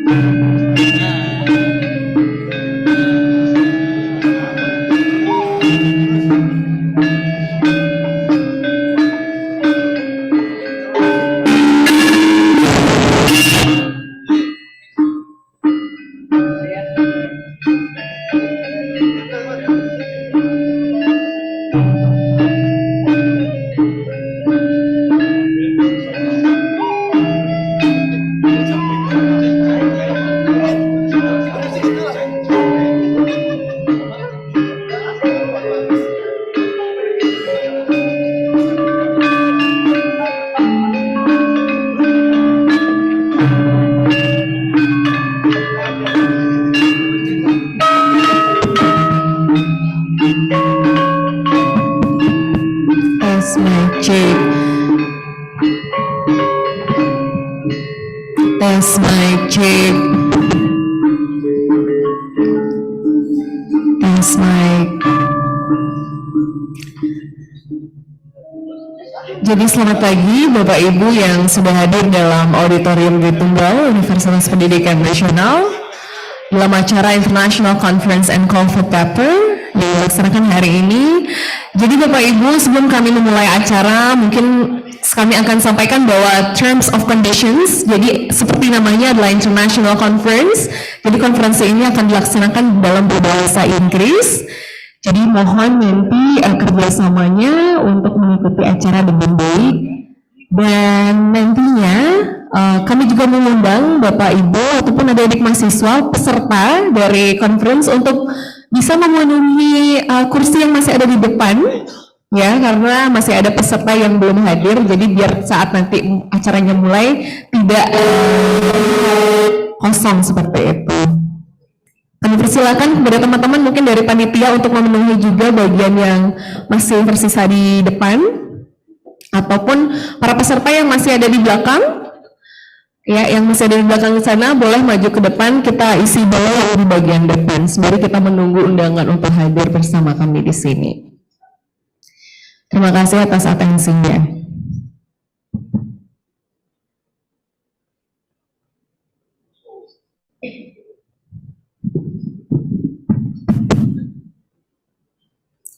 Tes mic check. Tes mic check. Tes mic. Jadi selamat pagi Bapak Ibu yang sudah hadir dalam auditorium di Tunggal Universitas Pendidikan Nasional dalam acara International Conference and Call for Paper yang dilaksanakan hari ini. Jadi Bapak Ibu, sebelum kami memulai acara, mungkin kami akan sampaikan bahwa terms of conditions, jadi seperti namanya adalah International Conference, jadi konferensi ini akan dilaksanakan dalam berbahasa Inggris. Jadi mohon nanti kerjasamanya untuk mengikuti acara dengan baik. Dan nantinya kami juga mengundang Bapak Ibu ataupun adik-adik mahasiswa peserta dari conference untuk bisa memenuhi kursi yang masih ada di depan, ya, karena masih ada peserta yang belum hadir. Jadi biar saat nanti acaranya mulai tidak kosong seperti itu. Kami persilakan kepada teman-teman mungkin dari panitia untuk memenuhi juga bagian yang masih tersisa di depan, ataupun para peserta yang masih ada di belakang, ya, yang masih ada di belakang sana boleh maju ke depan, kita isi bawah di bagian depan sembari kita menunggu undangan untuk hadir bersama kami di sini. Terima kasih atas atensinya.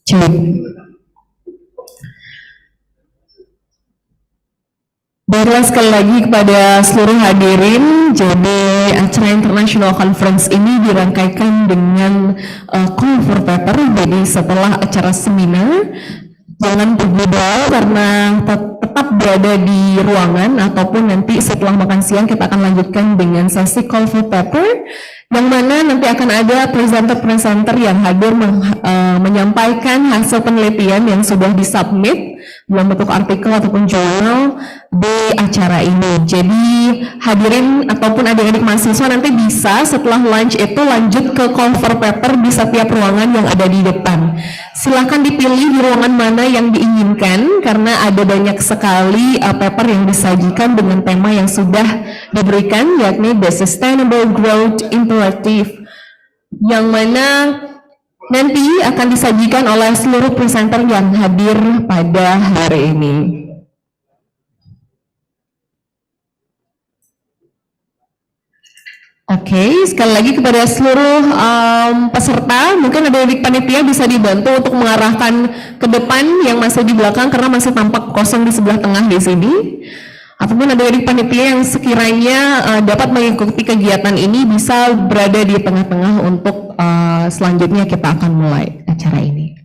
Cek. Baiklah, sekali lagi kepada seluruh hadirin, jadi acara International Conference ini dirangkaikan dengan call for paper. Jadi setelah acara seminar, jangan berbeda karena tetap berada di ruangan, ataupun nanti setelah makan siang kita akan lanjutkan dengan sesi call for paper, yang mana nanti akan ada presenter-presenter yang hadir menyampaikan hasil penelitian yang sudah disubmit dalam bentuk artikel ataupun jurnal di acara ini. Jadi hadirin ataupun adik-adik mahasiswa nanti bisa setelah lunch itu lanjut ke call for paper di setiap ruangan yang ada di depan. Silahkan dipilih di ruangan mana yang diinginkan karena ada banyak sekali paper yang disajikan dengan tema yang sudah diberikan, yakni The Sustainable Growth Imperative, yang mana nanti akan disajikan oleh seluruh presenter yang hadir pada hari ini. Oke, sekali lagi kepada seluruh peserta, mungkin ada di panitia bisa dibantu untuk mengarahkan ke depan yang masih di belakang karena masih tampak kosong di sebelah tengah di sini. Ataupun ada di panitia yang sekiranya dapat mengikuti kegiatan ini bisa berada di tengah-tengah untuk selanjutnya kita akan mulai acara ini.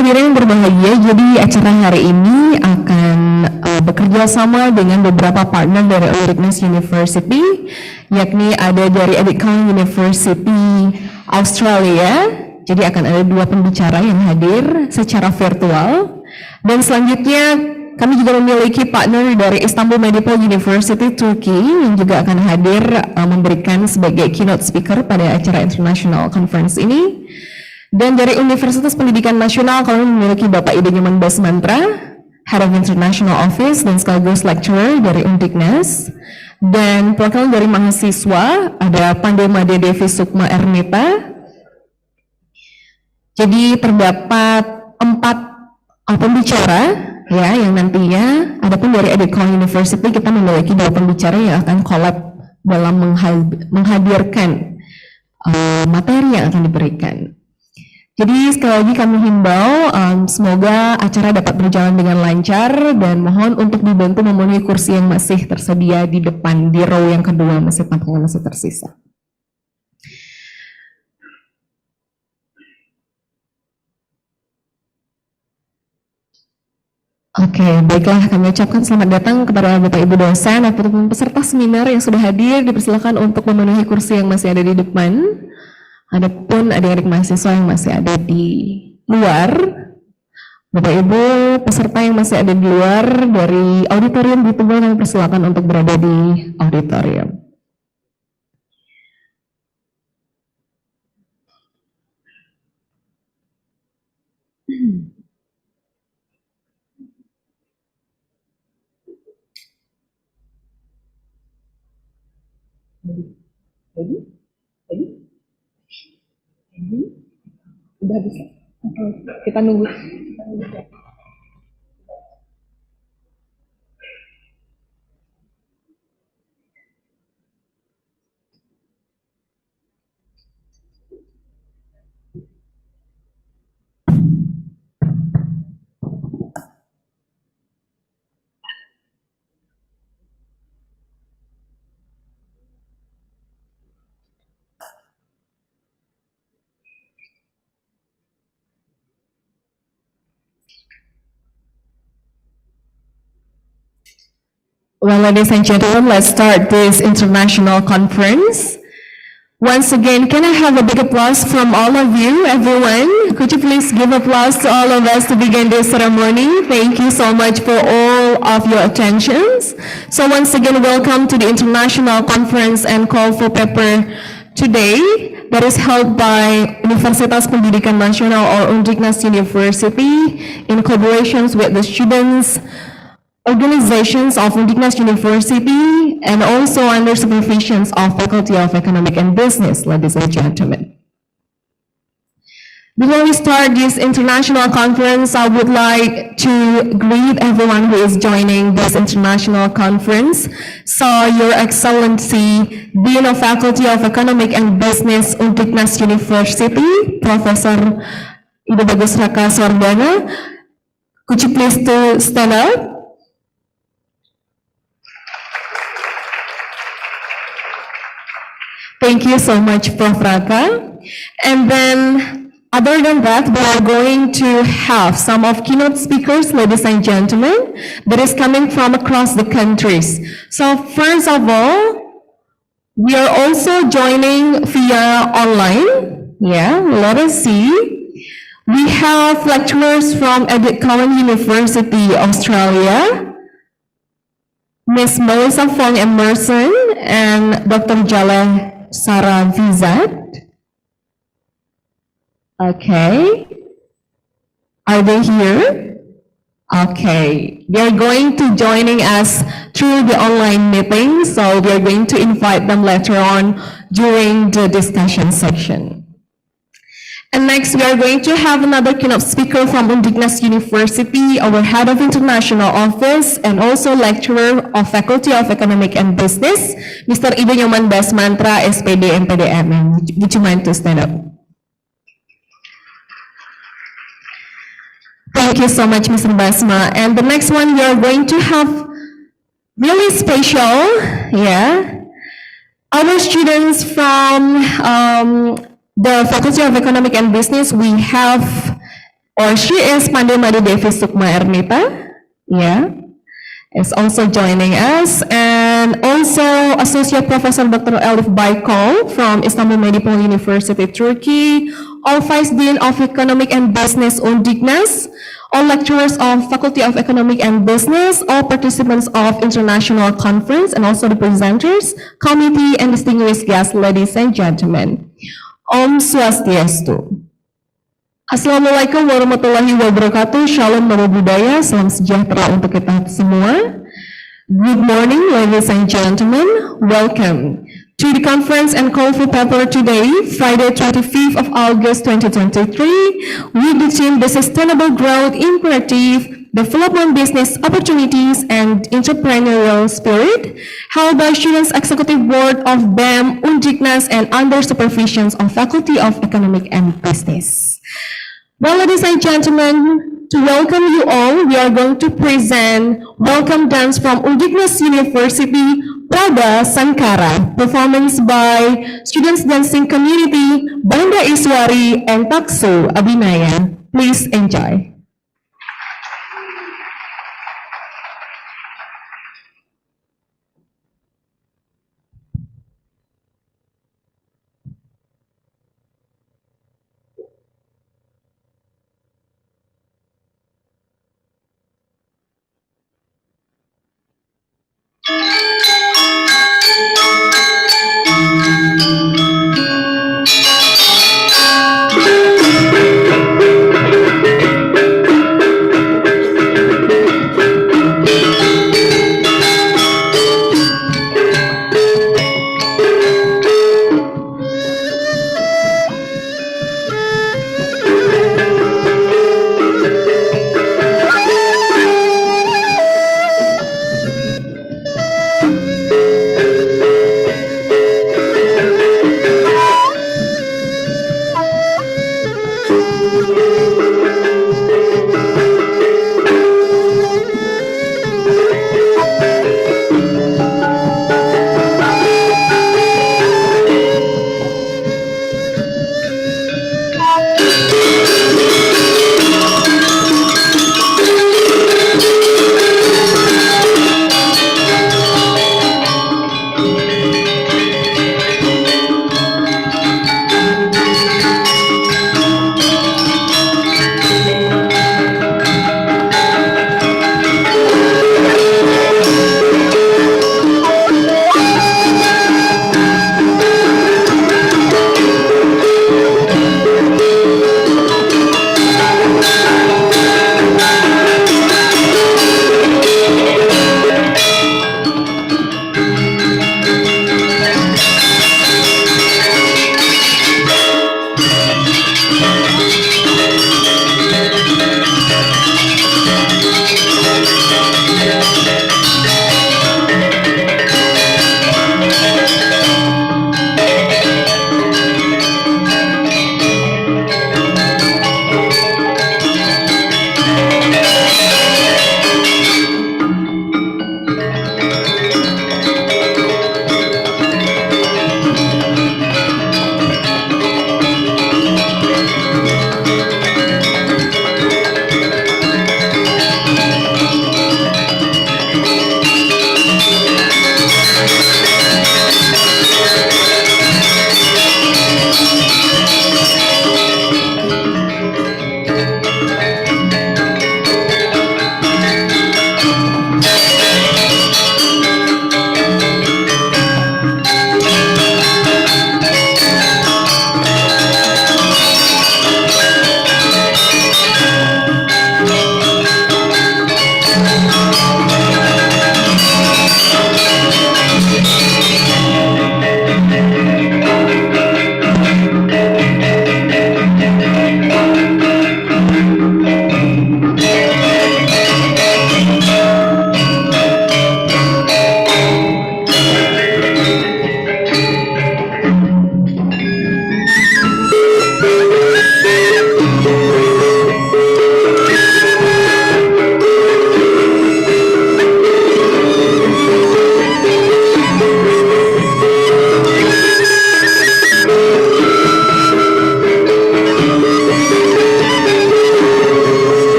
hadirin yang berbahagia, jadi acara hari ini akan bekerja sama dengan beberapa partner dari Converence University, yakni ada dari Converence University Australia. Jadi akan ada 2 pembicara yang hadir secara virtual. Dan selanjutnya kami juga memiliki partner dari Istanbul Medical University Turkey yang juga akan hadir memberikan sebagai keynote speaker pada acara International Conference ini. Dan dari Universitas Pendidikan Nasional kami memiliki Bapak Ida Nyoman Basmantra, Head of International Office dan sekaligus lecturer dari Undiknas. Dan perwakilan dari mahasiswa ada Pandema Devi Sukma Ernita. Jadi terdapat 4 pembicara ya yang nantinya, adapun dari Edcon University kita memiliki 2 pembicara yang akan collab dalam menghadirkan materi yang akan diberikan. Jadi sekali lagi kami himbau semoga acara dapat berjalan dengan lancar dan mohon untuk dibantu memenuhi kursi yang masih tersedia di depan di row yang kedua, masih tampungan masih tersisa. Oke, baiklah kami ucapkan selamat datang kepada Bapak Ibu dosen ataupun peserta seminar yang sudah hadir, dipersilakan untuk memenuhi kursi yang masih ada di depan. Adapun adik-adik mahasiswa yang masih ada di luar, Bapak Ibu peserta yang masih ada di luar dari auditorium di tebal kami persilakan untuk berada di auditorium. Udah bisa. Kita nunggu. Well, ladies and gentlemen, let's start this international conference. Once again, can I have a big applause from all of you, everyone? Could you please give applause to all of us to begin this ceremony? Thank you so much for all of your attentions. So once again, welcome to the international conference and call for paper today that is held by Universitas Pendidikan Nasional or Undiknas University in collaborations with the students, organizations of Undiknas University, and also under supervision of Faculty of Economic and Business, ladies and gentlemen. Before we start this international conference, I would like to greet everyone who is joining this international conference. So, Your Excellency, Dean of Faculty of Economic and Business, Undiknas University, Professor Ida Bagus Raka Sordana, could you please to stand up? Thank you so much, Prof. Raka. And then, other than that, we are going to have some of keynote speakers, ladies and gentlemen, that is coming from across the countries. So first of all, we are also joining via online. Yeah, let us see. We have lecturers from Converence University, Australia, Ms. Melissa Fong Emerson and Dr. Jaleh Sarah Vizat. Okay. Are they here? Okay. They're going to joining us through the online meeting, so we're going to invite them later on during the discussion section. And next, we are going to have another keynote speaker from Undiknas University, our Head of International Office, and also lecturer of Faculty of Economic and Business, Mr. Ida Nyoman Basmantra, SPD, MPDM. Would you mind to stand up? Thank you so much, Mr. Basma. And the next one, we are going to have really special, our students from the Faculty of Economic and Business. We have or she is Pandemadi Devi Sukma Ernita, yeah, is also joining us, and also Associate Professor Dr. Elif Baykol from Istanbul Medipol University, Turkey, all Vice Dean of Economic and Business Undiknas, all lecturers of Faculty of Economic and Business, all participants of International Conference, and also the presenters, committee, and distinguished guests, ladies and gentlemen. Om Swastiastu. Assalamualaikum warahmatullahi wabarakatuh. Shalom Namo Buddhaya. Salam sejahtera untuk kita semua. Good morning, ladies and gentlemen. Welcome to the conference and call for paper today, Friday, 25th of August 2023, with the theme The Sustainable Growth Imperative, Development Business Opportunities and Entrepreneurial Spirit, held by Students Executive Board of BEM, Undiknas, and under supervision of Faculty of Economic and Business. Well, ladies and gentlemen, to welcome you all, we are going to present Welcome Dance from Undiknas University, Prada Sankara, performance by Students Dancing Community, Banda Iswari, and Takso Abinaya. Please enjoy.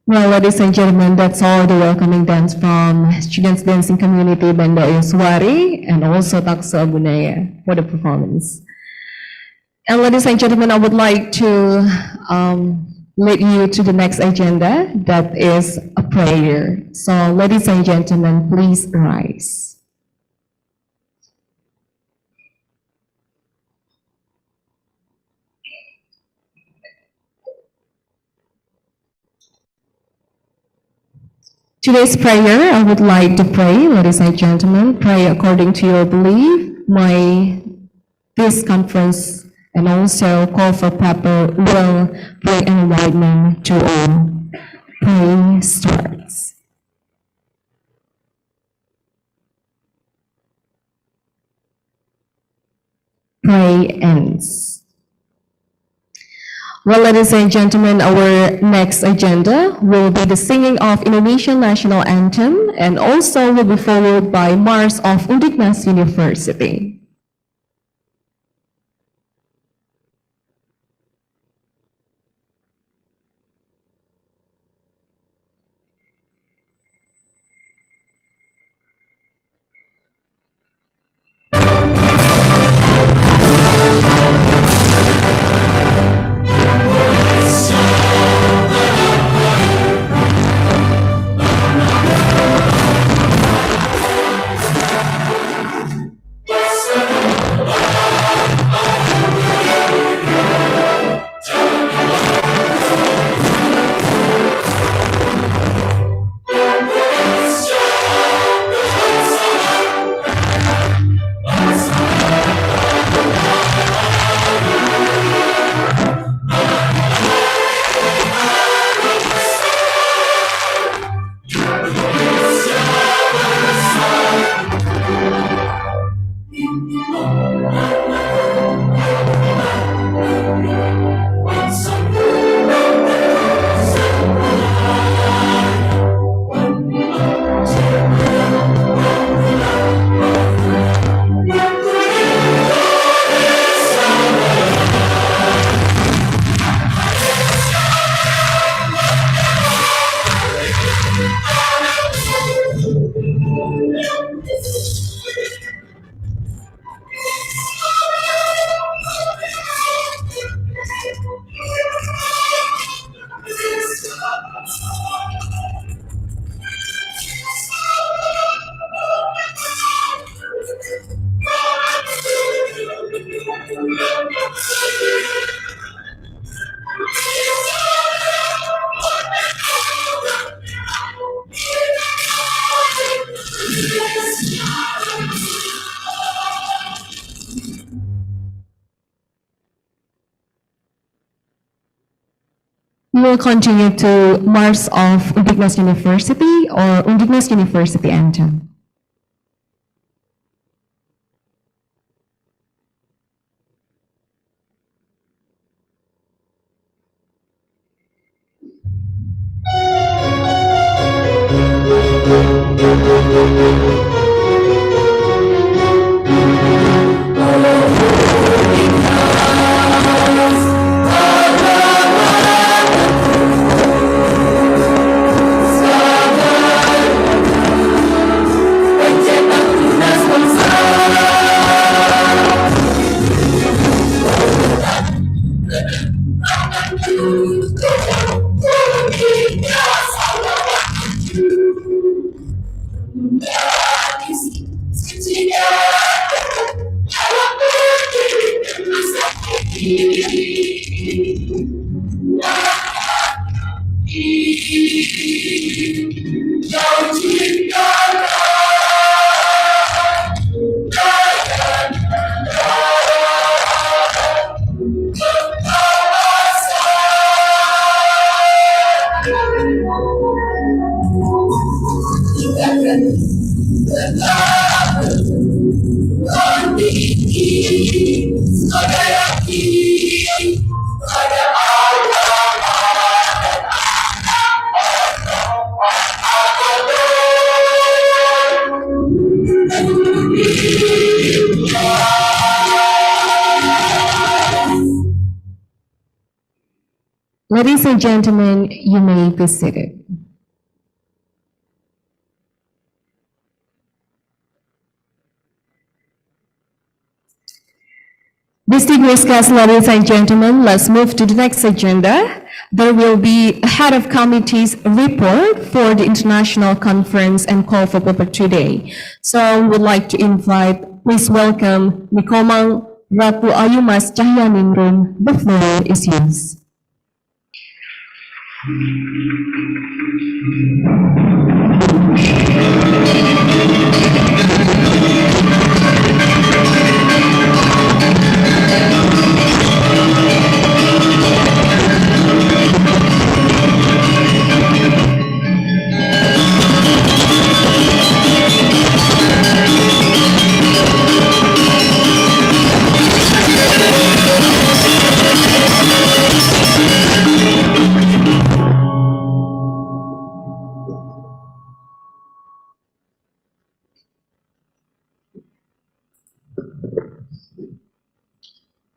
Well, ladies and gentlemen, that's all the welcoming dance from Students Dancing Community Banda Yoswari and also Taksa Abunaya for the performance. And ladies and gentlemen, I would like to lead you to the next agenda, that is a prayer. So ladies and gentlemen, please rise. Today's prayer, I would like to pray, ladies and gentlemen, pray according to your belief. This conference and also call for Pepper will bring enlightenment to all. Pray starts. Pray ends. Well, ladies and gentlemen, our next agenda will be the singing of Indonesian National Anthem and also will be followed by Mars of Undiknas University. We will continue to Mars of Undiknas University or Undiknas University Anthem. Ladies and gentlemen, you may be seated. Distinguished guests, ladies and gentlemen, let's move to the next agenda. There will be a head of committee's report for the international conference and call for paper today. So I would like to invite, please welcome Nikomang Ratu Ayumas Cahyaningrum. The floor is yours.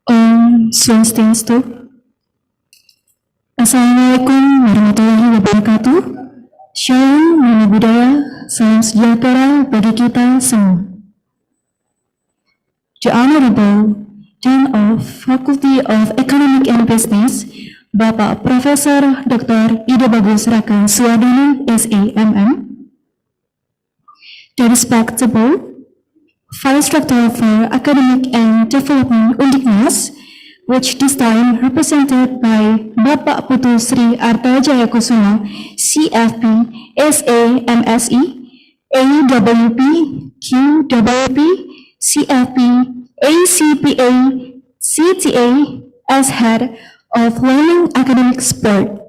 Om Swastiastu. Assalamualaikum warahmatullahi wabarakatuh. Shalom, namo buddhaya, salam sejahtera bagi kita semua. The Honorable Dean of Faculty of Economic and Business, Bapak Profesor Dr. Ida Bagus Raka Suwardana, SAMM. The respectable Vice Rector for Academic and Development Undiknas, which this time represented by Bapak Putu Sri Arta Jaya Kusuma, CFP, SAMSE, AWP, QWP, CFP, ACPA, CTA as Head of Learning Academic Sport.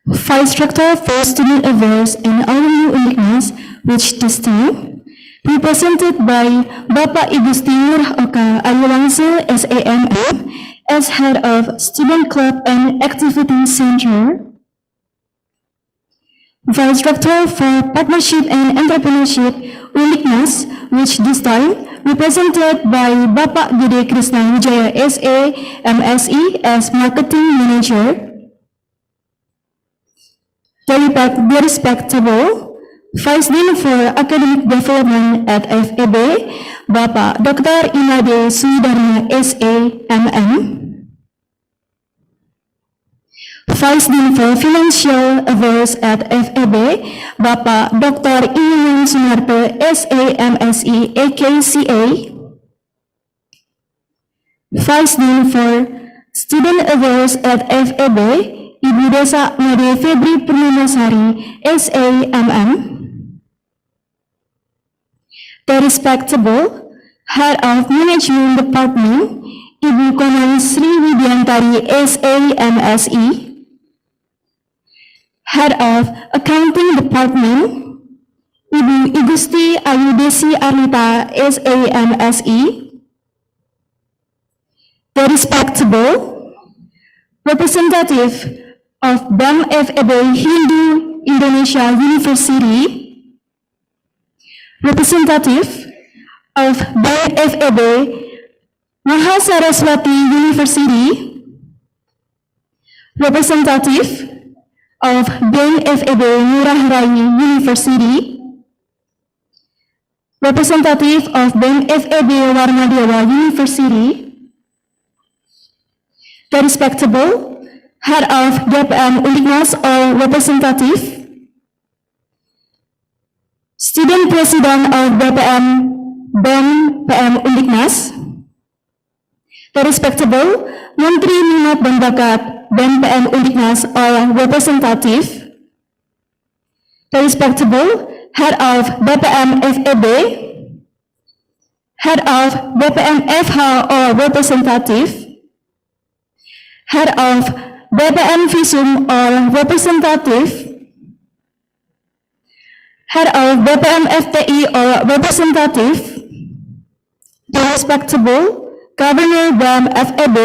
Vice Rector for Student Affairs and Alumni Undiknas, which this time represented by Bapak Igusti Nur Oka Ayuwangsa SAMM as Head of Student Club and Activity Center. Vice Rector for Partnership and Entrepreneurship Undiknas, which this time represented by Bapak Gede Krishna Wijaya SAMSE as Marketing Manager. The respectable Vice Dean for Academic Development at FEB, Bapak Dr. Inade Sudarna SAMM. Vice Dean for Financial Affairs at FEB, Bapak Dr. Iwan Sunarto SAMSE AKCA. Vice Dean for Student Affairs at FEB, Ibu Desa Made Febri Purnamasari, SAMM. The respectable Head of Management Department, Ibu Konang Sri Widyantari, SAMSE. Head of Accounting Department, Ibu Igusti Ayudesi Arlita, SAMSE. The respectable Representative of BAM FEB Hindu Indonesia University, Representative of BAM FEB Mahasaraswati University, Representative of BAM FEB Ngurah Rai University, Representative of BAM FEB Warmadewa University, the respectable Head of DPM Undiknas or Representative, Student President of BAM PM Undiknas, the respectable Menteri Minat dan Bakat BAM PM Undiknas or Representative, the respectable Head of BPM FEB, Head of BPM FH or Representative, Head of BPM Visum or Representative, Head of BPM FTI or Representative, the respectable Governor BAM FEB,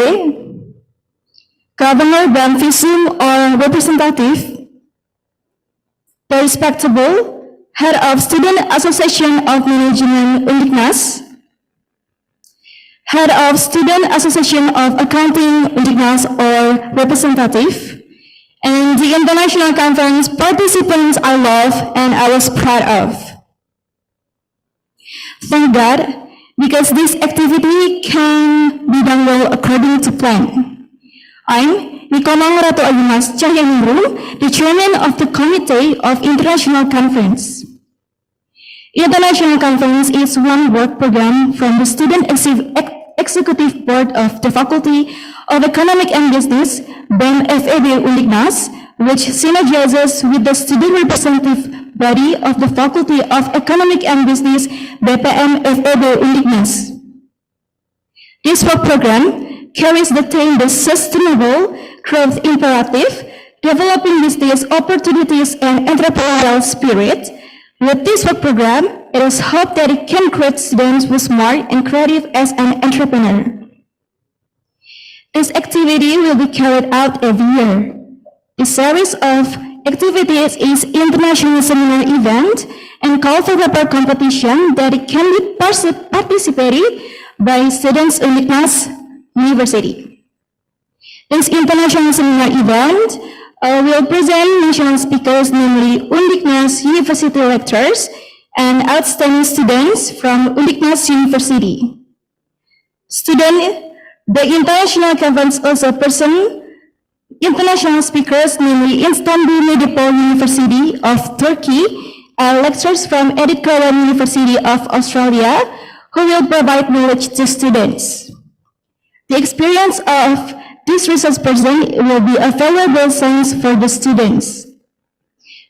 Governor BAM Visum or Representative, the respectable Head of Student Association of Management Undiknas, Head of Student Association of Accounting Undignas or representative, and the international conference participants I love and I was proud of. Thank God, because this activity can be done well according to plan. I'm Nikomang Ratu Ayumas Cahyaningrum, the chairman of the Committee of International Conference. International Conference is one work program from the Student Executive Board of the Faculty of Economic and Business, BEM FEB Undignas, which synergizes with the student representative body of the Faculty of Economic and Business, BPM FEB Undignas. This work program carries the theme the Sustainable Growth Imperative, Developing Business Opportunities and Entrepreneurial Spirit. With this work program, it is hoped that it can create students who are smart and creative as an entrepreneur. This activity will be carried out every year. The series of activities is international seminar event and call for paper competition that it can be participated by students in Undignas University. This international seminar event will present national speakers, namely Undignas University lecturers and outstanding students from Undignas University. The international conference also present international speakers, namely Istanbul Medipol University of Turkey and lecturers from Edith Cowan University of Australia, who will provide knowledge to students. The experience of this research person will be a valuable science for the students.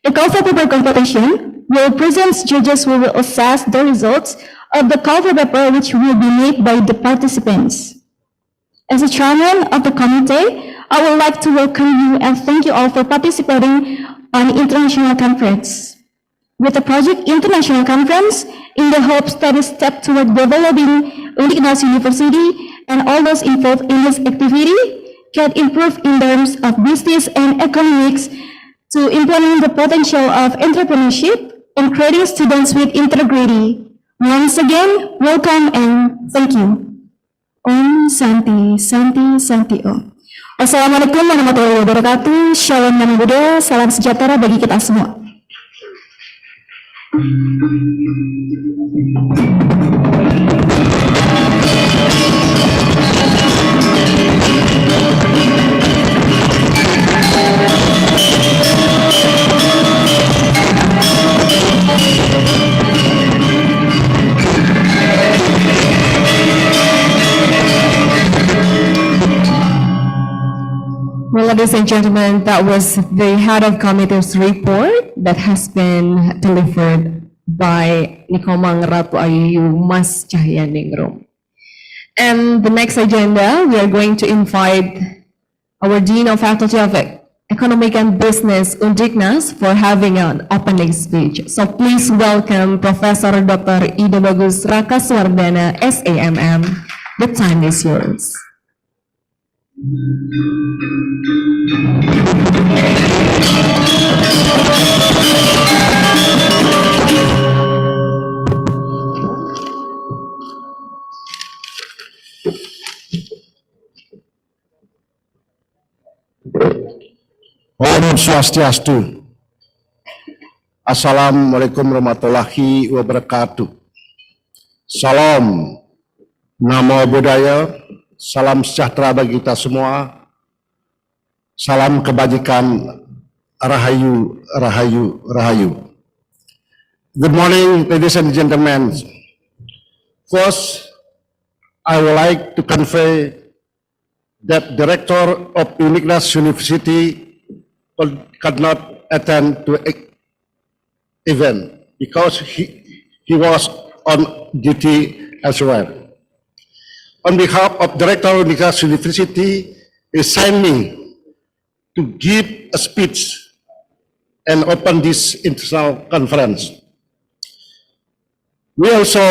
The call for paper competition will present judges who will assess the results of the call for paper, which will be made by the participants. As a chairman of the committee, I would like to welcome you and thank you all for participating on the International Conference. With the project International Conference, in the hopes that is step toward developing Undignas University and all those involved in this activity can improve in terms of business and economics to implement the potential of entrepreneurship and creating students with integrity. Once again, welcome and thank you. Om Santi, Santi, Santi Om. Wassalamualaikum warahmatullahi wabarakatuh. Shalom Namo Buddhaya. Salam sejahtera bagi kita semua. Well, ladies and gentlemen, that was the head of committee's report that has been delivered by Nikomang Ratu Ayu Mas Cahyaningrum. And the next agenda, we are going to invite our Dean of Faculty of Economic and Business, Undignas, for having an opening speech. So please welcome Professor Dr. Ida Bagus Rakaswardana, SAMM. The time is yours. Om Swastiastu. Assalamualaikum warahmatullahi wabarakatuh. Salam, Namo Buddhaya, salam sejahtera bagi kita semua. Salam kebajikan, Rahayu, Rahayu, Rahayu. Good morning, ladies and gentlemen. First, I would like to convey that Director of Undignas University could not attend to event because he was on duty elsewhere. On behalf of Director of Undignas University, he assigned me to give a speech and open this international conference. We also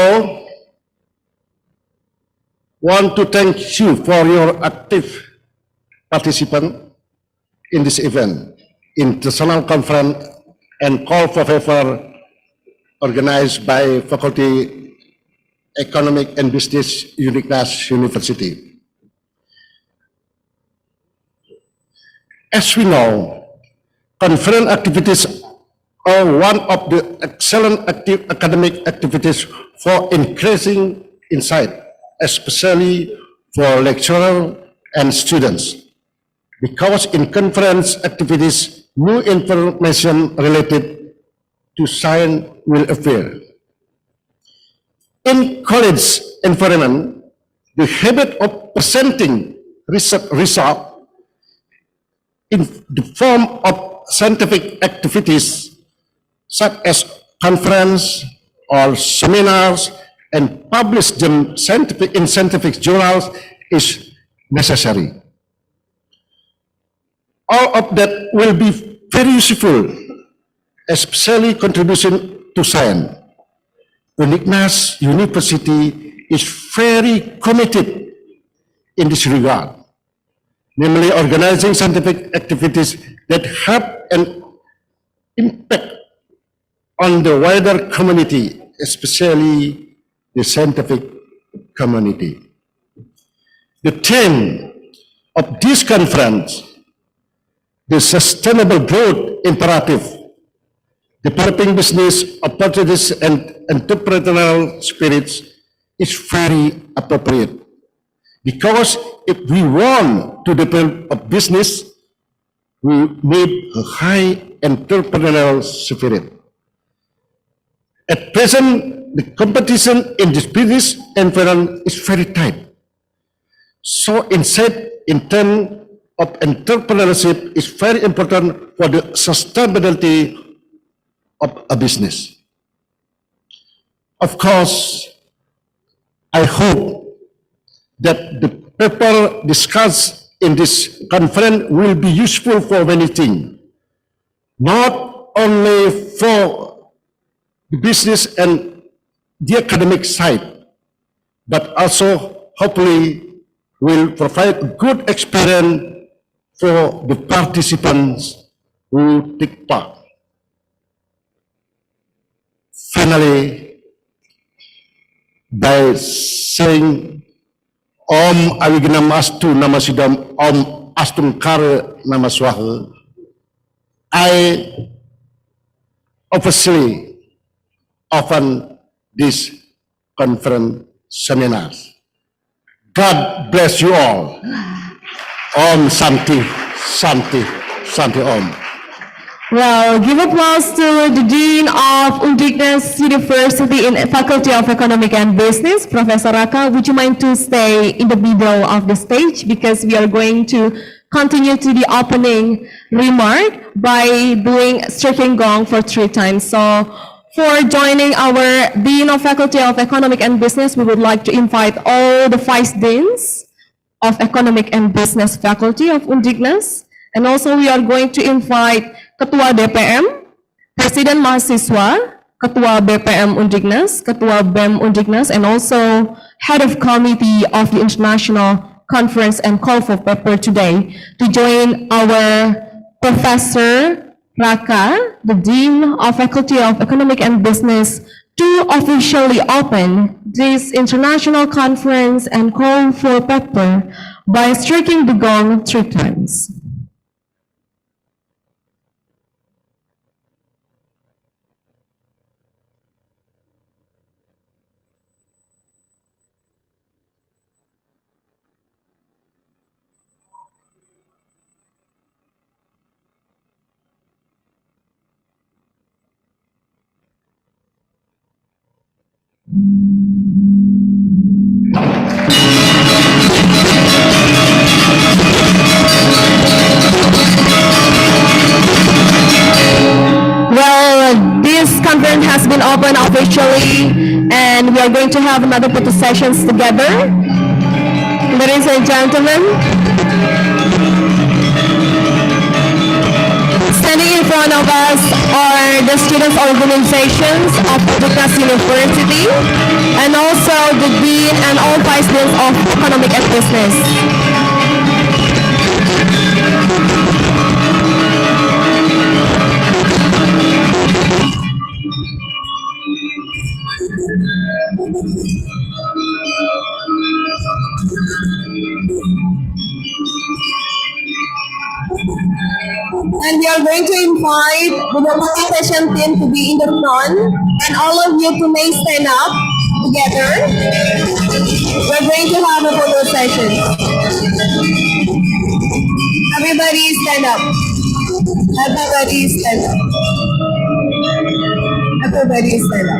want to thank you for your active participation in this event, international conference and call for paper organized by Faculty Economic and Business Uniqueness University. As we know, conference activities are one of the excellent academic activities for increasing insight, especially for lecturers and students, because in conference activities, new information related to science will appear. In college environment, the habit of presenting research results in the form of scientific activities such as conference or seminars and publish them in scientific journals is necessary. All of that will be very useful, especially contribution to science. Uniqueness University is very committed in this regard, namely organizing scientific activities that have an impact on the wider community, especially the scientific community. The theme of this conference, the sustainable growth imperative, developing business opportunities and entrepreneurial spirits, is very appropriate. Because if we want to develop a business, we need a high entrepreneurial spirit. At present, the competition in this business environment is very tight. So instead, in terms of entrepreneurship, is very important for the sustainability of a business. Of course, I hope that the paper discussed in this conference will be useful for many things, not only for the business and the academic side, but also hopefully will provide good experience for the participants who take part. Finally, by saying Om Awignam Astu Namasidam Om Astum Kare Namaswaha, I officially open this conference seminars. God bless you all. Om Santi, Santi, Santi Om. Well, give applause to the Dean of Undiknas University in Faculty of Economic and Business, Professor Raka. Would you mind to stay in the middle of the stage, because we are going to continue to the opening remark by doing striking gong for 3 times. So for joining our Dean of Faculty of Economic and Business, we would like to invite all the 5 deans of Economic and Business Faculty of Undiknas. And also we are going to invite Ketua DPM, Presiden Mahasiswa, Ketua BPM Undiknas, Ketua BEM Undiknas, and also Head of Committee of the International Conference and Call for Paper today to join our Professor Raka, the Dean of Faculty of Economic and Business, to officially open this international conference and call for paper by striking the gong 3 times. Well, this conference has been opened officially, and we are going to have another photo sessions together. Ladies and gentlemen, standing in front of us are the students' organizations of Undiknas University, and also the Dean and all Vice Deans of Economic and Business. are going to invite the multi-session team to be in the front, and all of you to may stand up together. We're going to have a photo session. Everybody stand up. Everybody stand up. Everybody stand up.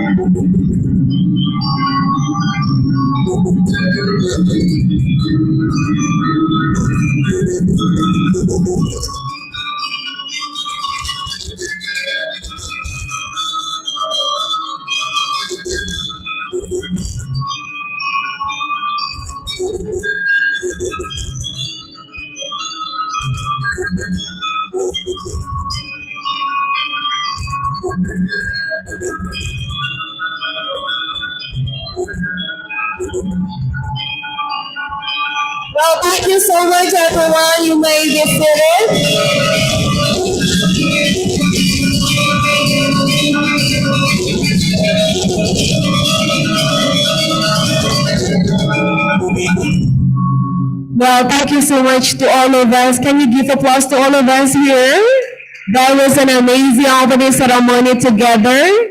Well, thank you so much, everyone. You may get seated. Well, thank you so much to all of us. Can you give applause to all of us here? That was an amazing opening ceremony together.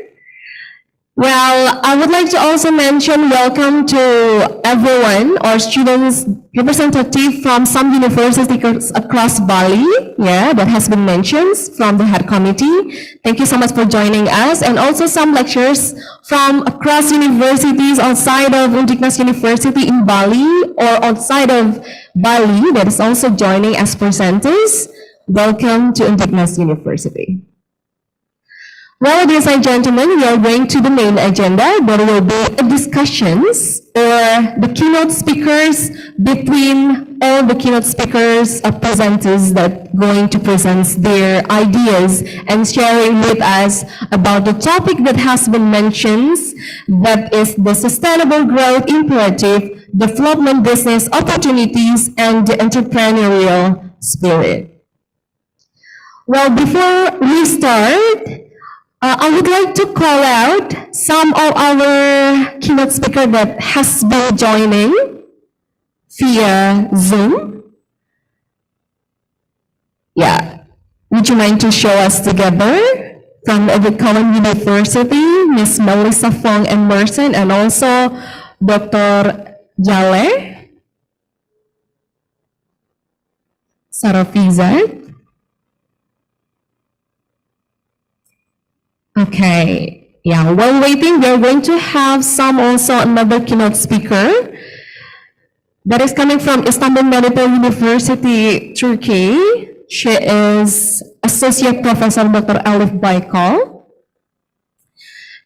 Well, I would like to also mention welcome to everyone or students representative from some universities across Bali. Yeah, that has been mentioned from the head committee. Thank you so much for joining us, and also some lecturers from across universities outside of Undiknas University in Bali or outside of Bali that is also joining as presenters. Welcome to Undiknas University. Well, ladies and gentlemen, we are going to the main agenda. There will be discussions or the keynote speakers between all the keynote speakers or presenters that going to present their ideas and sharing with us about the topic that has been mentioned, that is the sustainable growth imperative, development business opportunities, and the entrepreneurial spirit. Well, before we start, I would like to call out some of our keynote speaker that has been joining via Zoom. Yeah, would you mind to show us together from the Common University, Miss Melissa Fong Emerson, and also Dr. Jale Sarafizat. Okay, yeah, while waiting, we are going to have some also another keynote speaker that is coming from Istanbul Medical University, Turkey. She is Associate Professor Dr. Elif Baykal.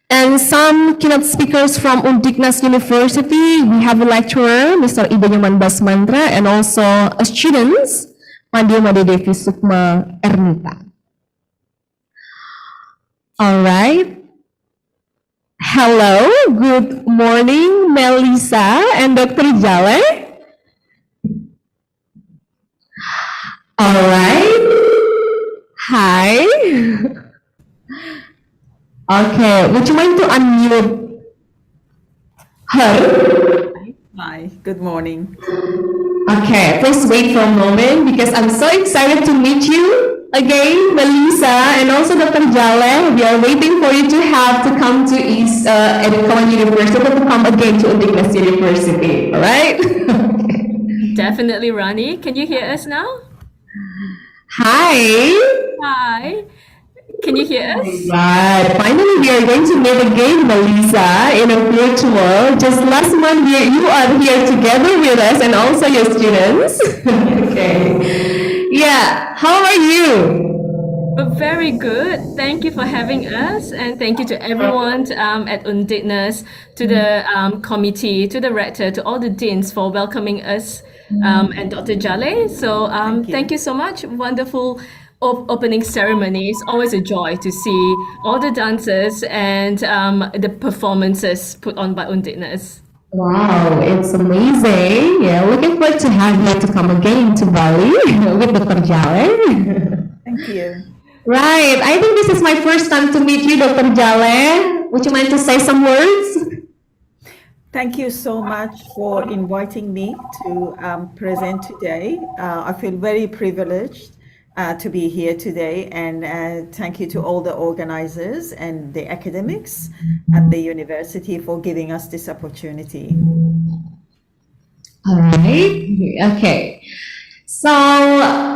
And some keynote speakers from Undiknas University, we have a lecturer, Mr. Ibanyaman Basmantra, and also a students, Madhyamadi Devi Sukma Ernita. All right. Hello, good morning, Melissa and Dr. Jale. All right. Hi. Okay, would you mind to unmute her? Hi, good morning. Okay, please wait for a moment because I'm so excited to meet you again, Melissa, and also Dr. Jale. We are waiting for you to come to East Edukon University to come again to Undiknas University. All right? Definitely, Rani. Can you hear us now? Hi. Hi. Can you hear us? Right. Finally, we are going to meet again, Melissa, in a virtual. Just last month, you are here together with us and also your students. Okay. Yeah. How are you? Very good. Thank you for having us, and thank you to everyone at Undiknas, to the committee, to the rector, to all the deans for welcoming us, and Dr. Jale. So thank you so much. Wonderful opening ceremony. It's always a joy to see all the dances and the performances put on by Undiknas. Wow, it's amazing. Yeah, looking forward to have you to come again to Bali with Dr. Jale. Thank you. Right, I think this is my first time to meet you, Dr. Jale. Would you mind to say some words? Thank you so much for inviting me to present today. I feel very privileged to be here today, and thank you to all the organizers and the academics at the university for giving us this opportunity. All right. Okay. So,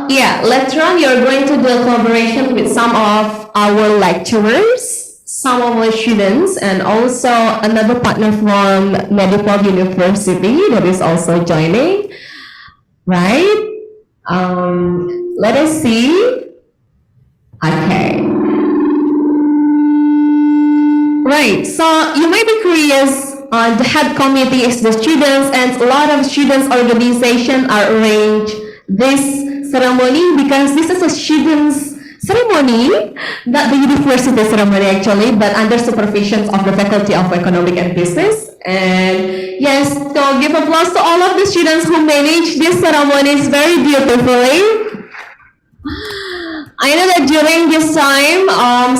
yeah, later on you're going to do a collaboration with some of our lecturers, some of our students, and also another partner from Medical University that is also joining, right? Let us see. Okay. Right, so you might be curious, the head committee is the students, and a lot of students organization are arranged this ceremony because this is a students ceremony, not the university ceremony actually, but under supervision of the Faculty of Economic and Business. And yes, so give applause to all of the students who manage this ceremonies very beautifully. I know that during this time,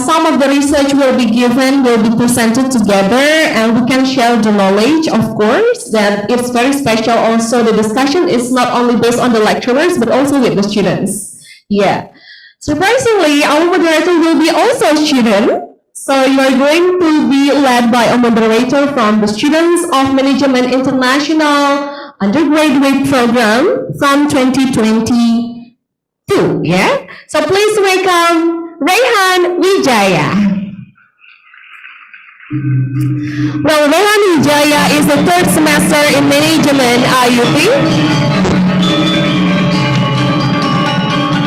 some of the research will be given, will be presented together, and we can share the knowledge, of course, that it's very special. Also, the discussion is not only based on the lecturers, but also with the students. Yeah. Surprisingly, our moderator will be also a student. So you are going to be led by a moderator from the Students of Management International undergraduate program from 2022. Yeah. So please welcome Rehan Wijaya. Well, Rehan Wijaya is the third semester in Management IUP.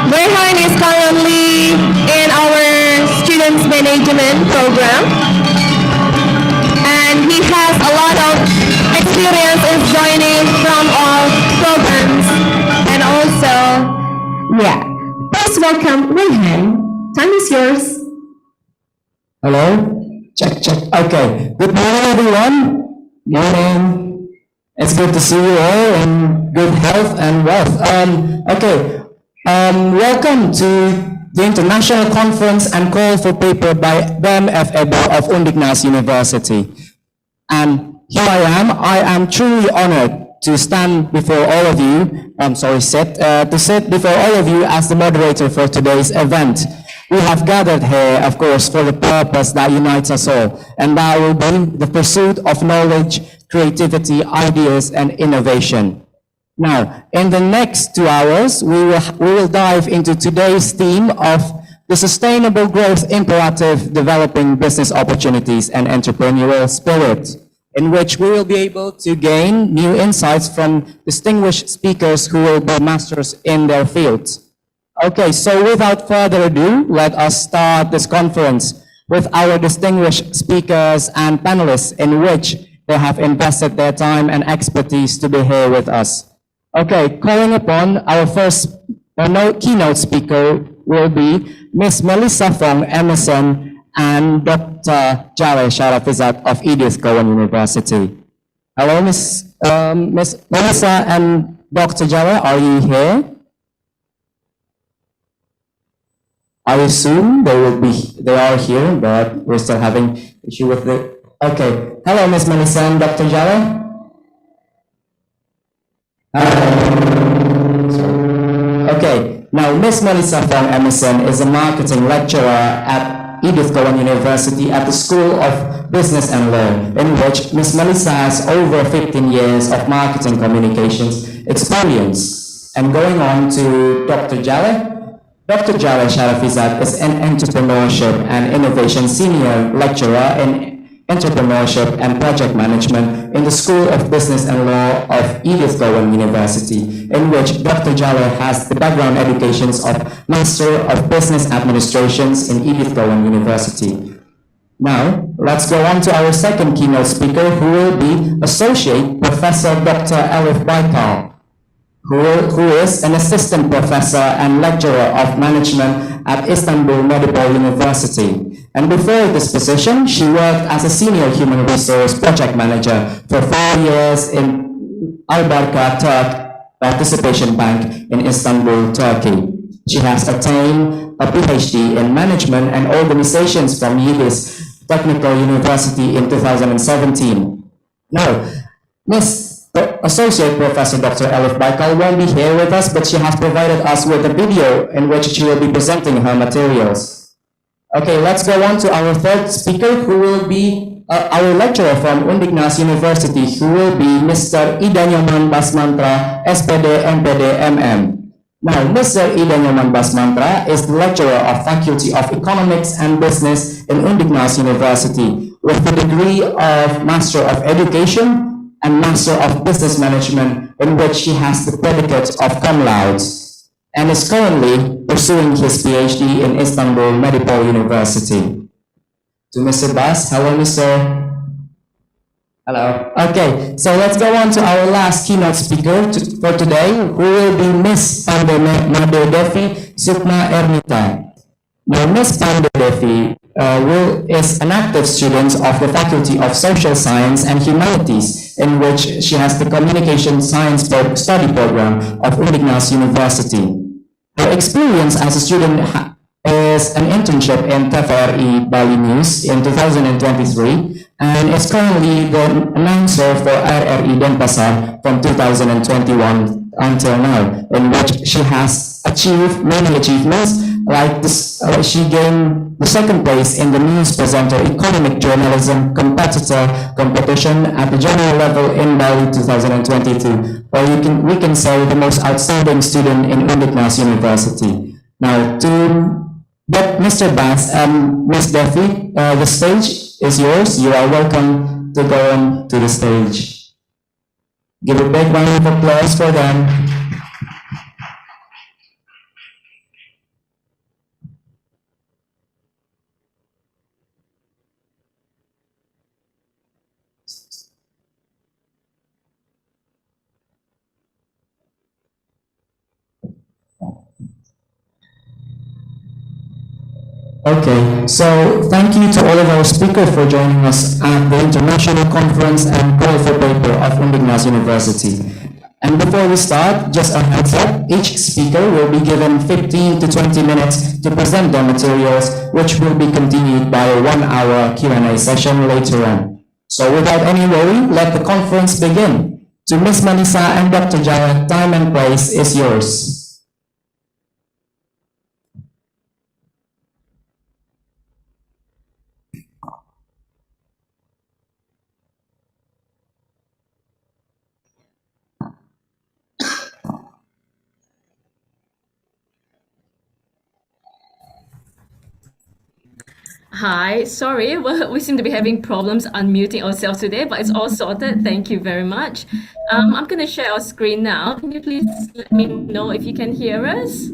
Rehan is currently in our Students Management program, and he has a lot of experience in joining from our programs, and also, yeah. Please welcome Rehan. Time is yours. Hello? Check, check. Okay. Good morning, everyone. Morning. It's good to see you all in good health and wealth. Welcome to the International Conference and Call for Paper by BEM FEBO of Undiknas University. And here I am truly honored to stand before all of you, sit before all of you as the moderator for today's event. We have gathered here, of course, for the purpose that unites us all, and that will be the pursuit of knowledge, creativity, ideas, and innovation. Now, in the next 2 hours, we will dive into today's theme of the sustainable growth imperative, developing business opportunities and entrepreneurial spirit, in which we will be able to gain new insights from distinguished speakers who will be masters in their fields. Okay, so without further ado, let us start this conference with our distinguished speakers and panelists in which they have invested their time and expertise to be here with us. Okay, calling upon our first keynote speaker will be Ms. Melissa Fong Emerson and Dr. Jale Sharafizat of Edith Cowan University. Hello, Ms. Melissa and Dr. Jale, are you here? I assume they are here, but we're still having issue with the, okay. Hello, Ms. Melissa and Dr. Jale. Okay, now Ms. Melissa Fong Emerson is a marketing lecturer at Edith Cowan University at the School of Business and Law, in which Ms. Melissa has over 15 years of marketing communications experience. And going on to Dr. Jale. Dr. Jale Sharafizat is an entrepreneurship and innovation senior lecturer in entrepreneurship and project management in the School of Business and Law of Edith Cowan University, in which Dr. Jale has the background educations of Master of Business Administrations in Edith Cowan University. Now, let's go on to our second keynote speaker, who will be Associate Professor Dr. Elif Baikal, who is an assistant professor and lecturer of management at Istanbul Medipol University. And before this position, she worked as a senior human resource project manager for 4 years in Albarka Turk Participation Bank in Istanbul, Turkey. She has attained a PhD in management and organizations from Yildiz Technical University in 2017. Now, Ms. Associate Professor Dr. Elif Baikal won't be here with us, but she has provided us with a video in which she will be presenting her materials. Okay, let's go on to our third speaker, who will be our lecturer from Undiknas University, who will be Mr. Ida Nyoman Basmantra, SPD, MPD, MM. Now, Mr. Ida Nyoman Basmantra is the lecturer of Faculty of Economics and Business in Undiknas University with the degree of Master of Education and Master of Business Management, in which he has the predicate of cum laude, and is currently pursuing his PhD in Istanbul Medipol University. To Mr. Bas, hello, Mr. Hello. Okay, so let's go on to our last keynote speaker for today, who will be Miss Pandey Devi Sukma Ernita. Now, Miss Pandey Devi is an active student of the Faculty of Social Science and Humanities, in which she has the Communication Science Study Program of Undiknas University. Her experience as a student is an internship in TVRI Bali News in 2023, and is currently the announcer for RRI Denpasar from 2021 until now, in which she has achieved many achievements, like this, she gained the second place in the News Presenter Economic Journalism competition at the general level in Bali 2022, or we can say the most outstanding student in Undiknas University. Now, to get Mr. Bas and Ms. Devi, the stage is yours. You are welcome to go on to the stage. Give a big round of applause for them. Okay, so thank you to all of our speakers for joining us at the International Conference and Call for Paper of Undiknas University. And before we start, just a heads up, each speaker will be given 15 to 20 minutes to present their materials, which will be continued by a 1-hour Q&A session later on. So without any worry, let the conference begin. To Ms. Melissa and Dr. Jaya, time and place is yours. Hi, sorry, we seem to be having problems unmuting ourselves today, but it's all sorted. Thank you very much. I'm going to share our screen now. Can you please let me know if you can hear us?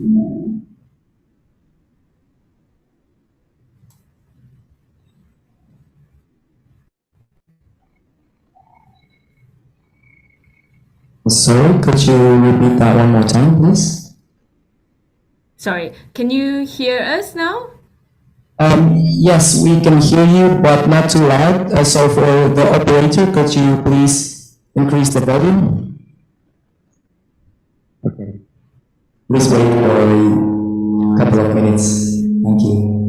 Sorry, could you repeat that one more time, please? Sorry, can you hear us now? Yes, we can hear you, but not too loud. So for the operator, could you please increase the volume? Okay. Please wait for a couple of minutes. Thank you.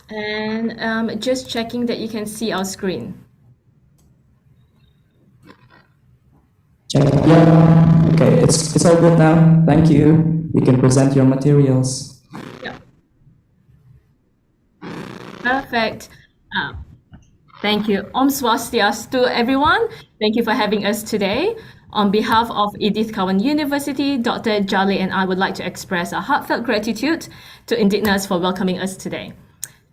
And just checking that you can see our screen. Yeah, okay, it's all good now. Thank you. You can present your materials. Yeah. Perfect. Thank you. Om Swastiastu, everyone. Thank you for having us today. On behalf of Edith Cowan University, Dr. Jali and I would like to express our heartfelt gratitude to Undiknas for welcoming us today.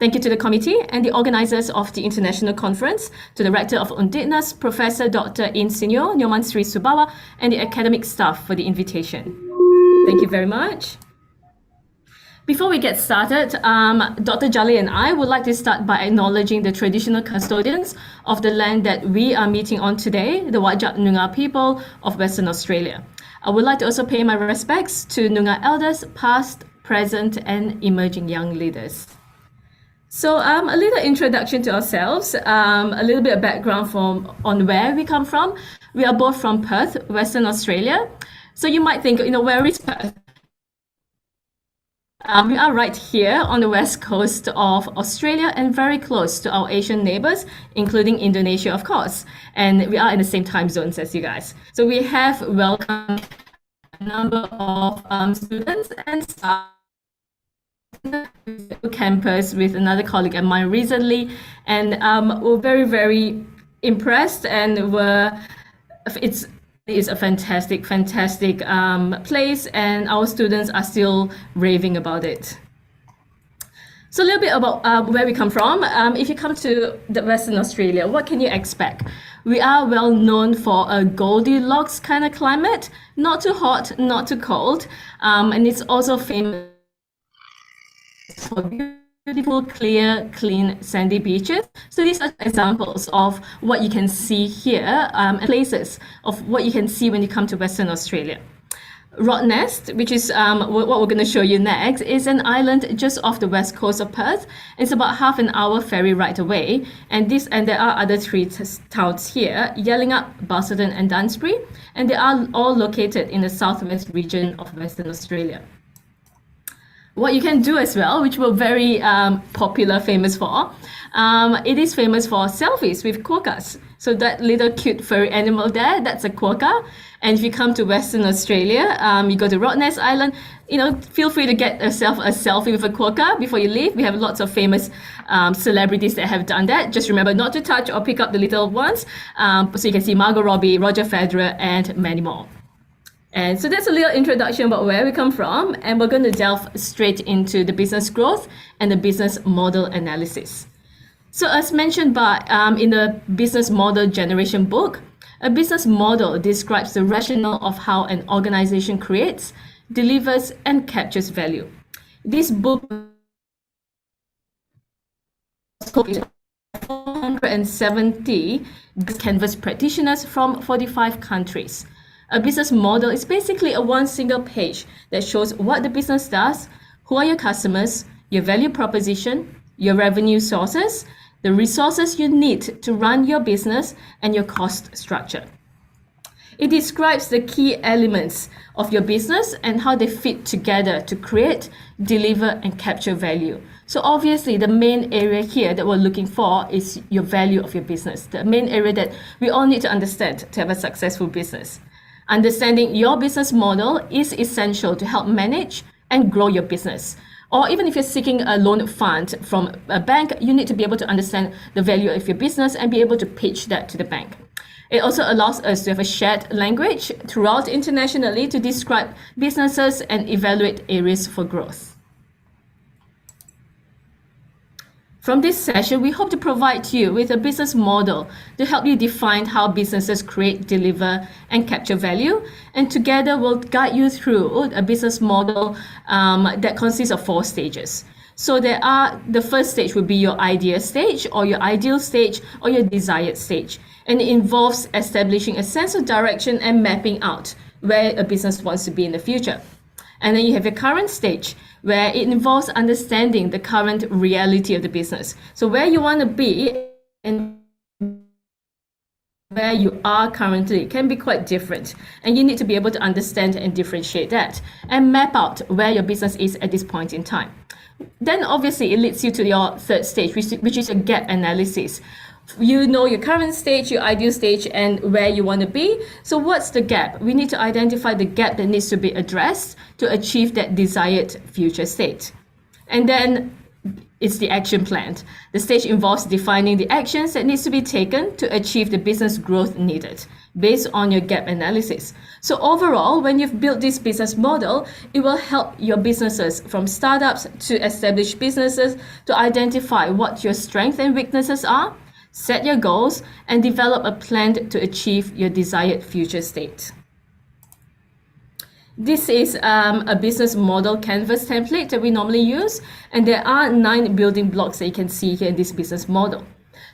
Thank you to the committee and the organizers of the International Conference, to the Rector of Undiknas, Professor Dr. Insinyur Nyoman Sri Subawa, and the academic staff for the invitation. Thank you very much. Before we get started, Dr. Jali and I would like to start by acknowledging the traditional custodians of the land that we are meeting on today, the Whadjuk Noongar people of Western Australia. I would like to also pay my respects to Noongar elders, past, present, and emerging young leaders. So a little introduction to ourselves, a little bit of background on where we come from. We are both from Perth, Western Australia. So you might think, where is Perth? We are right here on the west coast of Australia and very close to our Asian neighbors, including Indonesia, of course. And we are in the same time zones as you guys. So we have welcomed a number of students and staff to campus with another colleague of mine recently, and we're very, very impressed, and it's a fantastic place, and our students are still raving about it. So a little bit about where we come from. If you come to the Western Australia, what can you expect? We are well known for a Goldilocks kind of climate, not too hot, not too cold, and it's also famous for beautiful, clear, clean, sandy beaches. So these are examples of what you can see here, and places of what you can see when you come to Western Australia. Rottnest, which is what we're going to show you next, is an island just off the west coast of Perth. It's about half an hour ferry ride away, and there are other three towns here: Yellingup, Busselton, and Dunsbury, and they are all located in the southwest region of Western Australia. What you can do as well, which we're very famous for, it is famous for selfies with quokkas. So that little cute furry animal there, that's a quokka. And if you come to Western Australia, you go to Rottnest Island, feel free to get yourself a selfie with a quokka before you leave. We have lots of famous celebrities that have done that. Just remember not to touch or pick up the little ones. So you can see Margot Robbie, Roger Federer, and many more. And so that's a little introduction about where we come from, and we're going to delve straight into the business growth and the business model analysis. So as mentioned in the business model generation book, a business model describes the rationale of how an organization creates, delivers, and captures value. This book is 470 Canvas practitioners from 45 countries. A business model is basically one single page that shows what the business does, who are your customers, your value proposition, your revenue sources, the resources you need to run your business, and your cost structure. It describes the key elements of your business and how they fit together to create, deliver, and capture value. So obviously the main area here that we're looking for is your value of your business, the main area that we all need to understand to have a successful business. Understanding your business model is essential to help manage and grow your business. Or even if you're seeking a loan fund from a bank, you need to be able to understand the value of your business and be able to pitch that to the bank. It also allows us to have a shared language throughout internationally to describe businesses and evaluate areas for growth. From this session, we hope to provide you with a business model to help you define how businesses create, deliver, and capture value. And together, we'll guide you through a business model that consists of 4 stages. So the first stage would be your idea stage, or your ideal stage, or your desired stage. And it involves establishing a sense of direction and mapping out where a business wants to be in the future. And then you have your current stage, where it involves understanding the current reality of the business. So where you want to be and where you are currently can be quite different. And you need to be able to understand and differentiate that and map out where your business is at this point in time. Then obviously it leads you to your third stage, which is a gap analysis. You know your current stage, your ideal stage, and where you want to be. So what's the gap? We need to identify the gap that needs to be addressed to achieve that desired future state. And then it's the action plan. The stage involves defining the actions that needs to be taken to achieve the business growth needed based on your gap analysis. So overall, when you've built this business model, it will help your businesses from startups to established businesses to identify what your strengths and weaknesses are, set your goals, and develop a plan to achieve your desired future state. This is a business model canvas template that we normally use, and there are 9 building blocks that you can see here in this business model.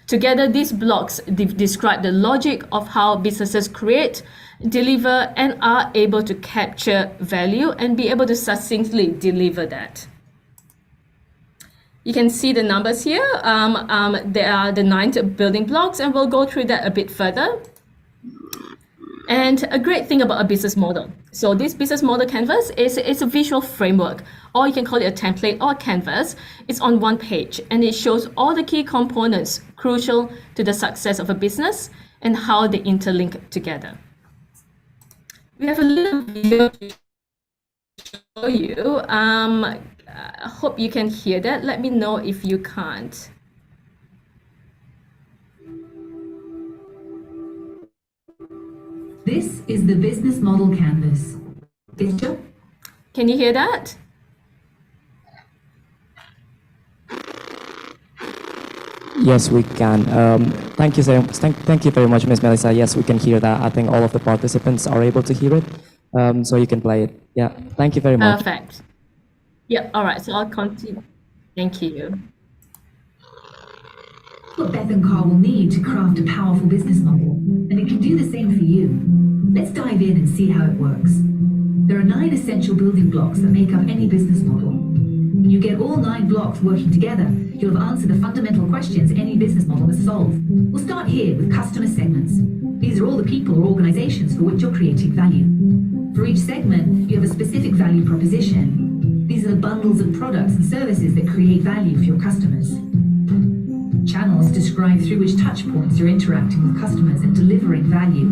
Together, these blocks describe the logic of how businesses create, deliver, and are able to capture value and be able to succinctly deliver that. You can see the numbers here. There are the 9 building blocks, and we'll go through that a bit further. And a great thing about a business model. So this business model canvas is a visual framework, or you can call it a template or a canvas. It's on one page and it shows all the key components crucial to the success of a business and how they interlink together. We have a little video to show you. I hope you can hear that. Let me know if you can't. This is the business model canvas. Can you hear that? Yes, we can. Thank you, thank you very much, Ms. Melissa. Yes, we can hear that. I think all of the participants are able to hear it, so you can play it. Yeah, thank you very much. Perfect. Yeah, all right, so I'll continue. Thank you. What Beth and Carl will need to craft a powerful business model, and it can do the same for you. Let's dive in and see how it works. There are 9 essential building blocks that make up any business model. When you get all 9 blocks working together, you'll have answered the fundamental questions any business model must solve. We'll start here with customer segments. These are all the people or organizations for which you're creating value. For each segment, you have a specific value proposition. These are the bundles of products and services that create value for your customers. Channels describe through which touch points you're interacting with customers and delivering value.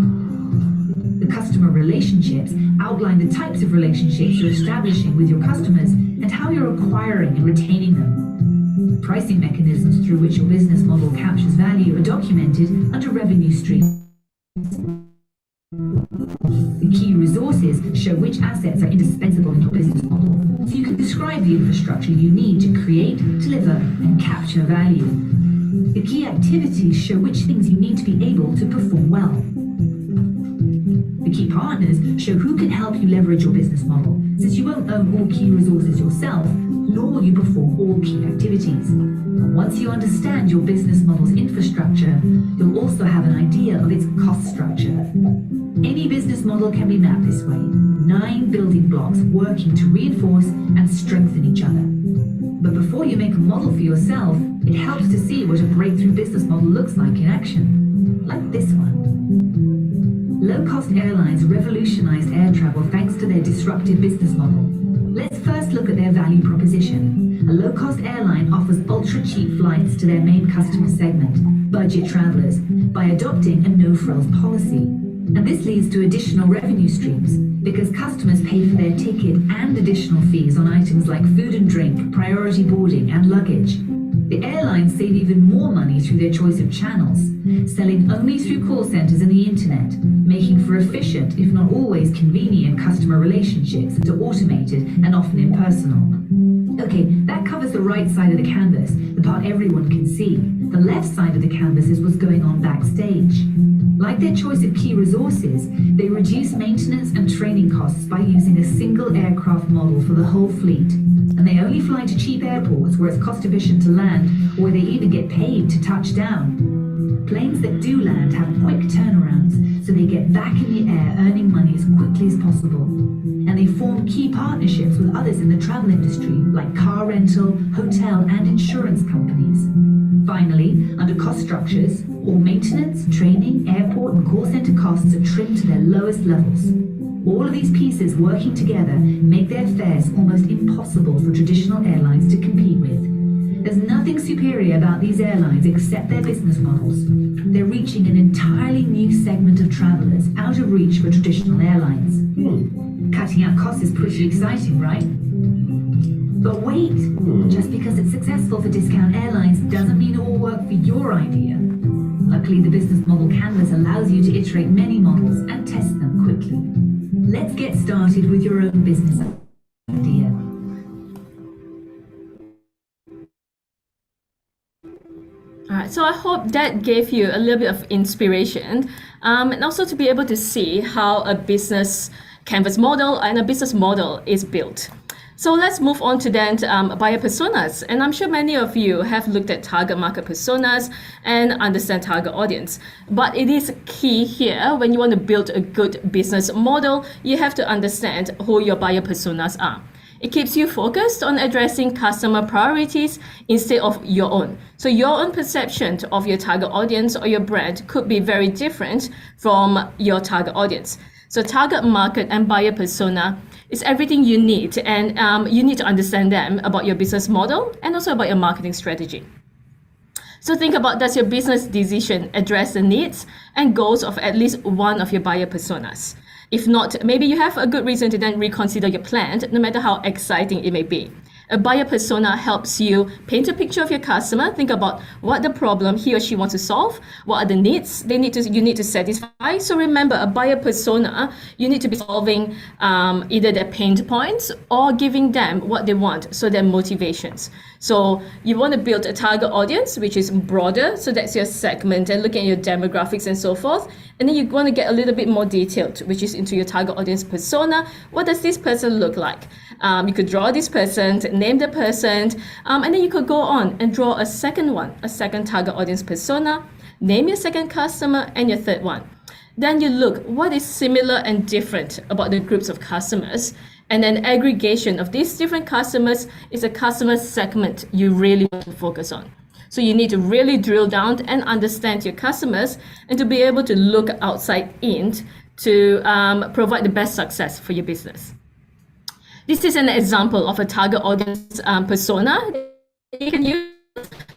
The customer relationships outline the types of relationships you're establishing with your customers and how you're acquiring and retaining them. Pricing mechanisms through which your business model captures value are documented under revenue streams. The key resources show which assets are indispensable in your business model, so you can describe the infrastructure you need to create, deliver, and capture value. The key activities show which things you need to be able to perform well. The key partners show who can help you leverage your business model, since you won't own all key resources yourself, nor will you perform all key activities. And once you understand your business model's infrastructure, you'll also have an idea of its cost structure. Any business model can be mapped this way: 9 building blocks working to reinforce and strengthen each other. But before you make a model for yourself, it helps to see what a breakthrough business model looks like in action, like this one. Low-cost airlines revolutionized air travel thanks to their disruptive business model. Let's first look at their value proposition. A low-cost airline offers ultra-cheap flights to their main customer segment, budget travelers, by adopting a no-frills policy. And this leads to additional revenue streams, because customers pay for their ticket and additional fees on items like food and drink, priority boarding, and luggage. The airlines save even more money through their choice of channels, selling only through call centers and the internet, making for efficient, if not always convenient, customer relationships that are automated and often impersonal. Okay, that covers the right side of the canvas, the part everyone can see. The left side of the canvas is what's going on backstage. Like their choice of key resources, they reduce maintenance and training costs by using a single aircraft model for the whole fleet. And they only fly to cheap airports where it's cost efficient to land, or where they even get paid to touch down. Planes that do land have quick turnarounds, so they get back in the air earning money as quickly as possible. And they form key partnerships with others in the travel industry, like car rental, hotel, and insurance companies. Finally, under cost structures, all maintenance, training, airport, and call center costs are trimmed to their lowest levels. All of these pieces working together make their fares almost impossible for traditional airlines to compete with. There's nothing superior about these airlines except their business models. They're reaching an entirely new segment of travelers out of reach for traditional airlines. Cutting out costs is pretty exciting, right? But wait, just because it's successful for discount airlines doesn't mean it will work for your idea. Luckily, the business model canvas allows you to iterate many models and test them quickly. Let's get started with your own business idea. All right, so I hope that gave you a little bit of inspiration, and also to be able to see how a business canvas model and a business model is built. So let's move on to then buyer personas. And I'm sure many of you have looked at target market personas and understand target audience. But it is key here when you want to build a good business model, you have to understand who your buyer personas are. It keeps you focused on addressing customer priorities instead of your own. So your own perception of your target audience or your brand could be very different from your target audience. So target market and buyer persona is everything you need, and you need to understand them about your business model and also about your marketing strategy. So think about, does your business decision address the needs and goals of at least one of your buyer personas? If not, maybe you have a good reason to then reconsider your plan, no matter how exciting it may be. A buyer persona helps you paint a picture of your customer. Think about what the problem he or she wants to solve, what are the needs you need to satisfy. So remember, a buyer persona, you need to be solving either their pain points or giving them what they want, so their motivations. So you want to build a target audience which is broader, so that's your segment, and looking at your demographics and so forth. And then you want to get a little bit more detailed, which is into your target audience persona. What does this person look like? You could draw this person, name the person, and then you could go on and draw a second target audience persona, name your second customer, and your third one. Then you look what is similar and different about the groups of customers, and then aggregation of these different customers is a customer segment you really want to focus on. So you need to really drill down and understand your customers, and to be able to look outside in to provide the best success for your business. This is an example of a target audience persona you can use.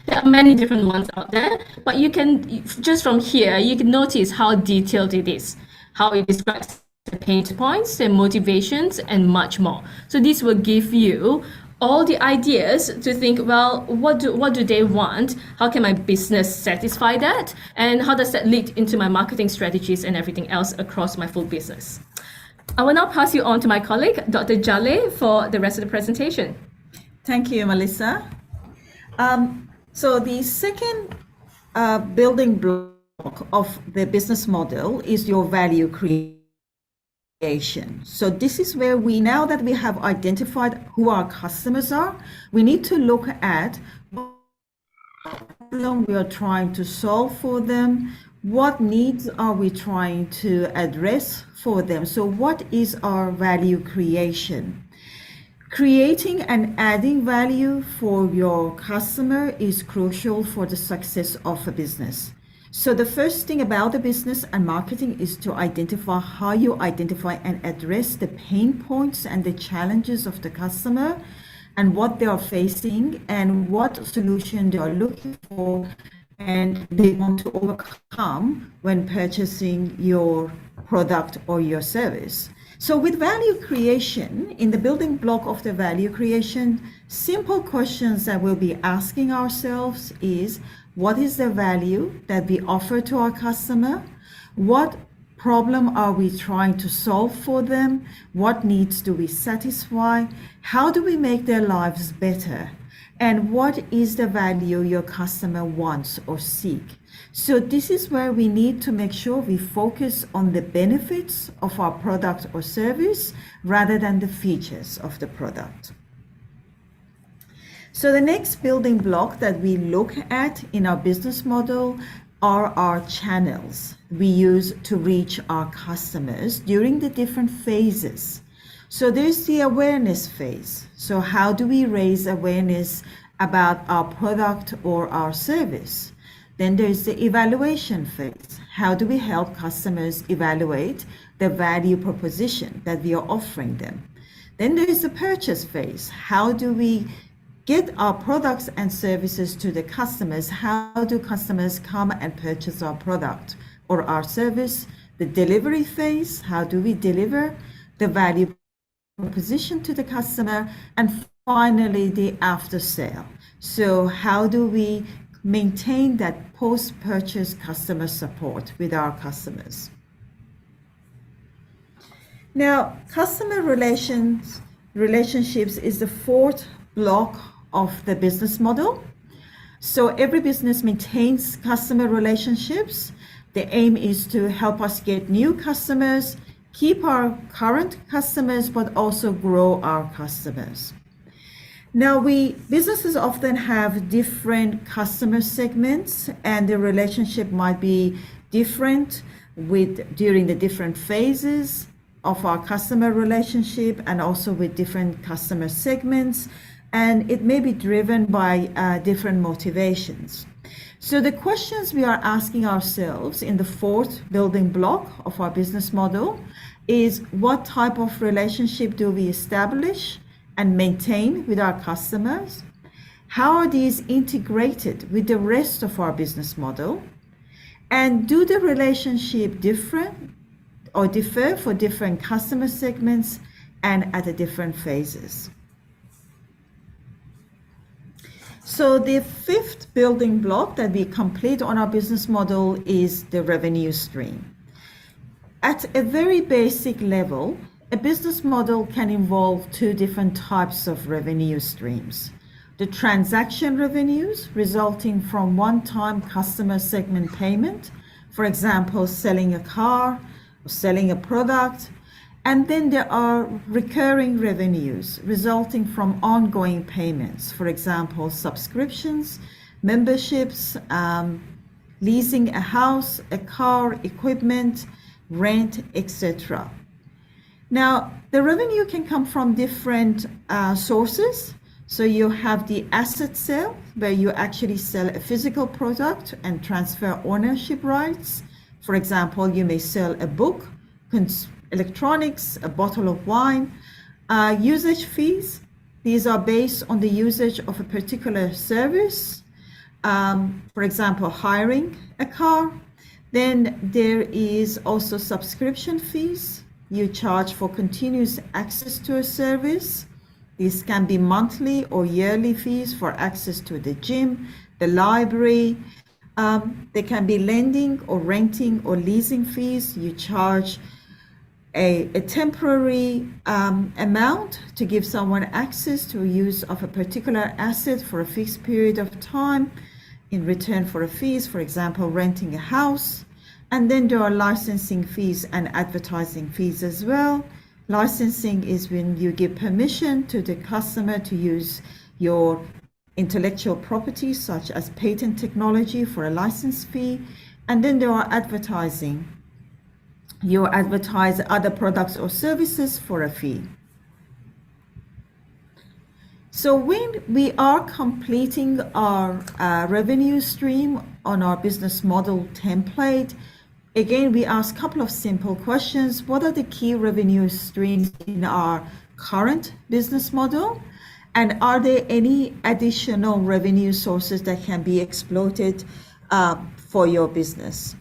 There are many different ones out there, but you can, just from here, you can notice how detailed it is, how it describes the pain points, their motivations, and much more. So this will give you all the ideas to think, well, what do they want? How can my business satisfy that? And how does that lead into my marketing strategies and everything else across my full business? I will now pass you on to my colleague, Dr. Jale, for the rest of the presentation. Thank you, Melissa. So the second building block of the business model is your value creation. So this is where now that we have identified who our customers are, we need to look at what problem we are trying to solve for them, what needs are we trying to address for them. So what is our value creation? Creating and adding value for your customer is crucial for the success of a business. So the first thing about the business and marketing is to identify how you identify and address the pain points and the challenges of the customer, and what they are facing and what solution they are looking for and they want to overcome when purchasing your product or your service. So with value creation, in the building block of the value creation, simple questions that we'll be asking ourselves is, what is the value that we offer to our customer? What problem are we trying to solve for them? What needs do we satisfy? How do we make their lives better? And what is the value your customer wants or seek? So this is where we need to make sure we focus on the benefits of our product or service rather than the features of the product. So the next building block that we look at in our business model are our channels we use to reach our customers during the different phases. So there's the awareness phase. So how do we raise awareness about our product or our service? Then there's the evaluation phase. How do we help customers evaluate the value proposition that we are offering them? Then there is the purchase phase. How do we get our products and services to the customers? How do customers come and purchase our product or our service? The delivery phase. How do we deliver the value proposition to the customer? And finally, the after sale. So how do we maintain that post-purchase customer support with our customers? Now, customer relationships is the fourth block of the business model. So every business maintains customer relationships. The aim is to help us get new customers, keep our current customers, but also grow our customers. Now, businesses often have different customer segments, and the relationship might be different during the different phases of our customer relationship and also with different customer segments, and it may be driven by different motivations. So the questions we are asking ourselves in the fourth building block of our business model is, what type of relationship do we establish and maintain with our customers? How are these integrated with the rest of our business model? And do the relationship differ for different customer segments and at the different phases? So the fifth building block that we complete on our business model is the revenue stream. At a very basic level, a business model can involve two different types of revenue streams. The transaction revenues resulting from one-time customer segment payment, for example, selling a car or selling a product. And then there are recurring revenues resulting from ongoing payments, for example, subscriptions, memberships, leasing a house, a car, equipment, rent, etc. Now, the revenue can come from different sources. So you have the asset sale, where you actually sell a physical product and transfer ownership rights. For example, you may sell a book, electronics, a bottle of wine. Usage fees, these are based on the usage of a particular service. For example, hiring a car. Then there is also subscription fees. You charge for continuous access to a service. These can be monthly or yearly fees for access to the gym, the library. They can be lending or renting or leasing fees. You charge a temporary amount to give someone access to use of a particular asset for a fixed period of time in return for a fees, for example, renting a house. And then there are licensing fees and advertising fees as well. Licensing is when you give permission to the customer to use your intellectual property, such as patent technology, for a license fee. And then there are advertising. You advertise other products or services for a fee. So when we are completing our revenue stream on our business model template, again, we ask a couple of simple questions. What are the key revenue streams in our current business model? And are there any additional revenue sources that can be exploited for your business?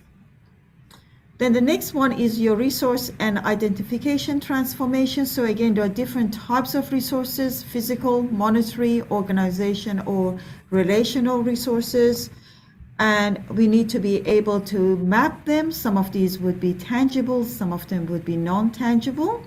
Then the next one is your resource and identification transformation. So again, there are different types of resources: physical, monetary, organization, or relational resources. And we need to be able to map them. Some of these would be tangible, some of them would be non-tangible.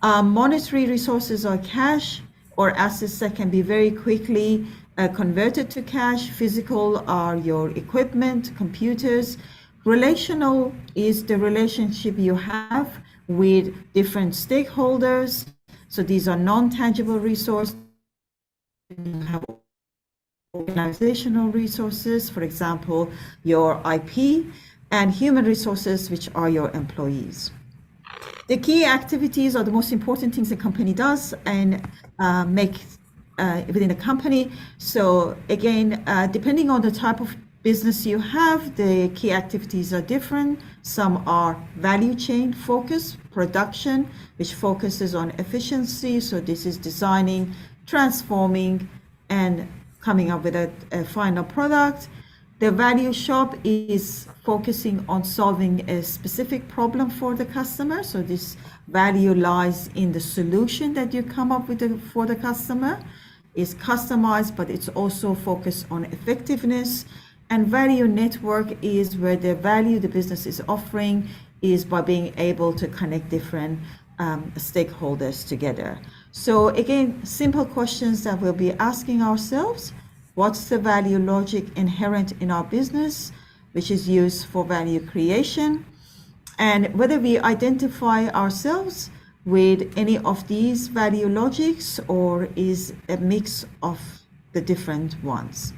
Monetary resources are cash or assets that can be very quickly converted to cash. Physical are your equipment, computers. Relational is the relationship you have with different stakeholders. So these are non-tangible resources. You have organizational resources, for example, your IP, and human resources, which are your employees. The key activities are the most important things a company does and make within a company. So again, depending on the type of business you have, the key activities are different. Some are value chain focused, production, which focuses on efficiency. So this is designing, transforming, and coming up with a final product. The value shop is focusing on solving a specific problem for the customer. So this value lies in the solution that you come up with for the customer. It's customized, but it's also focused on effectiveness. And value network is where the value the business is offering is by being able to connect different stakeholders together. So again, simple questions that we'll be asking ourselves: what's the value logic inherent in our business, which is used for value creation? And whether we identify ourselves with any of these value logics, or is a mix of the different ones.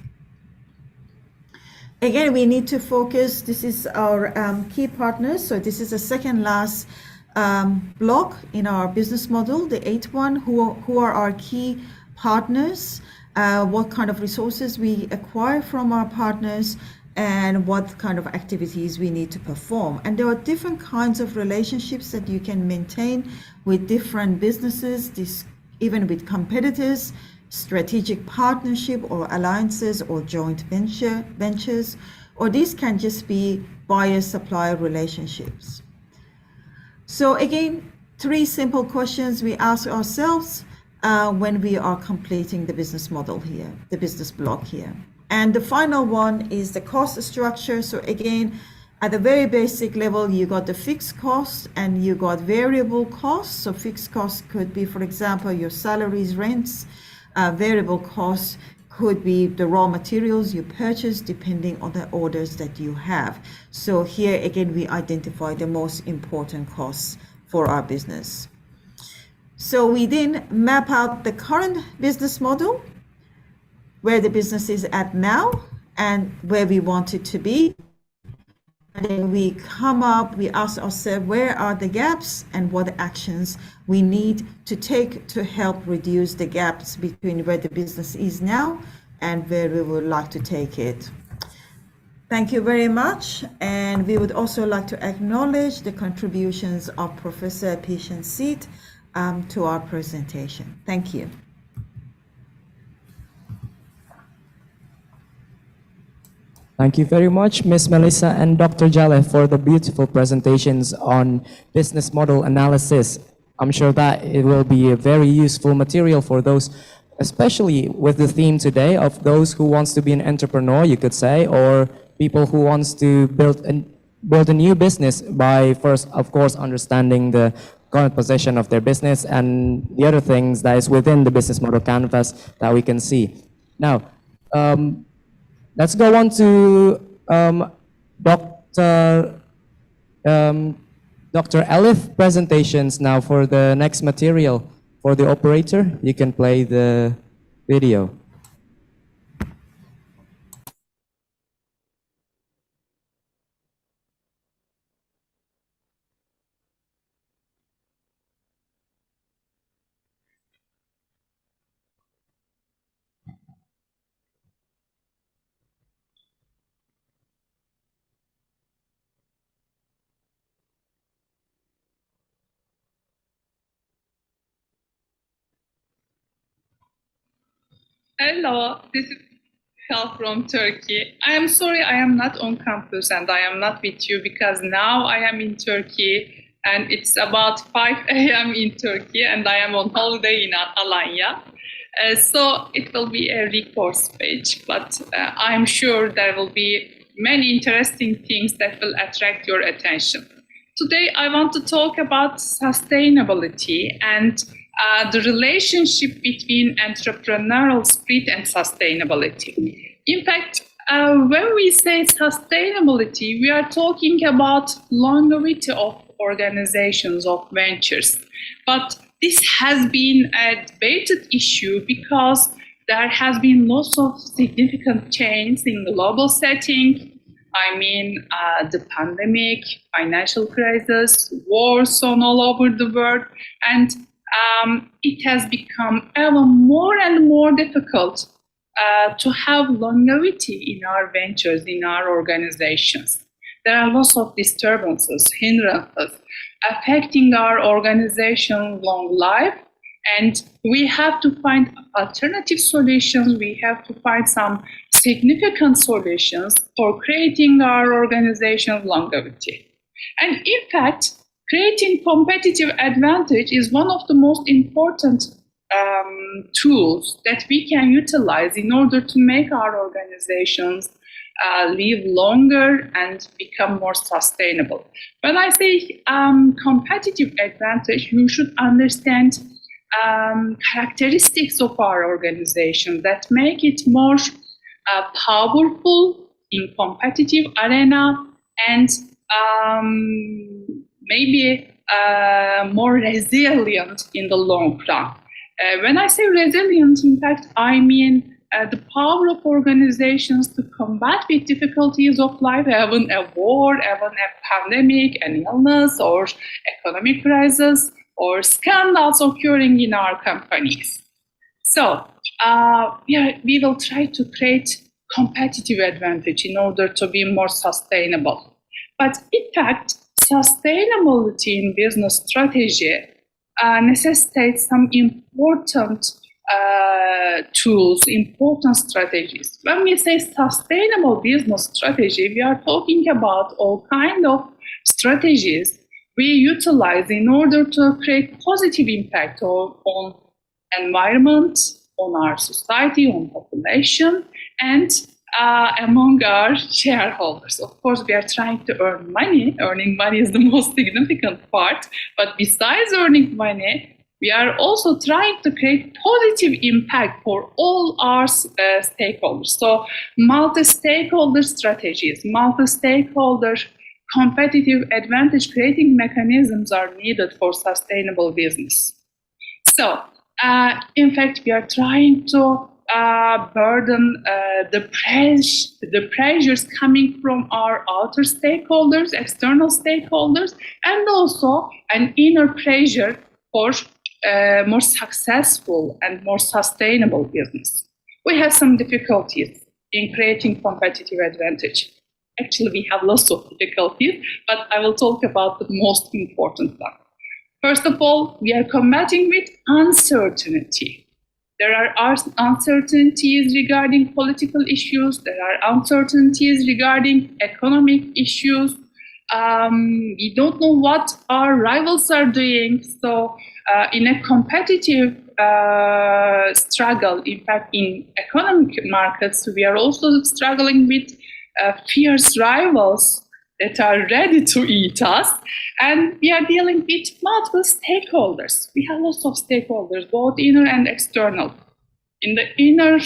Again, we need to focus. This is our key partners. So this is the second last block in our business model, the eighth one, who are our key partners, what kind of resources we acquire from our partners, and what kind of activities we need to perform. And there are different kinds of relationships that you can maintain with different businesses, even with competitors, strategic partnership or alliances or joint ventures, or these can just be buyer-supplier relationships. So again, three simple questions we ask ourselves when we are completing the business model here, the business block here. And the final one is the cost structure. So again, at the very basic level, you got the fixed costs and you got variable costs. So fixed costs could be, for example, your salaries, rents. Variable costs could be the raw materials you purchase depending on the orders that you have. So here again, we identify the most important costs for our business. So we then map out the current business model, where the business is at now and where we want it to be. And then we ask ourselves, where are the gaps and what actions we need to take to help reduce the gaps between where the business is now and where we would like to take it. Thank you very much. And we would also like to acknowledge the contributions of Professor Patience Seat to our presentation. Thank you. Thank you very much, Ms. Melissa and Dr. Jaleh, for the beautiful presentations on business model analysis. I'm sure that it will be a very useful material for those, especially with the theme today of those who wants to be an entrepreneur, you could say, or people who wants to build a new business by first, of course, understanding the current position of their business and the other things that is within the business model canvas that we can see. Now, let's go on to Dr. Elif presentations now for the next material. For the operator, you can play the video. Hello, this is Hel from Turkey. I am sorry I am not on campus and I am not with you because now I am in Turkey and it's about 5 a.m. in Turkey and I am on holiday in Alanya. So it will be a record speech, but I'm sure there will be many interesting things that will attract your attention. Today I want to talk about sustainability and the relationship between entrepreneurial spirit and sustainability. In fact, when we say sustainability, we are talking about longevity of organizations, of ventures. But this has been a debated issue because there has been lots of significant change in the global setting. I mean, the pandemic, financial crisis, wars on all over the world, and it has become even more and more difficult to have longevity in our ventures, in our organizations. There are lots of disturbances, hindrances affecting our organization long life, and we have to find alternative solutions. We have to find some significant solutions for creating our organization longevity. And in fact, creating competitive advantage is one of the most important tools that we can utilize in order to make our organizations live longer and become more sustainable. When I say competitive advantage, you should understand characteristics of our organization that make it more powerful in competitive arena and maybe more resilient in the long run. When I say resilient, in fact, I mean the power of organizations to combat with difficulties of life, even a war, even a pandemic, an illness, or economic crisis, or scandals occurring in our companies. So we will try to create competitive advantage in order to be more sustainable. But in fact, sustainability in business strategy necessitates some important tools, important strategies. When we say sustainable business strategy, we are talking about all kinds of strategies we utilize in order to create positive impact on environment, on our society, on population, and among our shareholders. Of course, we are trying to earn money. Earning money is the most significant part. But besides earning money, we are also trying to create positive impact for all our stakeholders. So multi-stakeholder strategies, multi-stakeholder competitive advantage creating mechanisms are needed for sustainable business. So, in fact, we are trying to burden the pressures coming from our outer stakeholders, external stakeholders, and also an inner pressure for more successful and more sustainable business. We have some difficulties in creating competitive advantage. Actually, we have lots of difficulties, but I will talk about the most important one. First of all, we are combating with uncertainty. There are uncertainties regarding political issues. There are uncertainties regarding economic issues. We don't know what our rivals are doing. So in a competitive struggle, in fact, in economic markets, we are also struggling with fierce rivals that are ready to eat us. And we are dealing with multiple stakeholders. We have lots of stakeholders, both inner and external. In the inner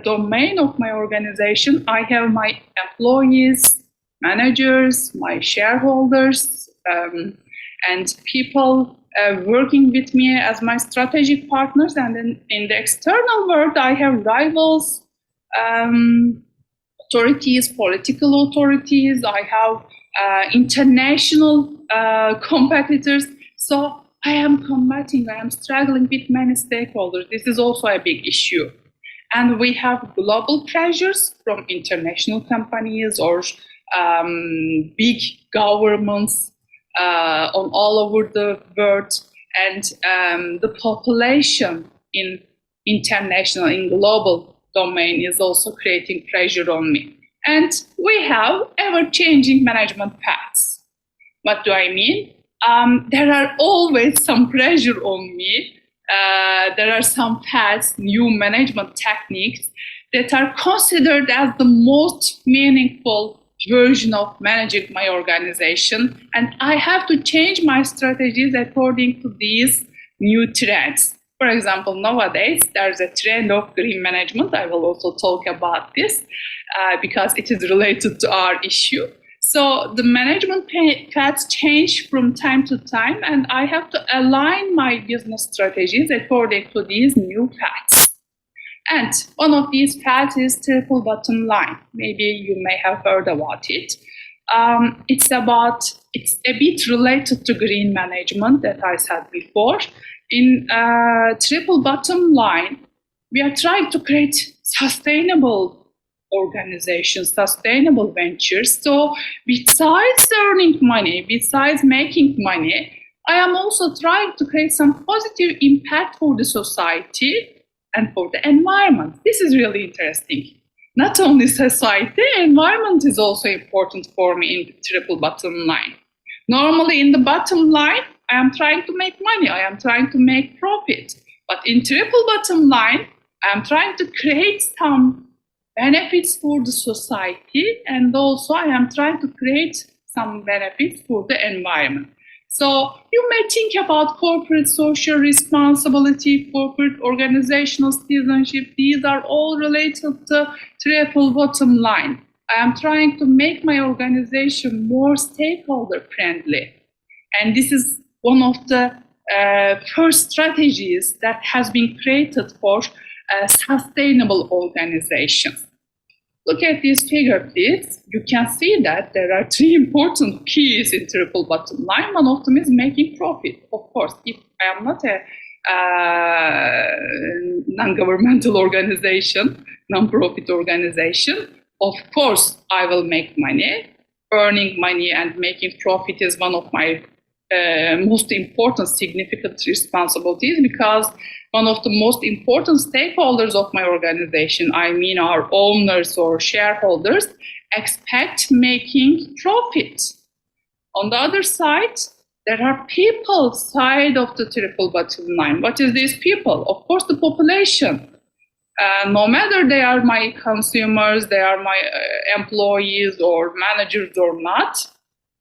domain of my organization, I have my employees, managers, my shareholders, and people working with me as my strategic partners. And then in the external world, I have rivals, authorities, political authorities. I have international competitors. So I am struggling with many stakeholders. This is also a big issue. And we have global pressures from international companies or big governments on all over the world. And the population in international, in global domain is also creating pressure on me. And we have ever-changing management paths. What do I mean? There are always some pressure on me. There are some paths, new management techniques that are considered as the most meaningful version of managing my organization. And I have to change my strategies according to these new trends. For example, nowadays, there's a trend of green management. I will also talk about this because it is related to our issue. So the management paths change from time to time, and I have to align my business strategies according to these new paths. And one of these paths is triple bottom line. Maybe you may have heard about it. It's a bit related to green management that I said before. In triple bottom line, we are trying to create sustainable organizations, sustainable ventures. So besides earning money, besides making money, I am also trying to create some positive impact for the society and for the environment. This is really interesting. Not only society, environment is also important for me in the triple bottom line. Normally in the bottom line, I am trying to make money, I am trying to make profit. But in triple bottom line, I am trying to create some benefits for the society, and also I am trying to create some benefits for the environment. So you may think about corporate social responsibility, corporate organizational citizenship. These are all related to triple bottom line. I am trying to make my organization more stakeholder friendly. And this is one of the first strategies that has been created for sustainable organizations. Look at this figure, please. You can see that there are three important keys in triple bottom line. One of them is making profit. Of course, if I am not a non-governmental organization, non-profit organization, of course, I will make money. Earning money and making profit is one of my most important, significant responsibilities, because one of the most important stakeholders of my organization, I mean our owners or shareholders, expect making profit. On the other side, there are people side of the triple bottom line. What is these people? Of course, the population. No matter they are my consumers, they are my employees or managers or not,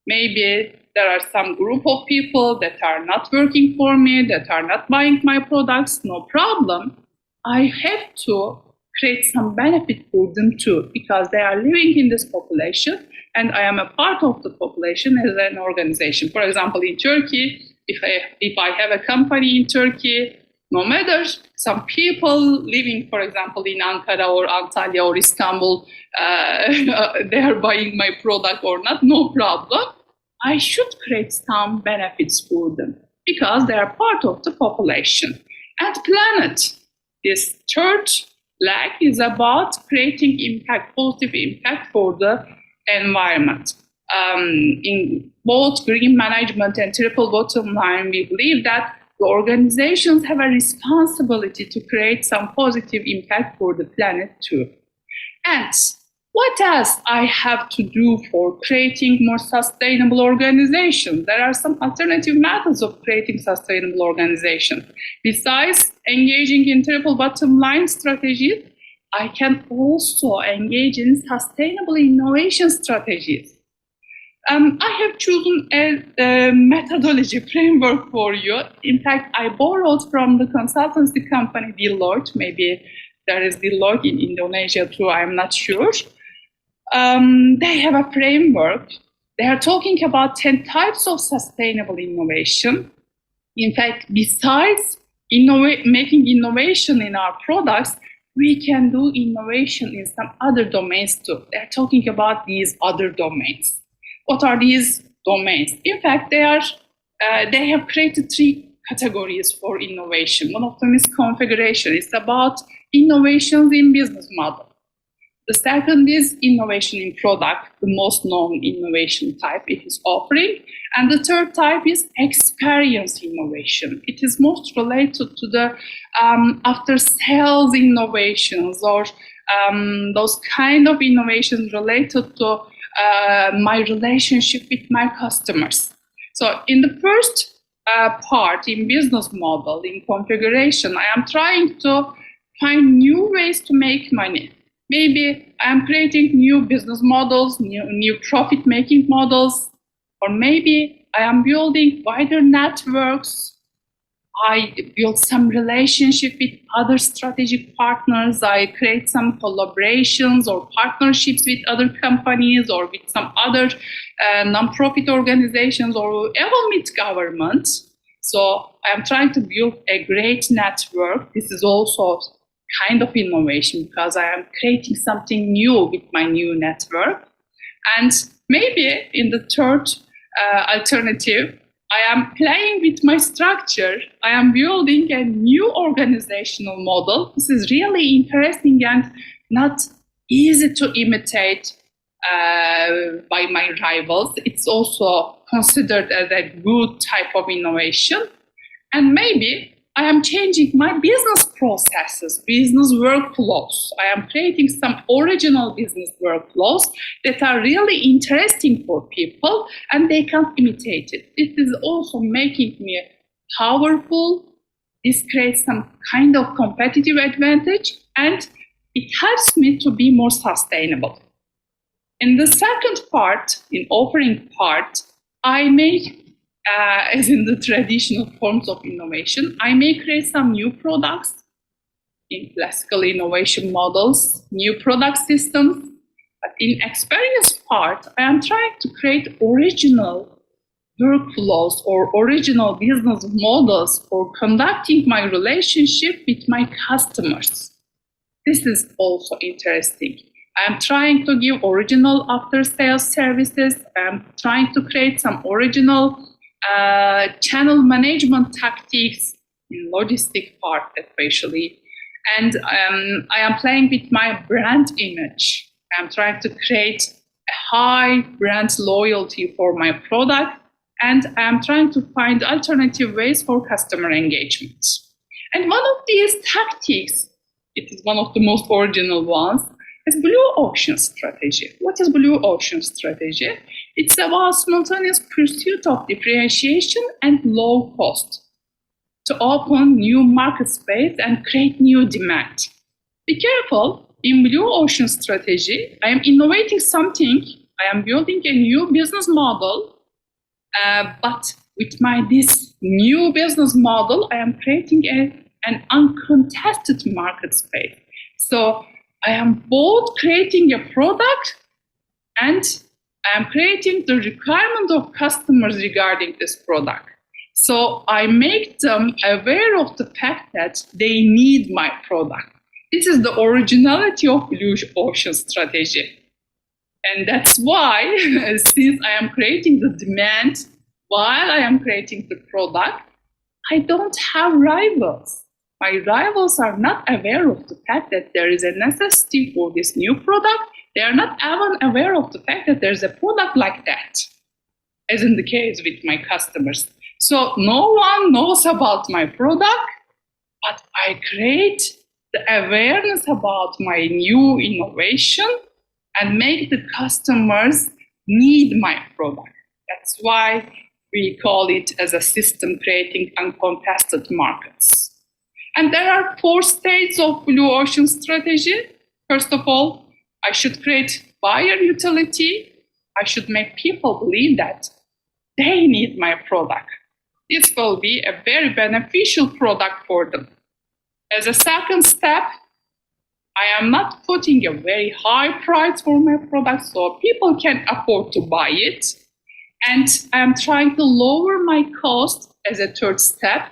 maybe there are some group of people that are not working for me, that are not buying my products, no problem. I have to create some benefit for them too, because they are living in this population and I am a part of the population as an organization. For example, in Turkey, if I have a company in Turkey, no matter some people living, for example, in Ankara or Antalya or Istanbul, they are buying my product or not, no problem. I should create some benefits for them because they are part of the population. And planet, this third leg is about creating impact, positive impact for the environment. In both green management and triple bottom line, we believe that the organizations have a responsibility to create some positive impact for the planet too. And what else I have to do for creating more sustainable organizations? There are some alternative methods of creating sustainable organizations. Besides engaging in triple bottom line strategies, I can also engage in sustainable innovation strategies. I have chosen a methodology framework for you. In fact, I borrowed from the consultancy company Deloitte. Maybe there is Deloitte in Indonesia too, I'm not sure. They have a framework. They are talking about 10 types of sustainable innovation. In fact, besides making innovation in our products, we can do innovation in some other domains too. They're talking about these other domains. What are these domains? In fact, they have created 3 categories for innovation. One of them is configuration. It's about innovations in business model. The second is innovation in product, the most known innovation type it is offering. And the third type is experience innovation. It is most related to the after-sales innovations or those kind of innovations related to my relationship with my customers. So in the first part, in business model, in configuration, I am trying to find new ways to make money. Maybe I am creating new business models, new profit-making models, or maybe I am building wider networks. I build some relationship with other strategic partners. I create some collaborations or partnerships with other companies or with some other non-profit organizations or even with government. So I'm trying to build a great network. This is also kind of innovation because I am creating something new with my new network. And maybe in the third alternative, I am playing with my structure. I am building a new organizational model. This is really interesting and not easy to imitate by my rivals. It's also considered as a good type of innovation. And maybe I am changing my business processes, business workflows. I am creating some original business workflows that are really interesting for people and they can't imitate it. It is also making me powerful. This creates some kind of competitive advantage and it helps me to be more sustainable. In the second part, in offering part, I may as in the traditional forms of innovation, I may create some new products in classical innovation models, new product systems. But in experience part, I am trying to create original workflows or original business models for conducting my relationship with my customers. This is also interesting. I'm trying to give original after-sales services. I'm trying to create some original channel management tactics in logistic part especially. And I am playing with my brand image. I'm trying to create a high brand loyalty for my product, and I'm trying to find alternative ways for customer engagement. And one of these tactics, it is one of the most original ones, is blue ocean strategy. What is blue ocean strategy? It's about simultaneous pursuit of differentiation and low cost to open new market space and create new demand. Be careful, in blue ocean strategy, I am innovating something, I am building a new business model, but with this new business model, I am creating an uncontested market space. So I am both creating a product and I am creating the requirement of customers regarding this product. So I make them aware of the fact that they need my product. This is the originality of blue ocean strategy. And that's why, since I am creating the demand while I am creating the product, I don't have rivals. My rivals are not aware of the fact that there is a necessity for this new product. They are not even aware of the fact that there's a product like that, as in the case with my customers. So no one knows about my product, but I create the awareness about my new innovation and make the customers need my product. That's why we call it as a system creating uncontested markets. And there are 4 stages of blue ocean strategy. First of all, I should create buyer utility. I should make people believe that they need my product. This will be a very beneficial product for them. As a second step, I am not putting a very high price for my product so people can afford to buy it. And I'm trying to lower my cost as a third step.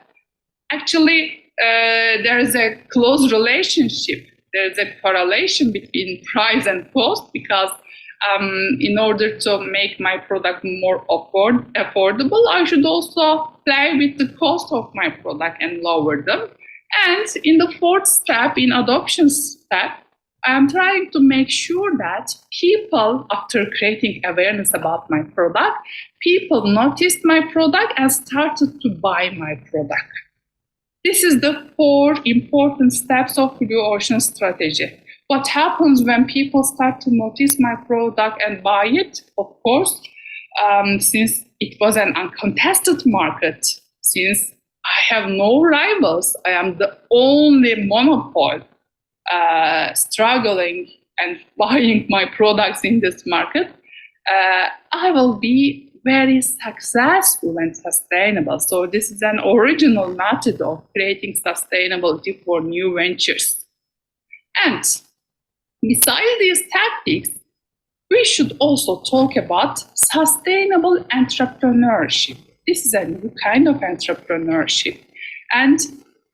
Actually, there is a close relationship. There is a correlation between price and cost because in order to make my product more affordable, I should also play with the cost of my product and lower them. And in the fourth step, in adoption step, I'm trying to make sure that people, after creating awareness about my product, people noticed my product and started to buy my product. This is the 4 important steps of blue ocean strategy. What happens when people start to notice my product and buy it? Of course, since it was an uncontested market, since I have no rivals, I am the only monopoly struggling and buying my products in this market, I will be very successful and sustainable. So this is an original method of creating sustainability for new ventures. And besides these tactics, we should also talk about sustainable entrepreneurship. This is a new kind of entrepreneurship. And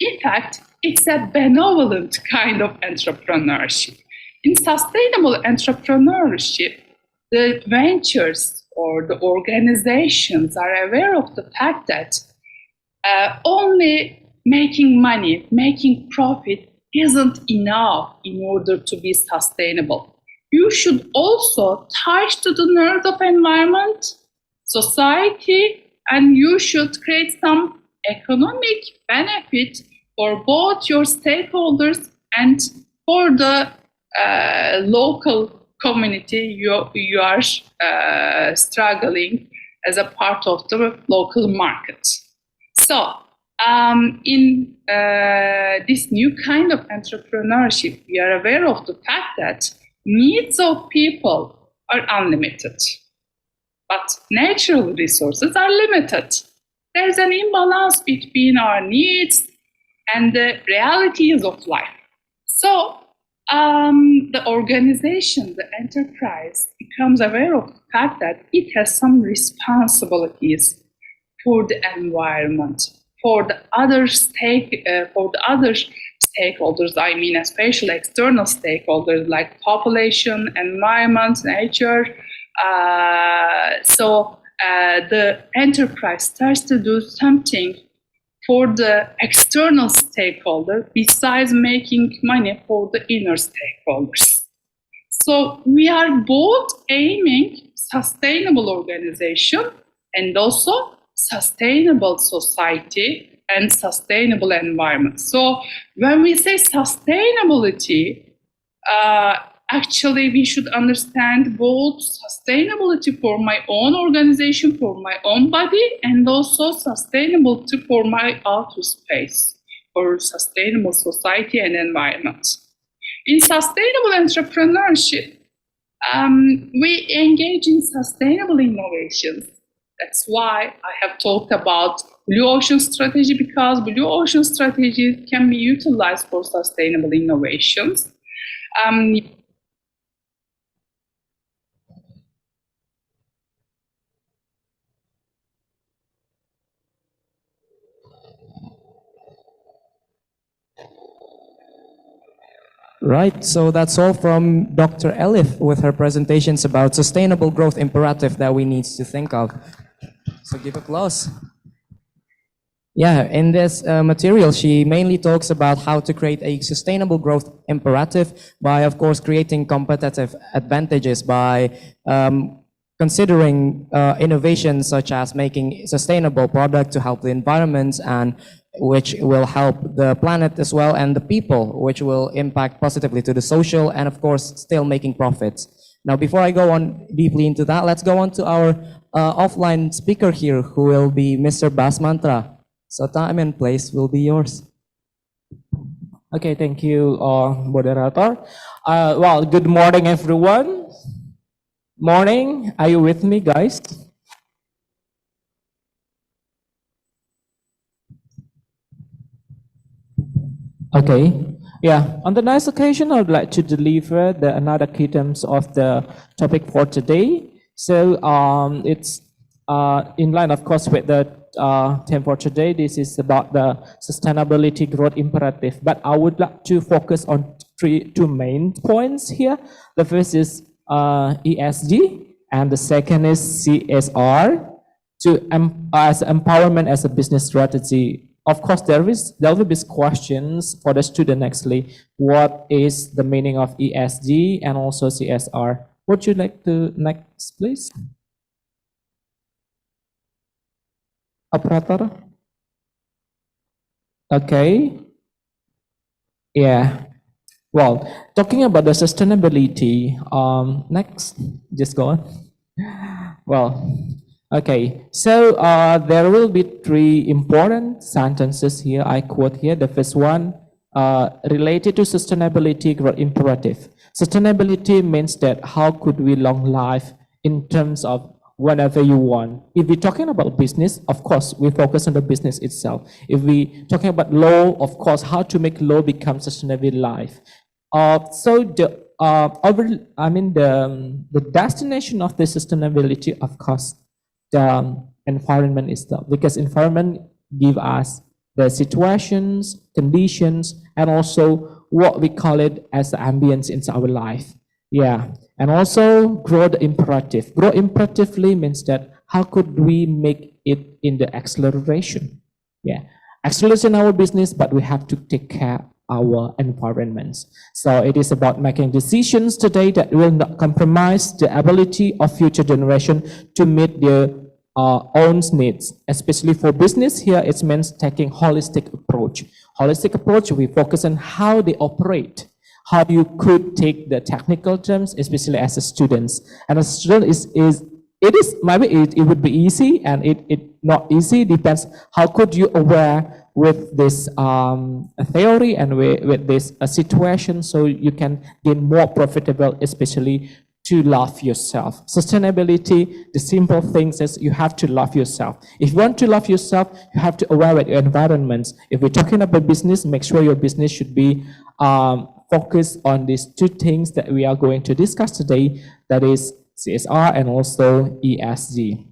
in fact, it's a benevolent kind of entrepreneurship. In sustainable entrepreneurship, the ventures or the organizations are aware of the fact that only making money, making profit isn't enough in order to be sustainable. You should also touch to the nerve of environment, society, and you should create some economic benefit for both your stakeholders and for the local community you are struggling as a part of the local market. So in this new kind of entrepreneurship, we are aware of the fact that needs of people are unlimited, but natural resources are limited. There's an imbalance between our needs and the realities of life. So the organization, the enterprise, becomes aware of the fact that it has some responsibilities for the environment, for the other stakeholders, I mean especially external stakeholders like population, environment, nature. So the enterprise starts to do something for the external stakeholder besides making money for the inner stakeholders. So we are both aiming sustainable organization and also sustainable society and sustainable environment. So when we say sustainability, actually we should understand both sustainability for my own organization, for my own body, and also sustainability for my outer space, for sustainable society and environment. In sustainable entrepreneurship, we engage in sustainable innovations. That's why I have talked about Blue Ocean strategy, because Blue Ocean strategies can be utilized for sustainable innovations. Right, so that's all from Dr. Elif with her presentations about sustainable growth imperative that we need to think of. So give applause. Yeah, in this material, she mainly talks about how to create a sustainable growth imperative by, of course, creating competitive advantages by considering innovations such as making sustainable product to help the environment, and which will help the planet as well, and the people, which will impact positively to the social, and of course, still making profits. Now, before I go on deeply into that, let's go on to our offline speaker here, who will be Mr. Basmantra. So time and place will be yours. Okay, thank you, moderator. Well, good morning, everyone. Morning, are you with me, guys? Okay, yeah. On the nice occasion, I would like to deliver another key terms of the topic for today. So it's in line, of course, with the theme for today. This is about the sustainability growth imperative. But I would like to focus on two main points here. The first is ESG, and the second is CSR, as empowerment as a business strategy. Of course, there will be questions for the student actually. What is the meaning of ESG and also CSR? Would you like to next, please? Operator? Okay. Yeah. Well, talking about the sustainability, next, just go on. Well, okay, so there will be three important sentences here. I quote here. The first one, related to sustainability growth imperative. Sustainability means that how could we long life in terms of whatever you want. If we're talking about business, of course, we focus on the business itself. If we talking about law, of course, how to make law become sustainable life. So the the destination of the sustainability, of course, the environment itself, because environment give us the situations, conditions, and also what we call it as the ambience in our life. Yeah, and also growth imperative. Growth imperatively means that how could we make it in the acceleration? Yeah, acceleration our business, but we have to take care our environments. So it is about making decisions today that will not compromise the ability of future generation to meet their own needs. Especially for business here, it means taking holistic approach. Holistic approach, we focus on how they operate, how you could take the technical terms, especially as a students. And as a student maybe it would be easy, and it not easy, depends how could you aware with this theory and with this situation, so you can gain more profitable, especially to love yourself. Sustainability, the simple thing is you have to love yourself. If you want to love yourself, you have to aware with your environment. If we're talking about business, make sure your business should be focused on these two things that we are going to discuss today, that is CSR and also ESG.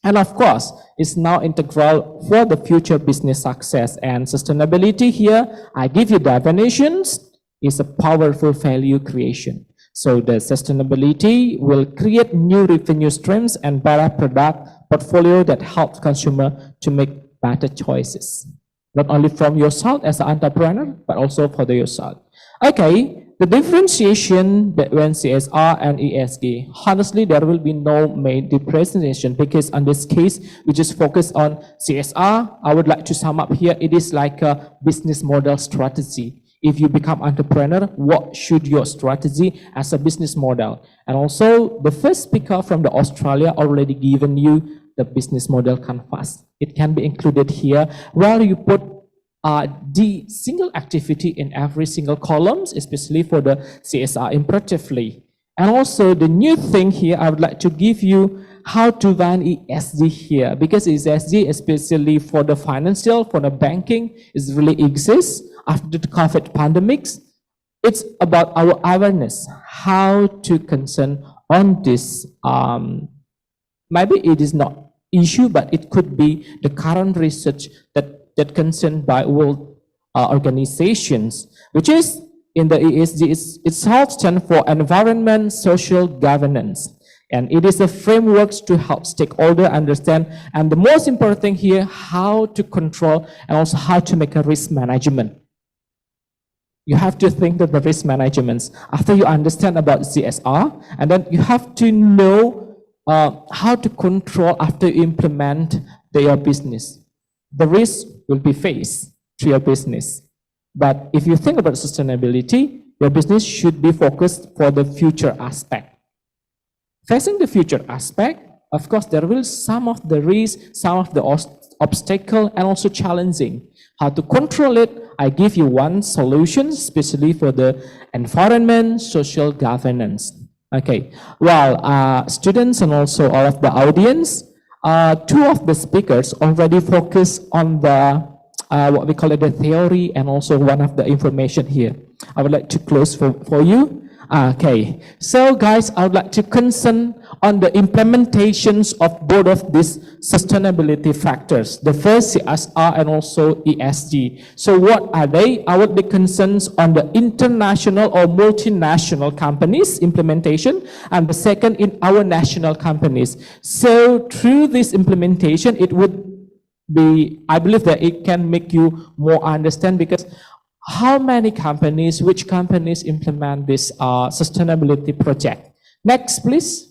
And of course, it's now integral for the future business success. And sustainability here, I give you definitions, is a powerful value creation. So the sustainability will create new revenue streams and better product portfolio that helps consumer to make better choices. Not only from yourself as an entrepreneur, but also for yourself. Okay, the differentiation between CSR and ESG, honestly, there will be no main differentiation because in this case, we just focus on CSR. I would like to sum up here, it is like a business model strategy. If you become entrepreneur, what should your strategy as a business model? And also, the first speaker from the Australia already given you the business model canvas. It can be included here where you put the single activity in every single columns, especially for the CSR imperatively. And also the new thing here, I would like to give you how to run ESG here, because ESG, especially for the financial, for the banking, is really exists after the COVID pandemics. It's about our awareness, how to concern on this. Maybe it is not issue, but it could be the current research that concerned by world organizations, which is in the ESG, itself stands for environment, social governance. And it is a framework to help stakeholders understand, and the most important thing here, how to control and also how to make a risk management. You have to think of the risk management after you understand about CSR, and then you have to know how to control after you implement your business. The risk will be faced to your business. But if you think about sustainability, your business should be focused for the future aspect. Facing the future aspect, of course, there will some of the risks, some of the obstacle, and also challenging. How to control it? I give you one solution, especially for the environment, social governance. Okay, well, students and also all of the audience, two of the speakers already focus on the what we call it the theory and also one of the information here. I would like to close for you. Okay, so guys, I would like to concern on the implementations of both of these sustainability factors, the first CSR and also ESG. So what are they? I would be concerned on the international or multinational companies implementation, and the second in our national companies. So through this implementation, it would be, I believe that it can make you more understand, because how many companies, which companies implement this sustainability project? Next, please.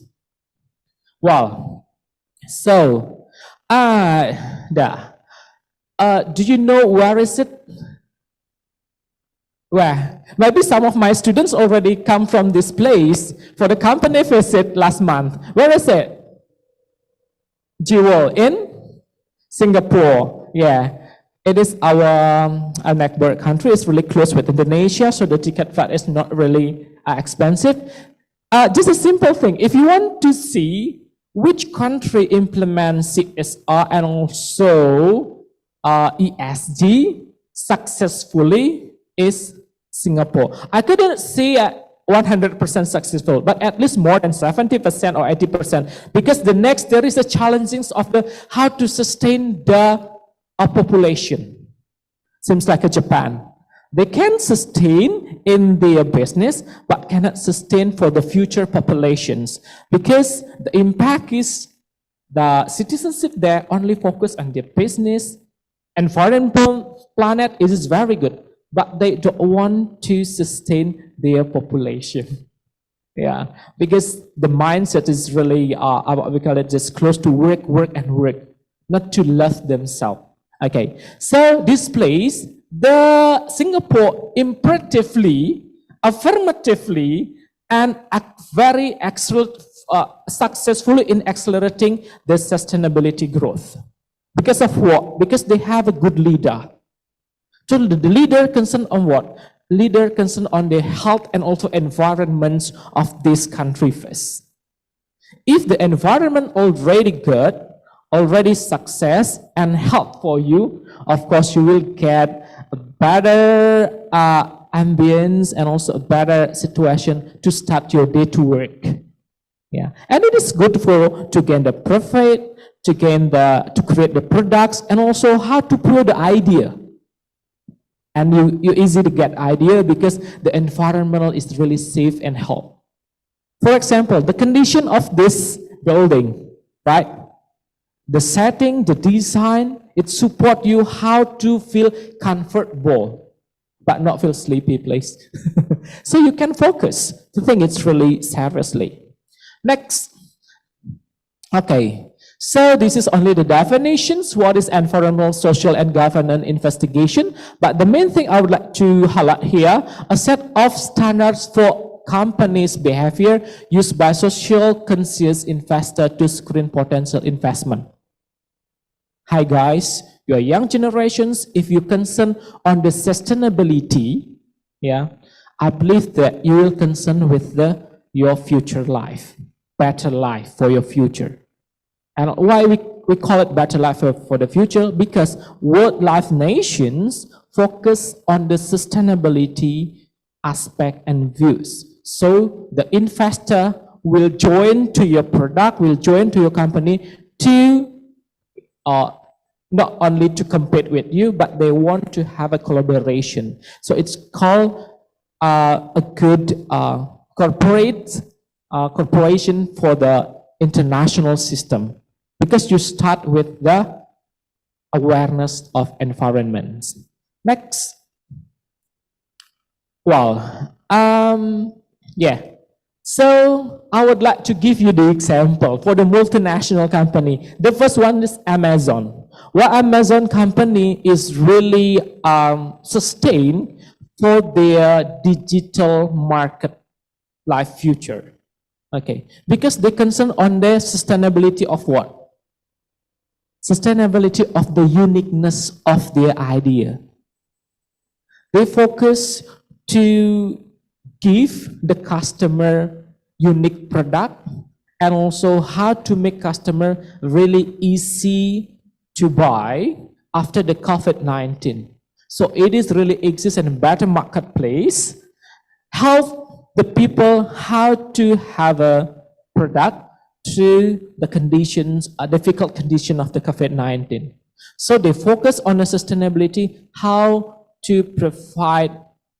Wow. So, do you know where is it? Where? Maybe some of my students already come from this place for the company visit last month. Where is it? Jewel in Singapore. Yeah. It is our neighbor country. It's really close with Indonesia, so the ticket fare is not really expensive. Just a simple thing. If you want to see which country implements CSR and also ESG successfully, is Singapore. I couldn't say 100% successful, but at least more than 70% or 80%, because the next there is a challenging of the how to sustain the population. Seems like a Japan. They can sustain in their business, but cannot sustain for the future populations, because the impact is the citizenship there only focus on their business. Environmental planet is very good, but they don't want to sustain their population. Yeah, because the mindset is really what we call it, just close to work, not to love themselves. Okay, so this place, the Singapore imperatively, affirmatively, and very successfully in accelerating the sustainability growth. Because of what? Because they have a good leader. So the leader concerned on what? Leader concerned on the health and also environment of this country first. If the environment already good, already success and help for you, of course you will get a better ambience and also a better situation to start your day to work. Yeah, and it is good for to gain the profit, to create the products, and also how to grow the idea. And you easy to get idea because the environmental is really safe and healthy. For example, the condition of this building, right? The setting, the design, it support you how to feel comfortable, but not feel sleepy, please. So you can focus to think it's really seriously. Next. Okay. So this is only the definitions. What is environmental, social, and governance investigation? But the main thing I would like to highlight here, a set of standards for companies' behavior used by social conscious investor to screen potential investment. Hi guys, you are young generations. If you're concerned on the sustainability, yeah, I believe that you will concern with your future life, better life for your future. And why we call it better life for the future? Because world life nations focus on the sustainability aspect and views. So the investor will join to your product, will join to your company to not only to compete with you, but they want to have a collaboration. So it's called a good corporation for the international system. Because you start with the awareness of environment. Next. Well, yeah. So I would like to give you the example for the multinational company. The first one is Amazon. Well, Amazon company is really sustained for their digital market life future. Okay, because they concern on the sustainability of what? Sustainability of the uniqueness of their idea. They focus to give the customer unique product and also how to make customer really easy to buy after the COVID-19. So it is really exists in a better marketplace. Help the people how to have a product to the conditions, difficult condition of the COVID-19. So they focus on the sustainability, how to provide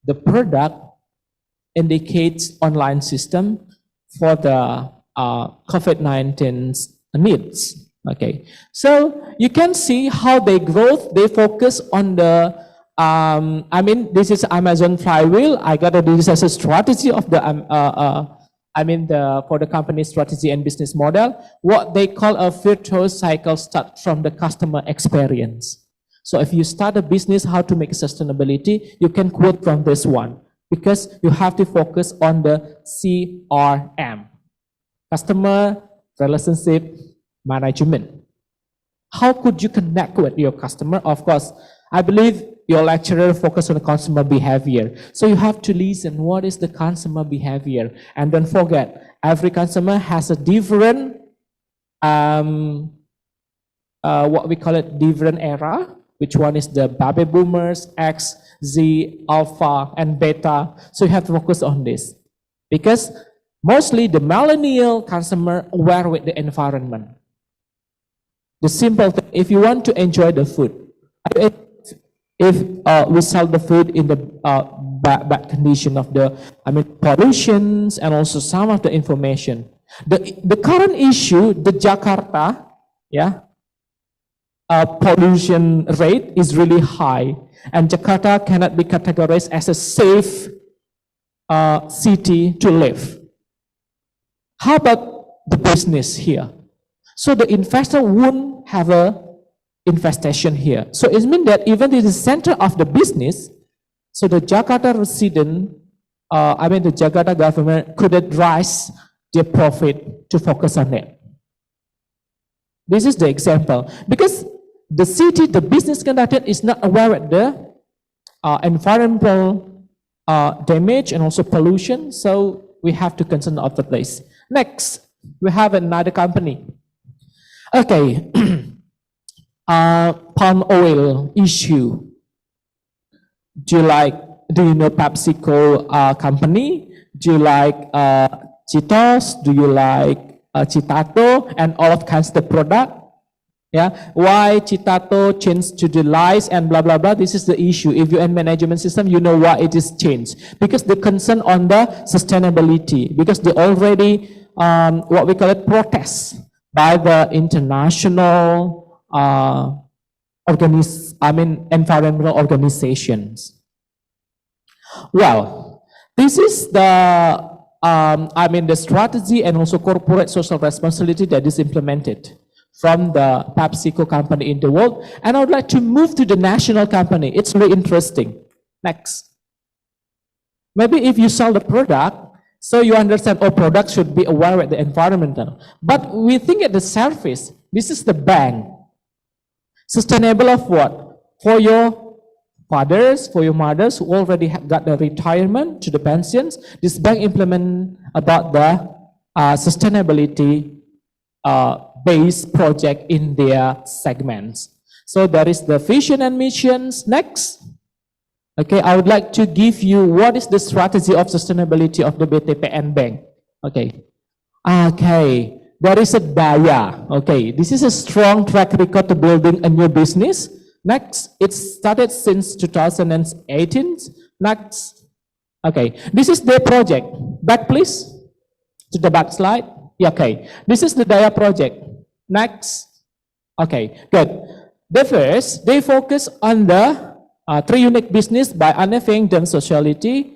the product indicates online system for the COVID-19's needs. Okay, so you can see how they growth. They focus on the this is Amazon flywheel. I got this as a strategy of the for the company strategy and business model, what they call a virtuous cycle start from the customer experience. So if you start a business, how to make sustainability, you can quote from this one, because you have to focus on the CRM, customer relationship management. How could you connect with your customer? Of course, I believe your lecturer focus on the consumer behavior. So you have to listen, what is the consumer behavior? And don't forget, every consumer has a different, what we call it, different era. Which one is the baby boomers, X, Z, Alpha, and Beta. So you have to focus on this. Because mostly the millennial consumer aware with the environment. The simple thing, if you want to enjoy the food, if we sell the food in the bad condition of the pollutions and also some of the information. The current issue, the Jakarta, pollution rate is really high, and Jakarta cannot be categorized as a safe city to live. How about the business here? So the investor won't have a infestation here. So it means that even in the center of the business, so the Jakarta resident, the Jakarta government couldn't rise their profit to focus on it. This is the example. Because the city, the business conducted is not aware of the environmental damage and also pollution, so we have to concern of the place. Next, we have another company. Okay, palm oil issue. Do you know PepsiCo company? Do you like Cheetos? Do you like Citato and all of kinds of product? Yeah, why Citato changed to the lies and blah blah blah. This is the issue. If you're in management system, you know why it is changed, because the concern on the sustainability, because they already what we call it protests by the international environmental organizations. Well, this is the the strategy and also corporate social responsibility that is implemented from the PepsiCo company in the world. And I would like to move to the national company. It's really interesting. Next. Maybe if you sell the product, so you understand, oh, products should be aware of the environmental. But we think at the surface, this is the bank. Sustainable of what? For your fathers, for your mothers who already have got the retirement to the pensions, this bank implement about the sustainability based project in their segments. So there is the vision and missions. Next. Okay, I would like to give you what is the strategy of sustainability of the BTPN Bank. Okay. Okay, there is a daya. Okay, this is a strong track record to building a new business. Next, it started since 2018. Next. Okay, this is the project. Back please. To the back slide. Yeah, okay, this is the daya project. Next. Okay, good. The first, they focus on the three unique business by unifying them sociality.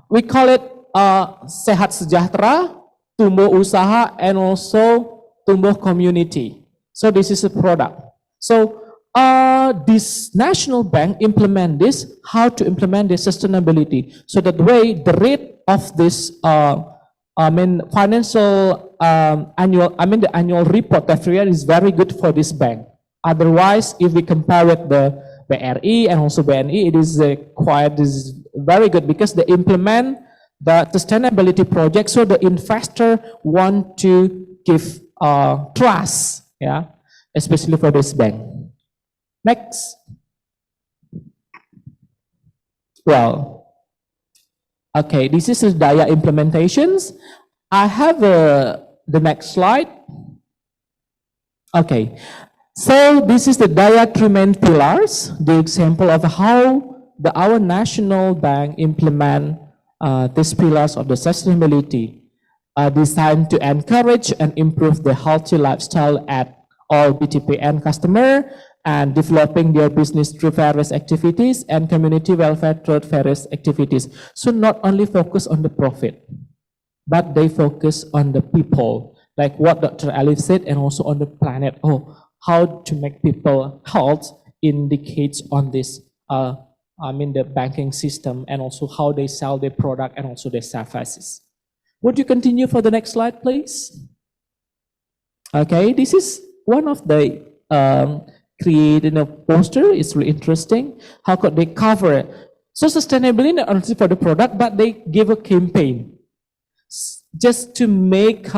We call it Sehat Sejahtera, Tumbuh Usaha, and also Tumbuh Community. So this is a product. So this national bank implement this, how to implement the sustainability. So that way the rate of this financial the annual report every year is very good for this bank. Otherwise, if we compare with the BRI and also BNI, it is very good because they implement the sustainability project. So the investor want to give trust, yeah, especially for this bank. Next. Well, okay, this is the DAYA implementations. I have the next slide. Okay, so this is the DAYA three main pillars, the example of how our national bank implement these pillars of the sustainability designed to encourage and improve the healthy lifestyle at all BTPN customer and developing their business through various activities and community welfare through various activities. So not only focus on the profit, but they focus on the people, like what Dr. Alif said, and also on the planet. Oh, how to make people health indicates on this, the banking system, and also how they sell their product and also their services. Would you continue for the next slide, please? Okay, this is one of the created a poster. It's really interesting. How could they cover it? So sustainability not only for the product, but they give a campaign just to make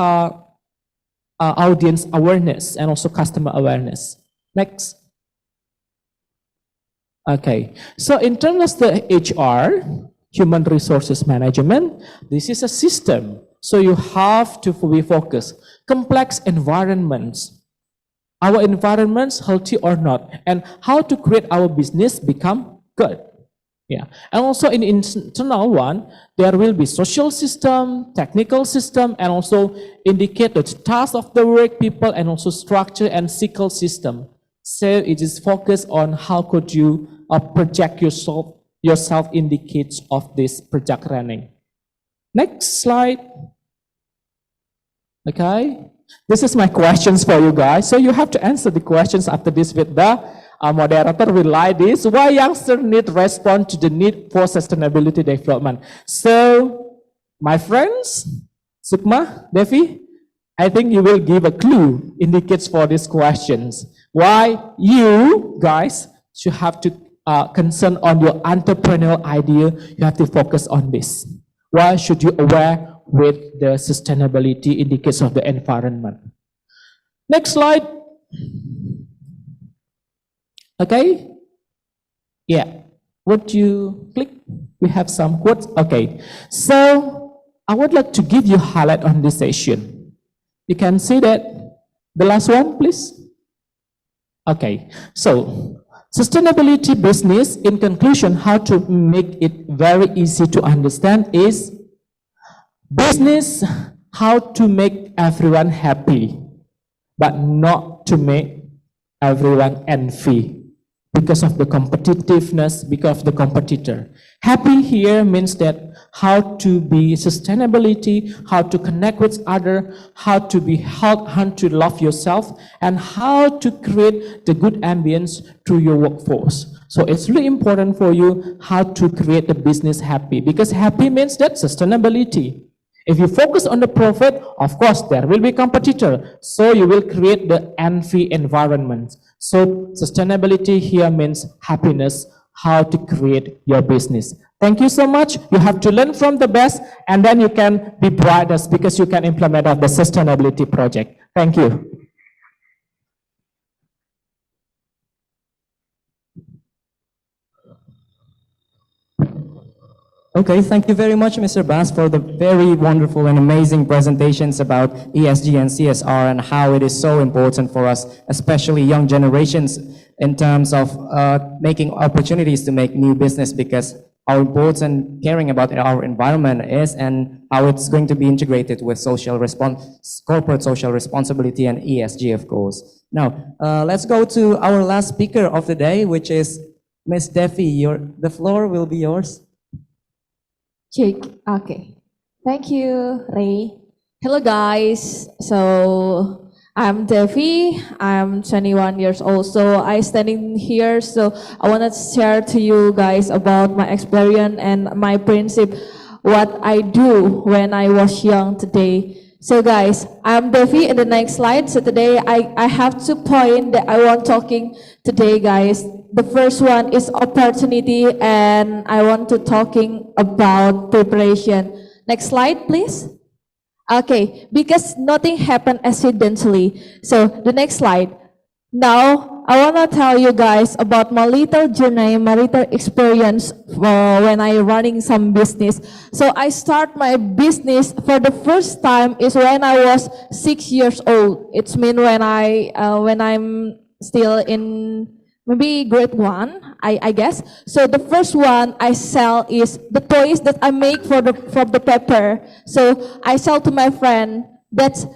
audience awareness and also customer awareness. Next. Okay, so in terms of the HR, human resources management, this is a system. So you have to be focused. Complex environments. Our environments healthy or not, and how to create our business become good. Yeah, and also in internal one, there will be social system, technical system, and also indicate the task of the work people, and also structure and cycle system. So it is focused on how could you project yourself indicates of this project running. Next slide. Okay. This is my questions for you guys. So you have to answer the questions after this with the moderator will like this. Why youngsters need respond to the need for sustainability development? So, my friends, Sukma, Devi, I think you will give a clue indicates for these questions. Why you guys should have to concern on your entrepreneurial idea. You have to focus on this. Why should you aware with the sustainability indicators of the environment? Next slide. Okay. Yeah. Would you click? We have some quotes. Okay. So I would like to give you highlight on this session. You can see that. The last one, please. Okay, so sustainability business, in conclusion, how to make it very easy to understand is business, how to make everyone happy, but not to make everyone envy because of the competitiveness, because of the competitor. Happy here means that how to be sustainability, how to connect with other, how to be how to love yourself, and how to create the good ambience through your workforce. So it's really important for you how to create the business happy, because happy means that sustainability. If you focus on the profit, of course, there will be competitor. So you will create the envy environment. So sustainability here means happiness, how to create your business. Thank you so much. You have to learn from the best, and then you can be brightest because you can implement of the sustainability project. Thank you. Okay, thank you very much, Mr. Bass, for the very wonderful and amazing presentations about ESG and CSR and how it is so important for us, especially young generations, in terms of making opportunities to make new business, because how important caring about our environment is and how it's going to be integrated with corporate social responsibility and ESG, of course. Now, let's go to our last speaker of the day, which is Ms. Devi. The floor will be yours. Check. Okay. Thank you, Ray. Hello, guys. So I'm Devi. I'm 21 years old. So I standing here. So I want to share to you guys about my experience and my principle, what I do when I was young today. So guys, I'm Devi in the next slide. So today I have 2 points that I want talking today, guys. The first one is opportunity, and I want to talking about preparation. Next slide, please. Okay, because nothing happened accidentally. So the next slide. Now, I want to tell you guys about my little journey, my little experience when I running some business. So I start my business for the first time is when I was 6 years old. It's mean when I'm still in maybe grade 1, I guess. So the first one I sell is the toys that I make from the paper. So I sell to my friend. That's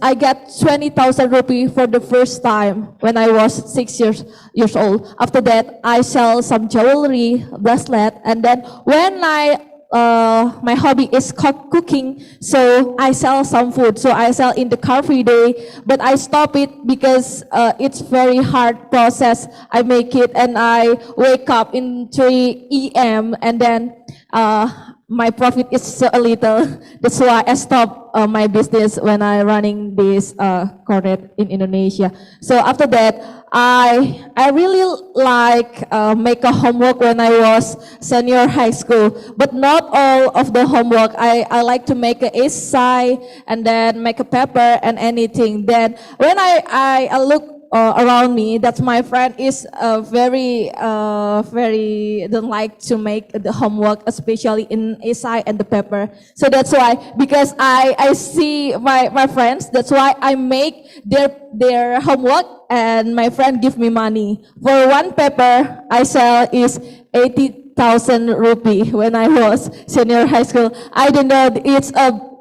I got 20,000 rupee for the first time when I was 6 years old. After that, I sell some jewelry, bracelet, and then when my hobby is cooking, so I sell some food. So I sell in the coffee day, but I stop it because it's very hard process. I make it and I wake up in 3 a.m. and then my profit is so little. That's why I stop my business when I running this corporate in Indonesia. So after that, I really like make a homework when I was senior high school, but not all of the homework. I like to make a essay and then make a paper and anything. Then when I look around me, that my friend is very don't like to make the homework, especially in essay and the paper. So that's why, because I see my friends, that's why I make their homework, and my friend give me money. For one paper I sell is 80,000 rupee when I was senior high school. I don't know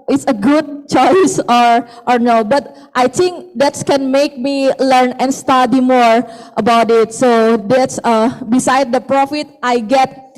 it's a good choice or no, but I think that can make me learn and study more about it. So that's beside the profit I get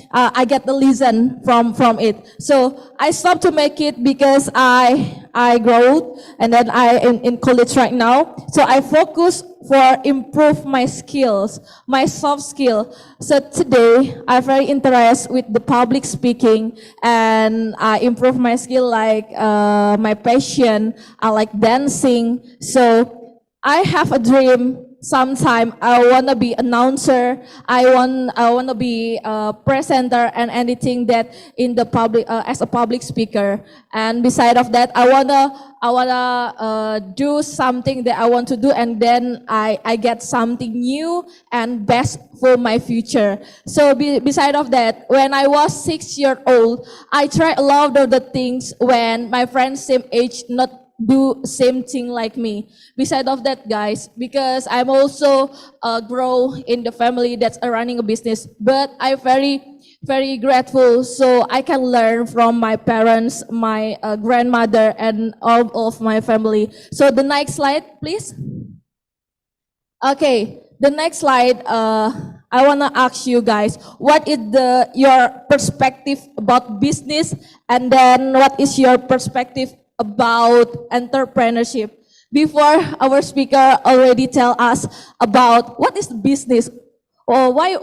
the lesson from it. So I stopped to make it because I grow, and then I in college right now. So I focus for improve my skills, my soft skill. So today I'm very interested with the public speaking, and I improve my skill like my passion. I like dancing. So I have a dream. Sometime I wanna be announcer. I wanna be a presenter and anything that in the public as a public speaker. And beside of that, I wanna do something that I want to do, and then I get something new and best for my future. So beside of that, when I was 6 years old, I tried a lot of the things when my friends same age do same thing like me. Beside of that, guys, because I'm also grow in the family that's running a business, but I'm very grateful so I can learn from my parents, my grandmother, and all of my family. So the next slide, please. Okay, the next slide. I wanna ask you guys, what is your perspective about business, and then what is your perspective about entrepreneurship? Before our speaker already tell us about what is business, or why,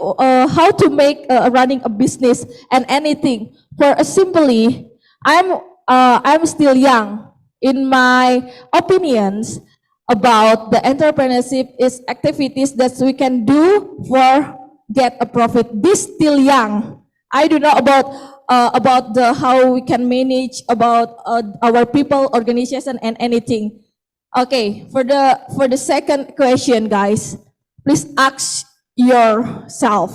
how to make running a business and anything. For simply, I'm still young. In my opinions, about the entrepreneurship is activities that we can do for get a profit. This still young. I don't know about the how we can manage about our people, organization, and anything. Okay, for the second question, guys, please ask yourself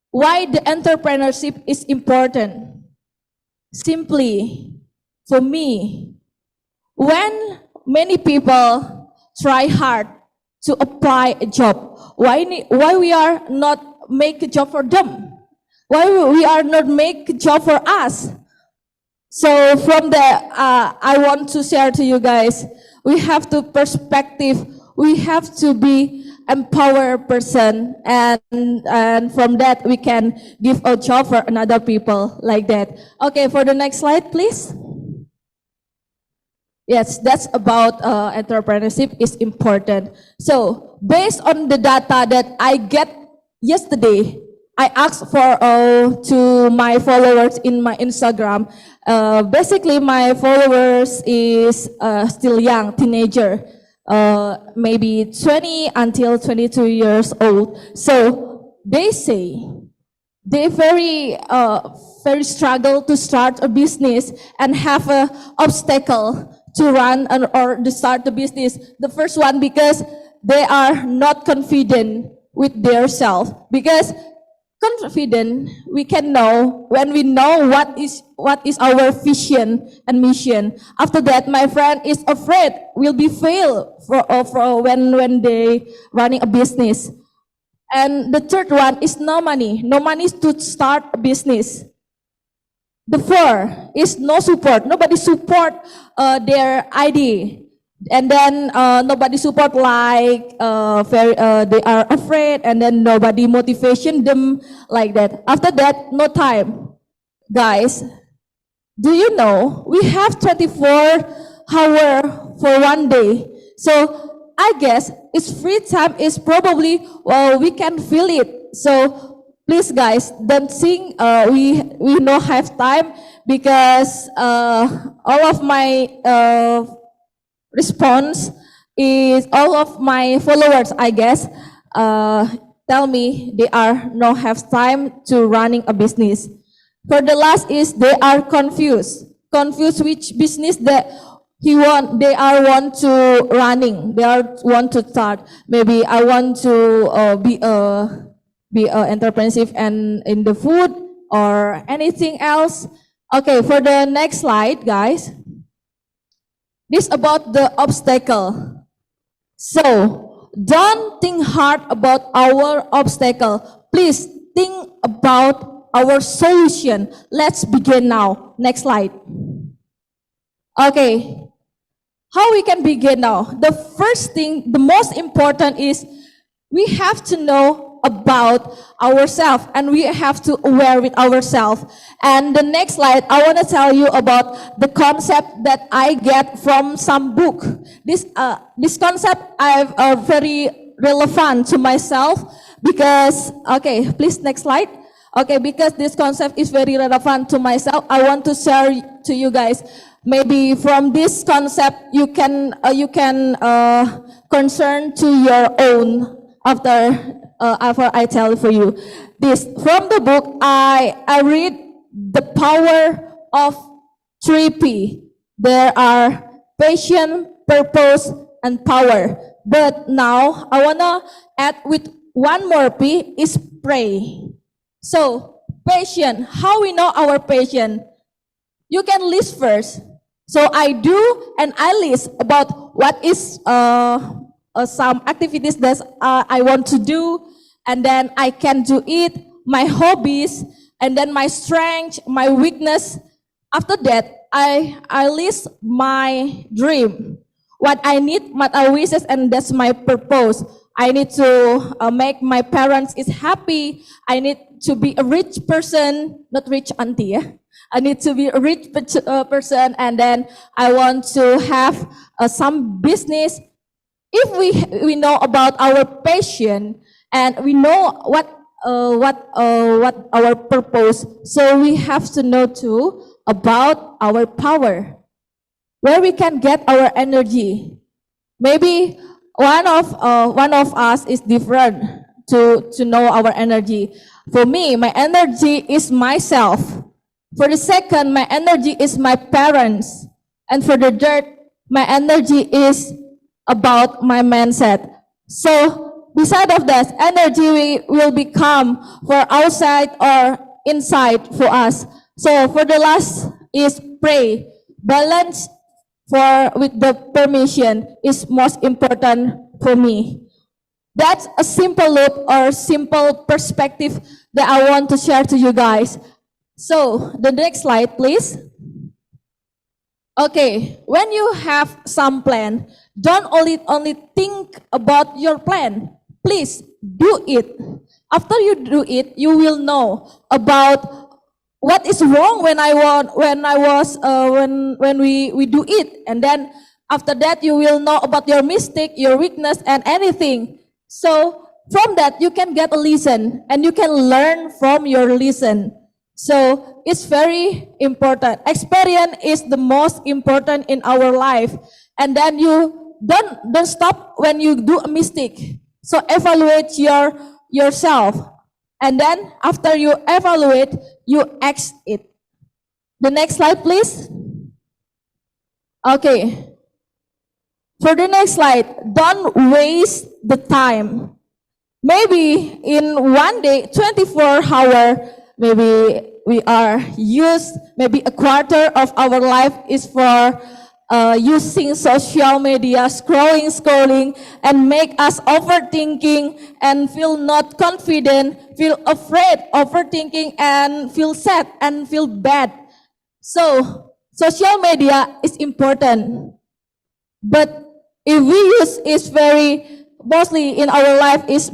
why the entrepreneurship is important. Simply, for me, when many people try hard to apply a job, why we are not make a job for them? Why we are not make a job for us? So from there, I want to share to you guys, we have to perspective, we have to be empowered person, and from that we can give a job for another people like that. Okay, for the next slide, please. Yes, that's about entrepreneurship is important. So based on the data that I get yesterday, I asked for to my followers in my Instagram. Basically, my followers is still young, teenager, maybe 20 until 22 years old. So they say they very struggle to start a business and have a obstacle to run or to start the business. The first one, because they are not confident with their self. Because confident, we can know when we know what is our vision and mission. After that, my friend is afraid will be fail for when they running a business. And the third one is no money to start a business. The four is no support. Nobody support their idea. And then nobody support like they are afraid, and then nobody motivation them like that. After that, no time. Guys, do you know we have 24 hours for one day? So I guess its free time is probably, well, we can feel it. So please, guys, don't think we don't have time, because all of my response is all of my followers, I guess, tell me they are not have time to running a business. For the last is they are confused which business that they are want to running, they are want to start. Maybe I want to be entrepreneurship and in the food or anything else. Okay, for the next slide, guys. This about the obstacle. So don't think hard about our obstacle. Please think about our solution. Let's begin now. Next slide. Okay. How we can begin now? The first thing, the most important is we have to know about ourselves, and we have to aware with ourselves. And the next slide, I want to tell you about the concept that I get from some book. This concept I've very relevant to myself, because, okay, please next slide. Okay, because this concept is very relevant to myself, I want to share to you guys. Maybe from this concept you can concern to your own after I tell for you. This from the book I read the power of 3P. There are passion, purpose, and power. But now I wanna add with one more P is pray. So passion, how we know our passion? You can list first. So I do and I list about what is some activities that I want to do, and then I can do it, my hobbies, and then my strength, my weakness. After that, I list my dream, what I need, what I wishes, and that's my purpose. I need to make my parents is happy. I need to be a rich person, not rich auntie. Yeah? I need to be a rich person, and then I want to have some business. If we know about our passion and we know what our purpose, so we have to know too about our power, where we can get our energy. Maybe one of us is different to know our energy. For me, my energy is myself. For the second, my energy is my parents. And for the third, my energy is about my mindset. So beside of that, energy will become for outside or inside for us. So for the last is pray. Balance for with the permission is most important for me. That's a simple look or simple perspective that I want to share to you guys. So the next slide, please. Okay, when you have some plan, don't only think about your plan. Please do it. After you do it, you will know about what is wrong when we do it, and then after that you will know about your mistake, your weakness, and anything. So from that you can get a lesson, and you can learn from your lesson. So it's very important. Experience is the most important in our life. And then you don't stop when you do a mistake. So evaluate yourself. And then after you evaluate, you act it. The next slide, please. Okay. For the next slide, don't waste the time. Maybe in one day, 24 hours, maybe we are used, maybe a quarter of our life is for using social media, scrolling, and make us overthinking and feel not confident, feel afraid, overthinking, and feel sad and feel bad. So social media is important, but if we use it very mostly in our life is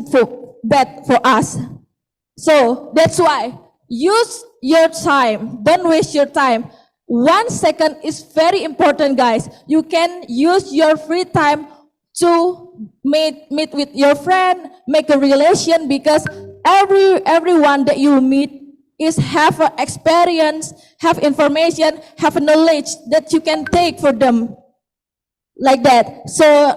bad for us. So that's why use your time. Don't waste your time. 1 second is very important, guys. You can use your free time to meet with your friend, make a relation, because everyone that you meet is have an experience, have information, have knowledge that you can take for them. Like that. So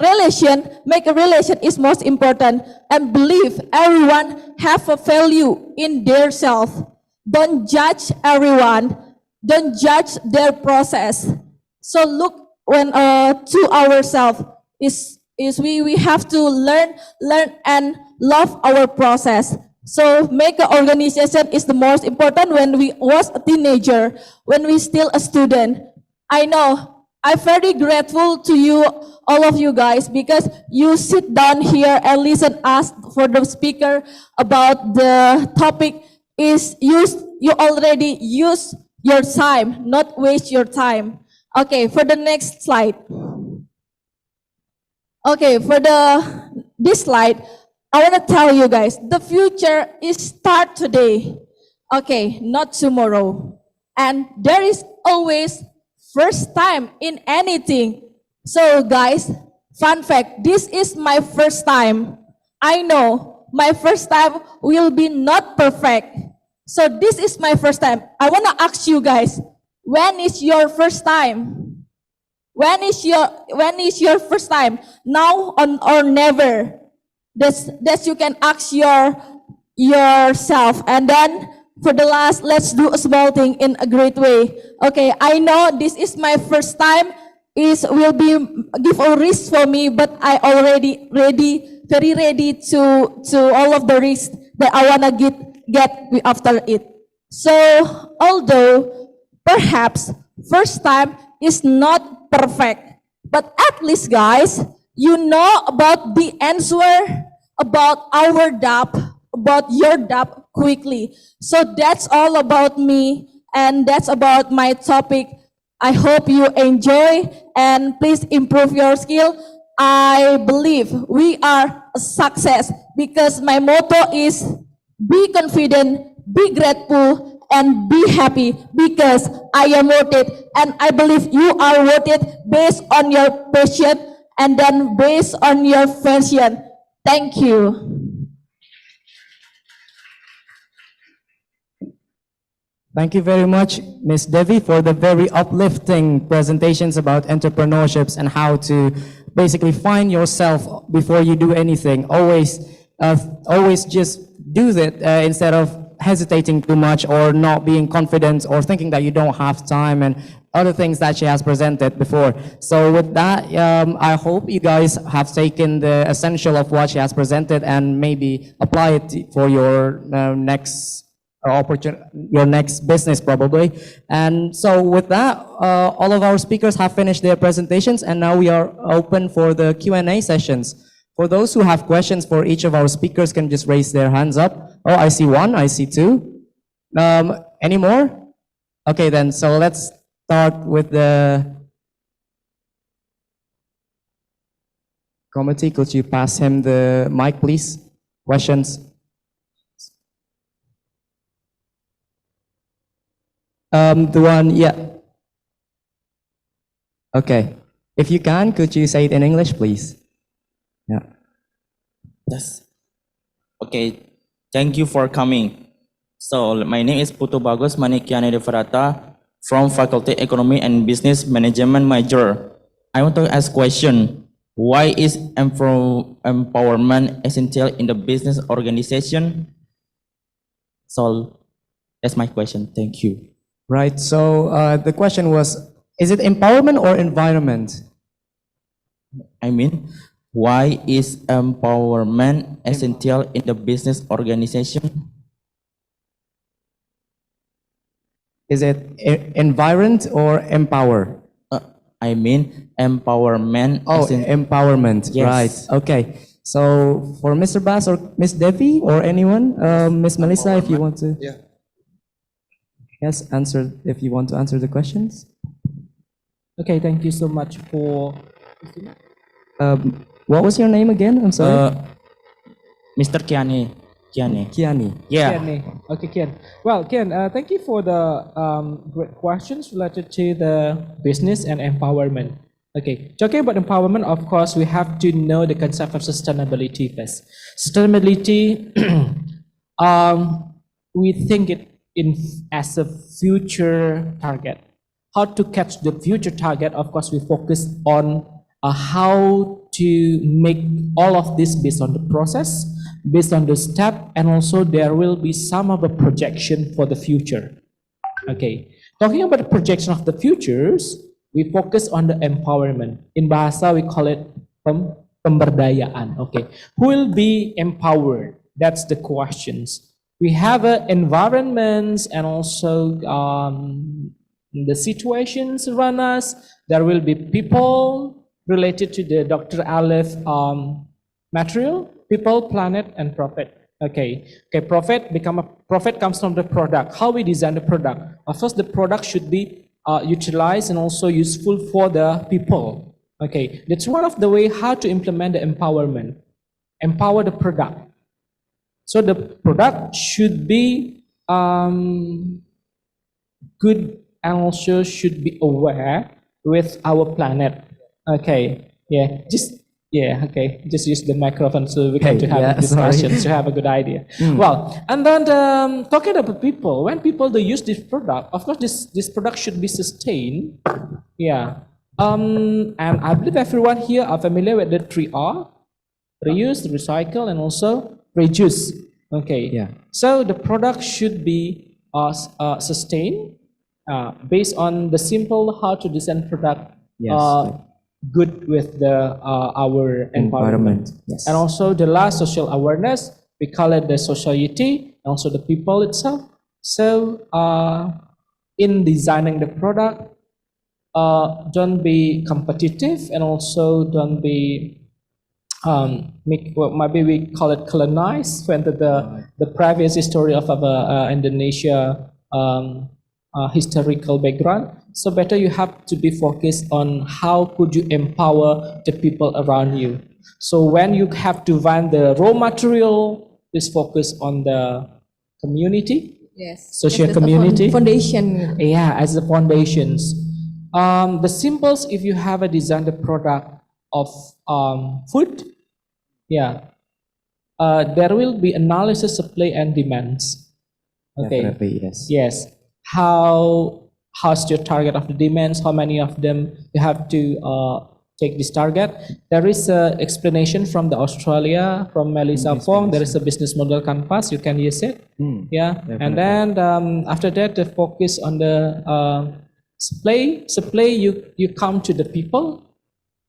make a relation is most important, and believe everyone have a value in their self. Don't judge everyone. Don't judge their process. So look to ourselves is we have to learn and love our process. So make an organization is the most important when we was a teenager, when we still a student. I know I'm very grateful to you, all of you guys, because you sit down here and listen us for the speaker about the topic is you already use your time, not waste your time. Okay, for the next slide. Okay, for this slide, I want to tell you guys, the future is start today. Okay, not tomorrow. And there is always first time in anything. So guys, fun fact, this is my first time. I know my first time will be not perfect. So this is my first time. I want to ask you guys, when is your first time? When is your first time? Now or never? That you can ask yourself. And then for the last, let's do a small thing in a great way. Okay, I know this is my first time. Will be give a risk for me, but I already very ready to all of the risks that I wanna get after it. So although perhaps first time is not perfect. But at least, guys, you know about the answer about our doubt, about your doubt quickly. So that's all about me, and that's about my topic. I hope you enjoy and please improve your skill. I believe we are a success because my motto is be confident, be grateful, and be happy because I am worth it. And I believe you are worth it based on your passion and then based on your passion. Thank you. Thank you very much, Ms. Devi, for the very uplifting presentations about entrepreneurships and how to basically find yourself before you do anything. Always just do that instead of hesitating too much or not being confident or thinking that you don't have time and other things that she has presented before. So with that, I hope you guys have taken the essential of what she has presented and maybe apply it for your next your next business probably. And so with that, all of our speakers have finished their presentations and now we are open for the Q&A sessions. For those who have questions for each of our speakers can just raise their hands up. Oh, I see one, I see two. Any more? Okay then, so let's start with the committee. Could you pass him the mic, please? Questions? The one, yeah. Okay. If you can, could you say it in English, please? Yeah. Yes. Okay. Thank you for coming. So my name is Putu Bagus Manikyane Devarata from Faculty Economy and Business Management major. I want to ask question. Why is empowerment essential in the business organization? So that's my question. Thank you. Right, so the question was, is it empowerment or environment? I mean, why is empowerment essential in the business organization? Is it environment or empower? I mean, empowerment. Oh, empowerment, Yes. right, okay. So for Mr. Bass or Miss Devi or anyone, Miss Melissa, if you want to. Yeah. Yes, answer, if you want to answer the questions. Okay, thank you so much for. What was your name again? I'm sorry. Mr. Kiani. Kiani. Yeah. Kian. Okay, Kian. Well, Kian, thank you for the great questions related to the business and empowerment. Okay, talking about empowerment, of course, we have to know the concept of sustainability first. Sustainability, we think it in as a future target. How to catch the future target? Of course, we focus on how to make all of this based on the process, based on the step, and also there will be some of the projection for the future. Okay, talking about the projection of the futures, we focus on the empowerment. In Bahasa, we call it pemberdayaan. Okay, who will be empowered? That's the questions. We have environments and also the situations around us. There will be people related to the Dr. Aleph material, people, planet, and profit. Okay, profit comes from the product. How we design the product. Of course, the product should be utilized and also useful for the people. Okay, that's one of the way how to implement the empowerment. Empower the product. So the product should be good and also should be aware with our planet. Okay, just use the microphone so we can to have discussions to have a good idea. Well, and then talking about people, when people they use this product, of course this product should be sustained. Yeah. And I believe everyone here are familiar with the 3R: reuse, recycle, and also reduce. Okay. Yeah. So the product should be sustained based on the simple how to design product. Yes. Good with the our environment. Yes. And also the last, social awareness. We call it the society, and also the people itself. So in designing the product, don't be competitive, and also don't be maybe we call it colonized, when the previous history of our Indonesia historical background. So better you have to be focused on how could you empower the people around you. So when you have to find the raw material, please focus on the community, Yes. social That's the community. foundation. Yeah, as the foundations. The symbols, if you have a design the product of food, yeah, there will be analysis of supply and demands. Okay. Definitely, yes. Yes. How's your target of the demands? How many of them you have to take this target? There is a explanation from the Australia, from Melissa Fong. There is a business model canvas. You can use it. Yeah. And then after that, the focus on the supply. You come to the people.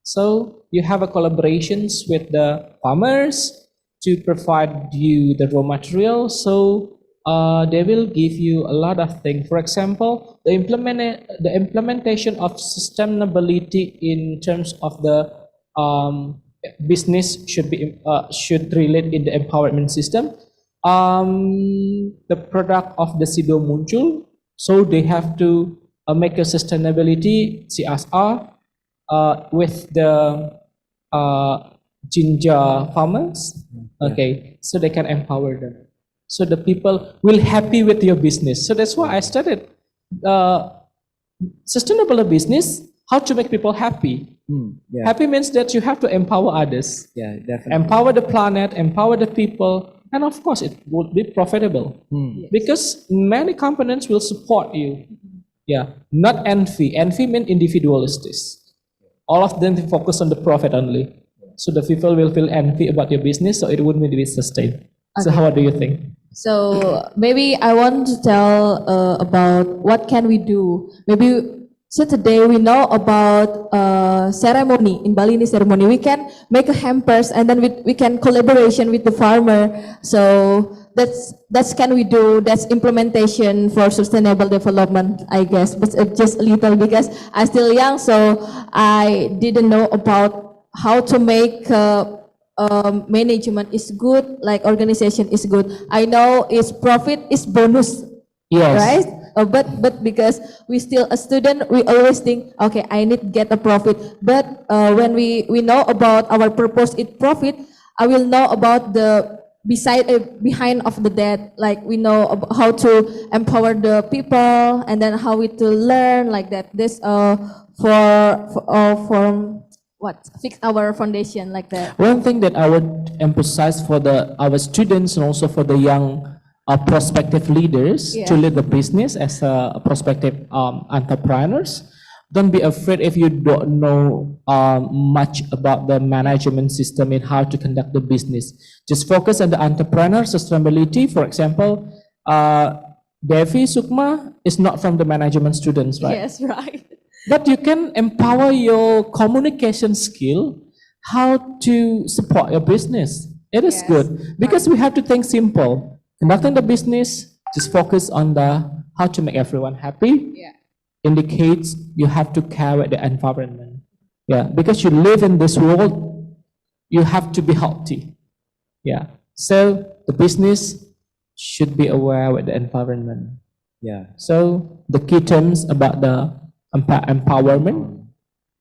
So you have a collaborations with the farmers to provide you the raw material. So they will give you a lot of things. For example, the implementation of sustainability in terms of the business should relate in the empowerment system. The product of the Sido muncul, so they have to make a sustainability CSR with the ginger farmers. Okay, so they can empower them. So the people will happy with your business. So that's why I started sustainable business. How to make people happy? Happy means that you have to empower others. Yeah, definitely. Empower the planet, empower the people, and of course it would be profitable because many companies will support you. Yeah, not envy. Envy means individualistic. All of them focus on the profit only. So the people will feel envy about your business, so it wouldn't be sustained. So how do you think? So maybe I want to tell about what can we do. Maybe so today we know about ceremony in Bali ini ceremony. We can make a hampers and then we can collaboration with the farmer. So that's can we do. That's implementation for sustainable development, I guess. But just a little because I'm still young, so I didn't know about how to make. Management is good, like organization is good. I know it's profit is bonus, Yes. right? But because we still a student, we always think, okay, I need get a profit. But when we know about our purpose, it profit. I will know about the behind of the debt. Like we know about how to empower the people, and then how we to learn like that. This for what fix our foundation like that. One thing that I would emphasize for our students and also for the young prospective leaders to lead the business as a prospective entrepreneurs, don't be afraid if you don't know much about the management system and how to conduct the business. Just focus on the entrepreneur sustainability. For example, Devi Sukma is not from the management students, right? Yes, right. But you can empower your communication skill, how to support your business. It is good because we have to think simple. Conducting the business, just focus on how to make everyone happy. Indicates you have to care with the environment. Yeah, because you live in this world, you have to be healthy. Yeah, so the business should be aware with the environment. Yeah. So the key terms about the empowerment,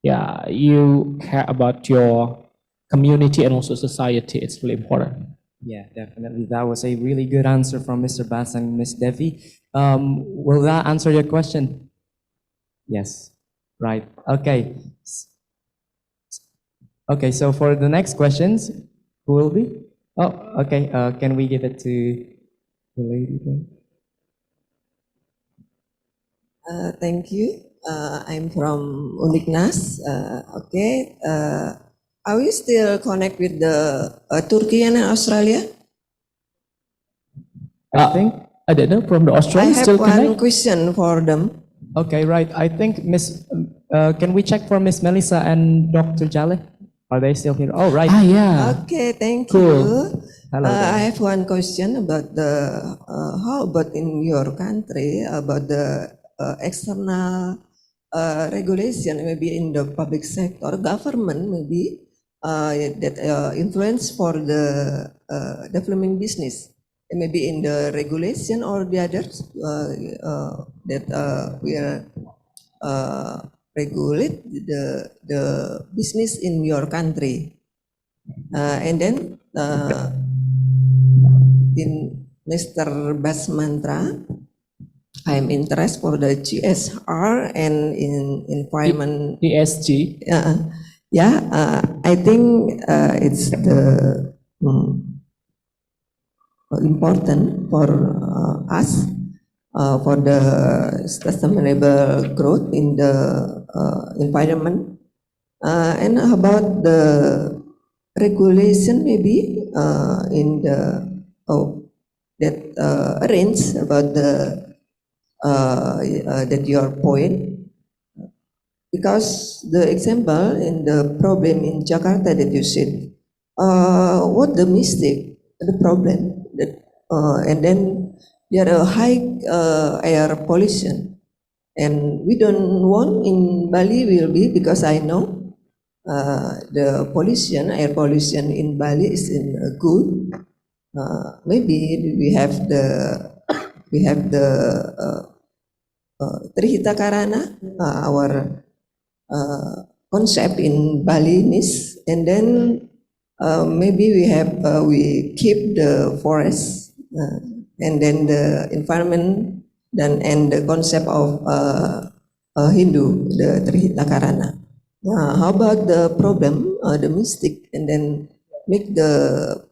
yeah, you care about your community and also society. It's really important. Yeah, definitely. That was a really good answer from Mr. Bas and Ms. Devi. Will that answer your question? Yes. Right. Okay. Okay, so for the next questions, who will be? Oh, okay. Can we give it to the lady then? Thank you. I'm from Uniknas. Okay. Are we still connect with the Turkey and Australia? I don't know, from the Australia I have still one connect? question for them. Okay, right. I think can we check for Miss Melissa and Dr. Jale? Are they still here? Oh, right. Yeah. Okay, thank Cool. you. Hello there. I have one question about how about in your country about the external regulation, maybe in the public sector, government maybe that influence for the development business. It may be in the regulation or the others that will regulate the business in your country. And then in Mr. Basmantra, I'm interested for the GSR and in environment. ESG. I think it's the important for us for the sustainable growth in the environment. And about the regulation, maybe in the that arrange about the that your point, because the example in the problem in Jakarta that you said, what the mistake, the problem that, and then there are high air pollution, and we don't want in Bali will be, because I know the pollution, air pollution in Bali is in good. Maybe we have the Trihita Karana, our concept in Balinese, and then maybe we keep the forest, and then the environment, and the concept of Hindu, the Trihita Karana. How about the problem, the mistake, and then make the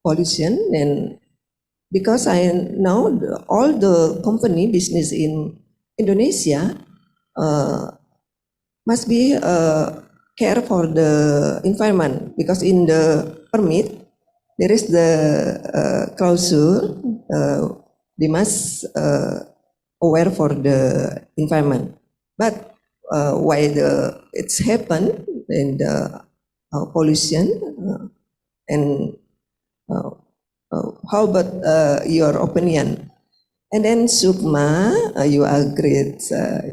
pollution? And because I know all the company business in Indonesia must be care for the environment, because in the permit there is the clause they must aware for the environment. But why it's happened in the pollution, and how about your opinion? And then Sukma, you are great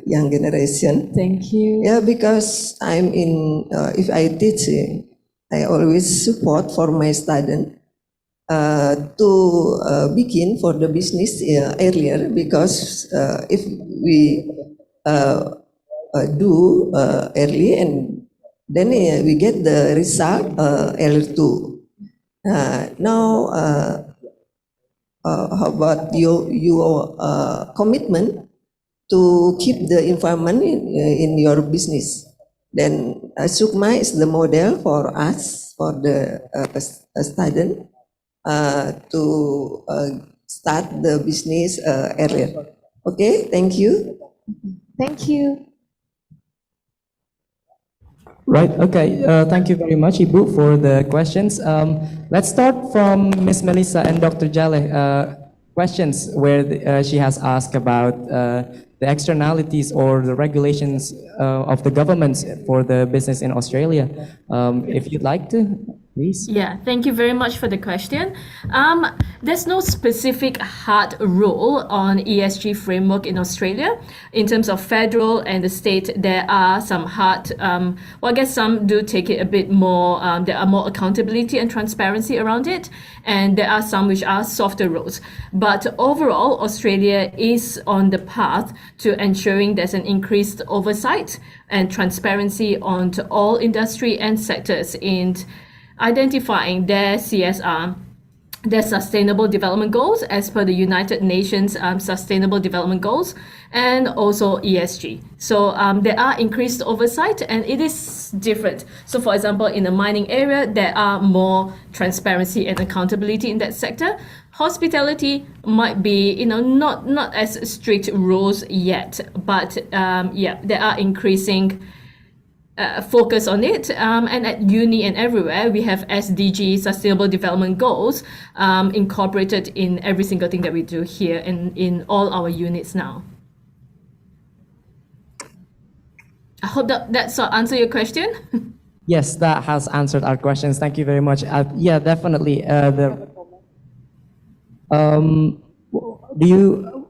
young generation. Thank you. Yeah, because I'm in, if I teaching, I always support for my student to begin for the business earlier, because if we do early, and then we get the result early too. Now, how about your commitment to keep the environment in your business? Then Sukma is the model for us, for the student to start the business earlier. Okay, thank you. Thank you. Right, okay. Thank you very much, Ibu, for the questions. Let's start from Ms. Melissa and Dr. Jaleh. Questions where she has asked about the externalities or the regulations of the governments for the business in Australia. If you'd like to, please. Yeah, thank you very much for the question. There's no specific hard rule on ESG framework in Australia. In terms of federal and the state, there are some hard, well, I guess some do take it a bit more, there are more accountability and transparency around it, and there are some which are softer rules. But overall, Australia is on the path to ensuring there's an increased oversight and transparency onto all industry and sectors in identifying their CSR, their Sustainable Development Goals as per the United Nations Sustainable Development Goals, and also ESG. So there are increased oversight, and it is different. So for example, in the mining area, there are more transparency and accountability in that sector. Hospitality might be, not as strict rules yet, but yeah, there are increasing focus on it, and at uni and everywhere we have SDG, Sustainable Development Goals, incorporated in every single thing that we do here in all our units now. I hope that's answer your question. Yes, that has answered our questions. Thank you very much. Yeah, definitely.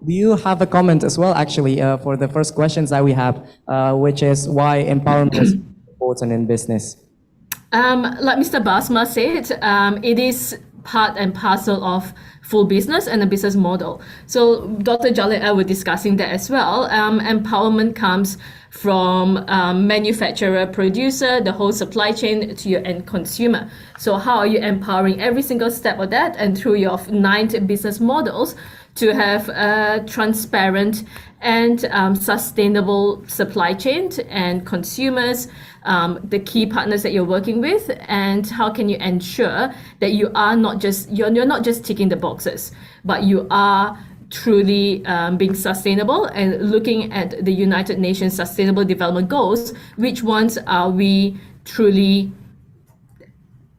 do you have a comment as well, actually, for the first questions that we have, which is why empowerment is important in business? Like Mr. Basma said, it is part and parcel of full business and a business model. So Dr. Jalil and I were discussing that as well. Empowerment comes from manufacturer, producer, the whole supply chain to your end consumer. So how are you empowering every single step of that, and through your 9 business models to have a transparent and sustainable supply chain and consumers, the key partners that you're working with, and how can you ensure that you are not just you're not just ticking the boxes, but you are truly being sustainable and looking at the United Nations Sustainable Development Goals. Which ones are we truly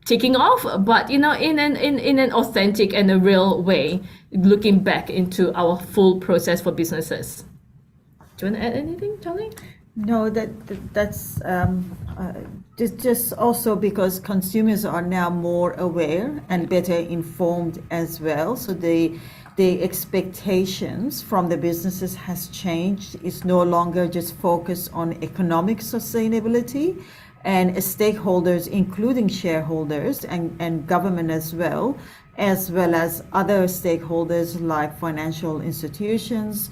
ticking off, but in an authentic and a real way, looking back into our full process for businesses. Do you want to add anything, Charlie? No, that's just also because consumers are now more aware and better informed as well. So the expectations from the businesses has changed. It's no longer just focused on economic sustainability, and stakeholders, including shareholders and government as well as other stakeholders like financial institutions,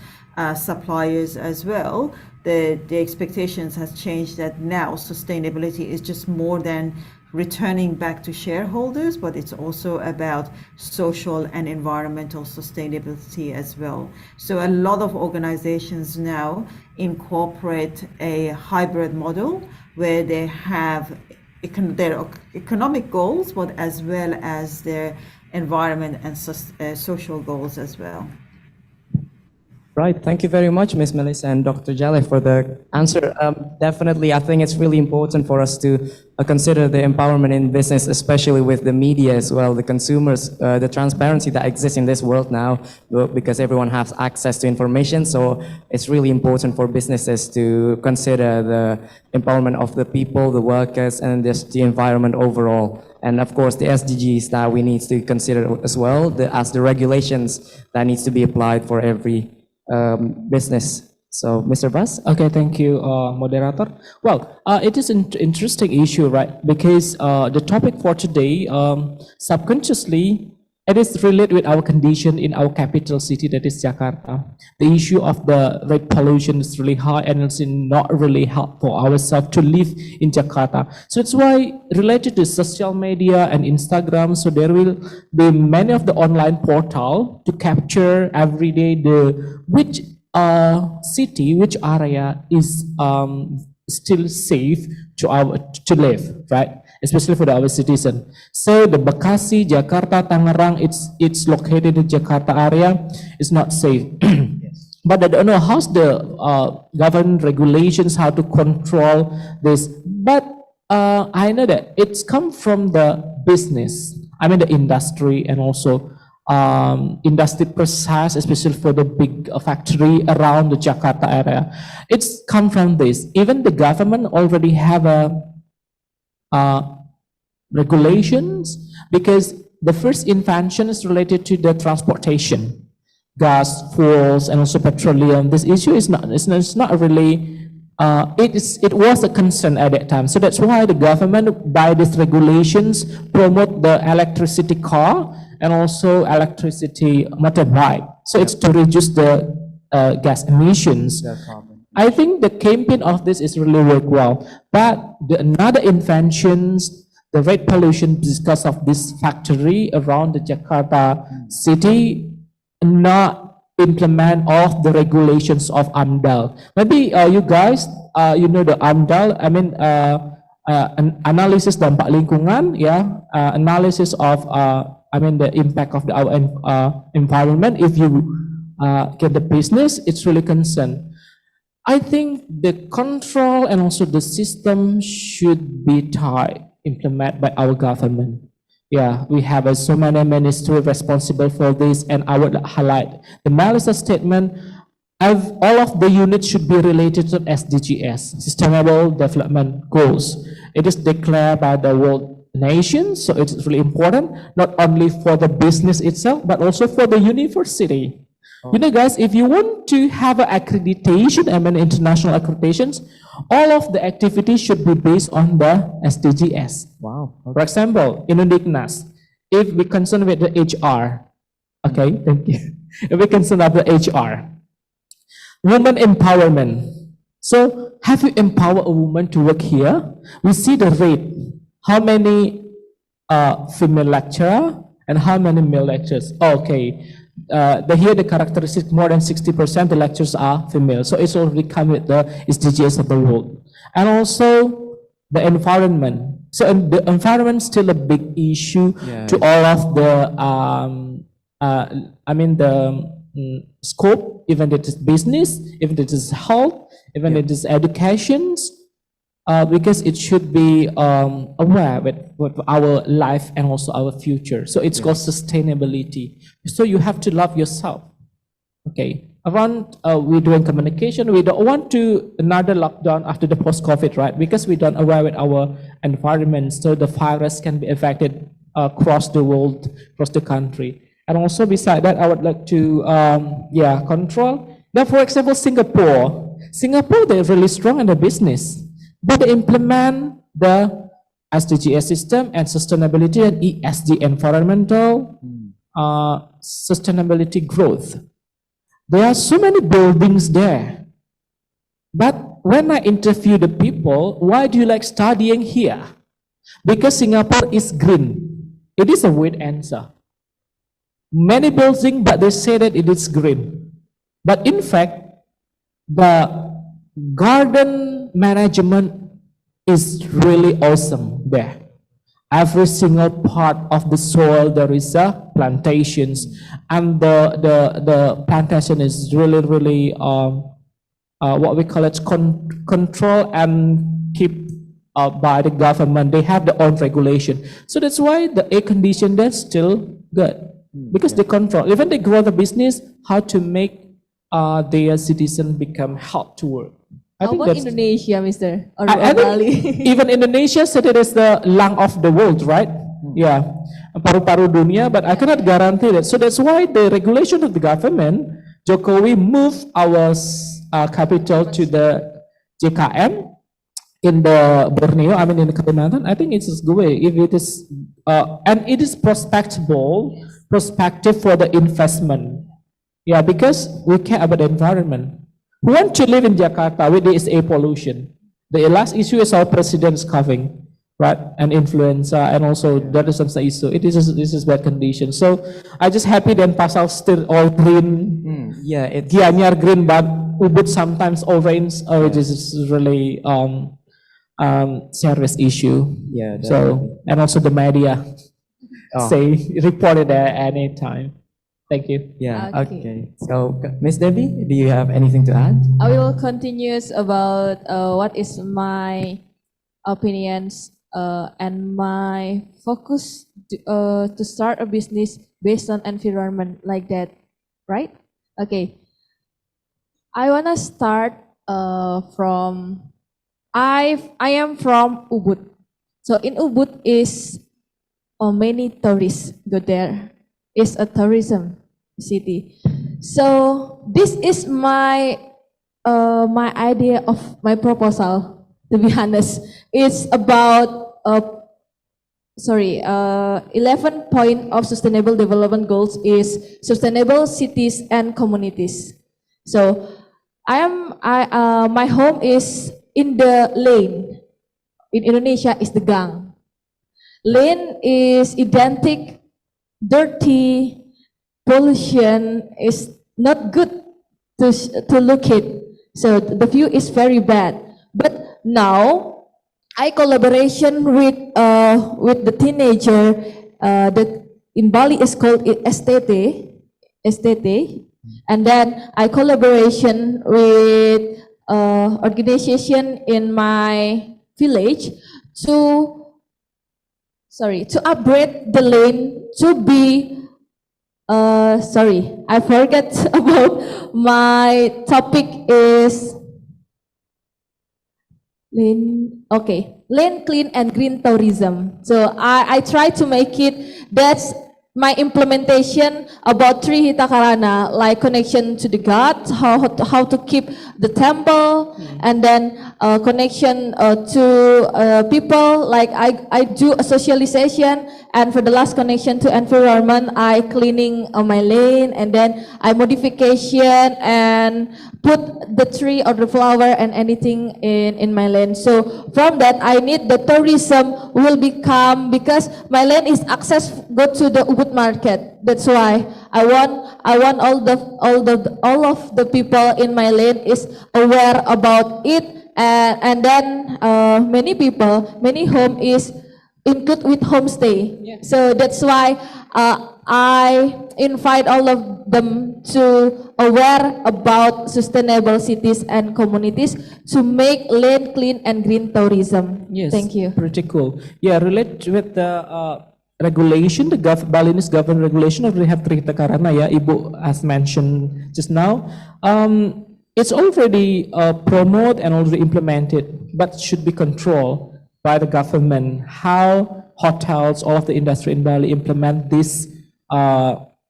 suppliers as well. The expectations has changed that now sustainability is just more than returning back to shareholders, but it's also about social and environmental sustainability as well. So a lot of organizations now incorporate a hybrid model where they have their economic goals, but as well as their environment and social goals as well. Right. Thank you very much, Ms. Melissa and Dr. Jaleh, for the answer. Definitely, I think it's really important for us to consider the empowerment in business, especially with the media as well, the consumers, the transparency that exists in this world now, because everyone has access to information. So it's really important for businesses to consider the empowerment of the people, the workers, and the environment overall. And of course, the SDGs that we need to consider as well, as the regulations that needs to be applied for every business. So, Mr. Bas? Okay, thank you, moderator. Well, it is an interesting issue, right? Because the topic for today, subconsciously, it is related with our condition in our capital city, that is Jakarta. The issue of the rate pollution is really high, and it's not really helpful for ourselves to live in Jakarta. So that's why, related to social media and Instagram, so there will be many of the online portal to capture every day which city, which area is still safe to live, right? Especially for our citizen. So the Bekasi, Jakarta, Tangerang, it's located in Jakarta area, is not safe. But I don't know how's the government regulations, how to control this. But I know that it's come from the business, I mean the industry, and also industry process, especially for the big factory around the Jakarta area. It's come from this. Even the government already have a regulations, because the first invention is related to the transportation, gas, fuels, and also petroleum. This issue is not really, it was a concern at that time. So that's why the government, by these regulations, promote the electricity car and also electricity motorbike. So it's to reduce the gas emissions. I think the campaign of this is really work well, but another inventions, the rate pollution because of this factory around the Jakarta city, not implement all of the regulations of AMDAL. Maybe you guys, you know the AMDAL, I mean an analysis dampak lingkungan, yeah, analysis of I mean the impact of our environment. If you get the business, it's really concerned. I think the control and also the system should be implemented by our government. Yeah, we have so many ministries responsible for this, and I would highlight the Melissa statement. All of the units should be related to SDGs, Sustainable Development Goals. It is declared by the world nations, so it's really important, not only for the business itself, but also for the university. You know, guys, if you want to have an accreditation, I mean international accreditations, all of the activities should be based on the SDGs. Wow. For example, in Undignas, if we concern with the HR, okay, thank you. If we concern about the HR, women empowerment. So have you empowered a woman to work here? We see the rate, how many female lecturer and how many male lecturers. Okay, here the characteristic more than 60% the lecturers are female. So it's already come with the SDGs of the world. And also the environment. So the environment is still a big issue to all of the, scope, even it is business, even it is health, even it is education, because it should be aware with our life and also our future. So it's called sustainability. So you have to love yourself. Okay. Around we're doing communication. We don't want to another lockdown after the post-COVID, right? Because we don't aware with our environment, so the virus can be affected across the world, across the country. And also beside that, I would like to control. Now, for example, Singapore, they're really strong in the business, but they implement the SDGs system and sustainability and ESG, environmental sustainability growth. There are so many buildings there. But when I interview the people, why do you like studying here? Because Singapore is green. It is a weird answer. Many buildings, but they say that it is green. But in fact, the garden management is really awesome there. Every single part of the soil, there is a plantations, and the plantation is really what we call it control and keep by the government. They have their own regulation, so that's why the air condition that's still good, because they control. Even they grow the business, how to make their citizens become help to work. How about Indonesia, Mr. Or I Bali? think even Indonesia said it is the lung of the world, right? Yeah, paru-paru dunia, but I cannot guarantee that. So that's why the regulation of the government, Jokowi moved our capital to the JKM in the Borneo, in the Kalimantan. I think it's the way. If it is, and it is prospective for the investment. Yeah, because we care about the environment. Who want to live in Jakarta with this air pollution? The last issue is our president's coughing, right? And influenza, and also that is another issue. This is bad condition. So I just happy then Pasal still all green. Gianyar green, but Ubud sometimes orange. This is really serious issue. Yeah. So and also the media say reported at any time. Thank you. Yeah. Okay. Okay. So, Miss Debbie, do you have anything to add? I will continue about what is my opinions and my focus to start a business based on environment like that, right? Okay. I wanna start from I am from Ubud. So in Ubud is many tourists go there. It's a tourism city. So this is my my idea of my proposal. To be honest, it's about 11 point of sustainable development goals is sustainable cities and communities. So my home is in the lane. In Indonesia is the gang. Lane is identical. Dirty, pollution is not good to look at. So the view is very bad. But now I collaboration with the teenager that in Bali is called STT, and then I collaboration with organization in my village to upgrade the lane to be, I forget about my topic is lane clean and green tourism. So I try to make it that's my implementation about Tri Hitakarana, like connection to the gods, how to keep the temple, and then connection to people, like I do a socialization, and for the last connection to environment, I cleaning my lane, and then I modification and put the tree or the flower and anything in my lane. So from that, I need the tourism will become, because my lane is access go to the Ubud market. That's why I want all of the people in my lane is aware about it, and then many people, many home is include with homestay. So that's why I invite all of them to aware about sustainable cities and communities to make lane clean and green tourism. Yes. Thank you. Pretty cool. Yeah, relate with the regulation, the Balinese government regulation of Rehab Trihita Karana, yeah, Ibu has mentioned just now. It's already promoted and already implemented, but should be controlled by the government. How hotels, all of the industry in Bali implement this,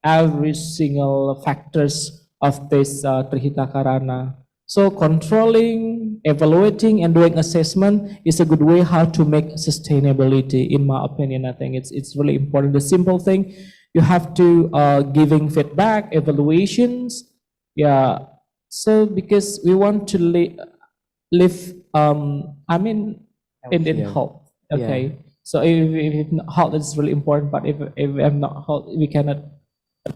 every single factors of this Trihita Karana. So controlling, evaluating, and doing assessment is a good way how to make sustainability. In my opinion, I think it's really important. The simple thing, you have to giving feedback, evaluations. Yeah. So because we want to live, I mean, in health. Okay. Yeah. So if health is really important, but if we have not health, we cannot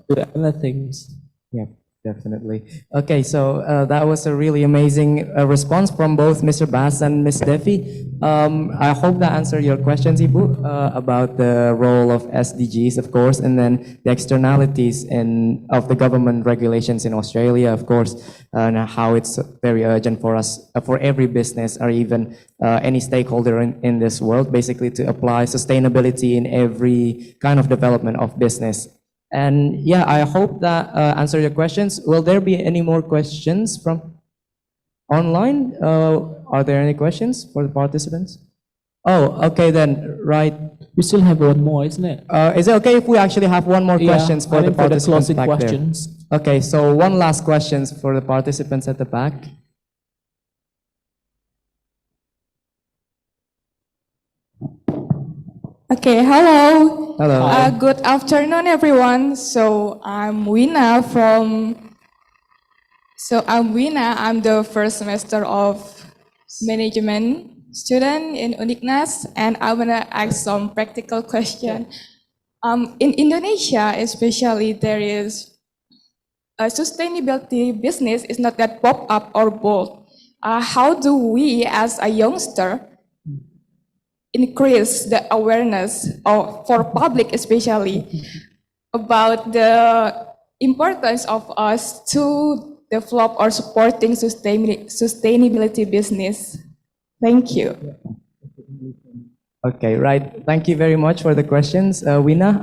do the other things. Yeah, definitely. Okay, so that was a really amazing response from both Mr. Bas and Ms. Devi. I hope that answered your questions, Ibu, about the role of SDGs, of course, and then the externalities of the government regulations in Australia, of course, and how it's very urgent for us, for every business or even any stakeholder in this world, basically to apply sustainability in every kind of development of business. And yeah, I hope that answered your questions. Will there be any more questions from online? Are there any questions for the participants? Oh, okay then, right. We still have one more, isn't it? Is it okay if we actually have one more Yeah, questions I for the think for the participants closing back questions. there? Okay, so one last questions for the participants at the back. Okay, hello. Hello. Good afternoon, everyone. I'm Wina. I'm the first semester of management student in Uniknas, and I wanna ask some practical question. In Indonesia, especially, there is a sustainability business is not that pop up or bold. How do we, as a youngster, increase the awareness for public especially about the importance of us to develop or supporting sustainability business? Thank you. Okay, right. Thank you very much for the questions, Wina.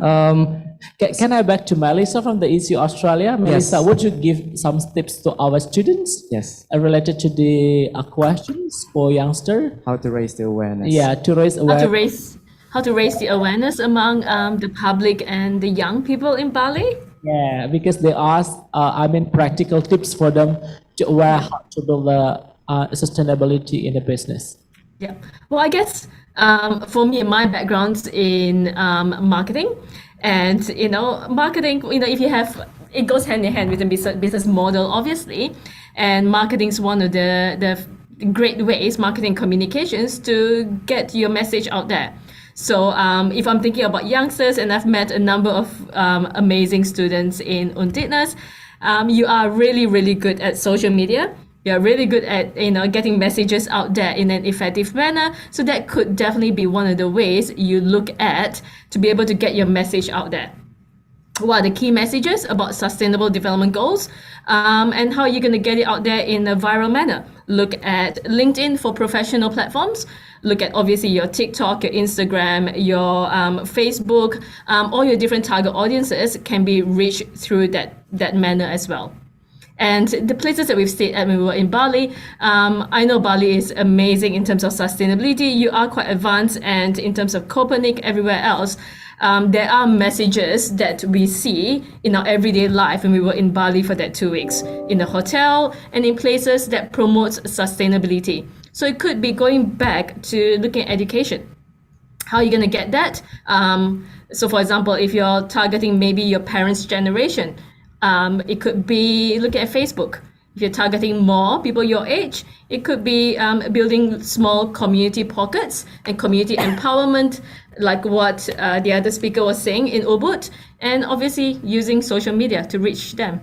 Can I back to Melissa from the ECU Australia? Melissa, Yes. would you give some tips to our students? Yes. Related to the questions for youngster? How to raise the awareness. Yeah, to raise awareness. How to raise the awareness among the public and the young people in Bali? Yeah, because they ask, practical tips for them to aware how to build sustainability in the business. Yeah. Well, I guess for me, my background's in marketing, and marketing. If you have, it goes hand in hand with the business model, obviously, and marketing's one of the great ways, marketing communications, to get your message out there. So if I'm thinking about youngsters, and I've met a number of amazing students in Unditnas, you are really, really good at social media. You're really good at getting messages out there in an effective manner. So that could definitely be one of the ways you look at to be able to get your message out there. What are the key messages about sustainable development goals, and how are you going to get it out there in a viral manner? Look at LinkedIn for professional platforms. Look at obviously your TikTok, your Instagram, your Facebook. All your different target audiences can be reached through that manner as well. And the places that we've stayed at when we were in Bali, I know Bali is amazing in terms of sustainability. You are quite advanced, and in terms of Copernic, everywhere else, there are messages that we see in our everyday life when we were in Bali for that 2 weeks, in the hotel and in places that promotes sustainability. So it could be going back to looking at education. How are you going to get that? So for example, if you're targeting maybe your parents' generation, it could be looking at Facebook. If you're targeting more people your age, it could be building small community pockets and community empowerment, like what the other speaker was saying in Ubud, and obviously using social media to reach them.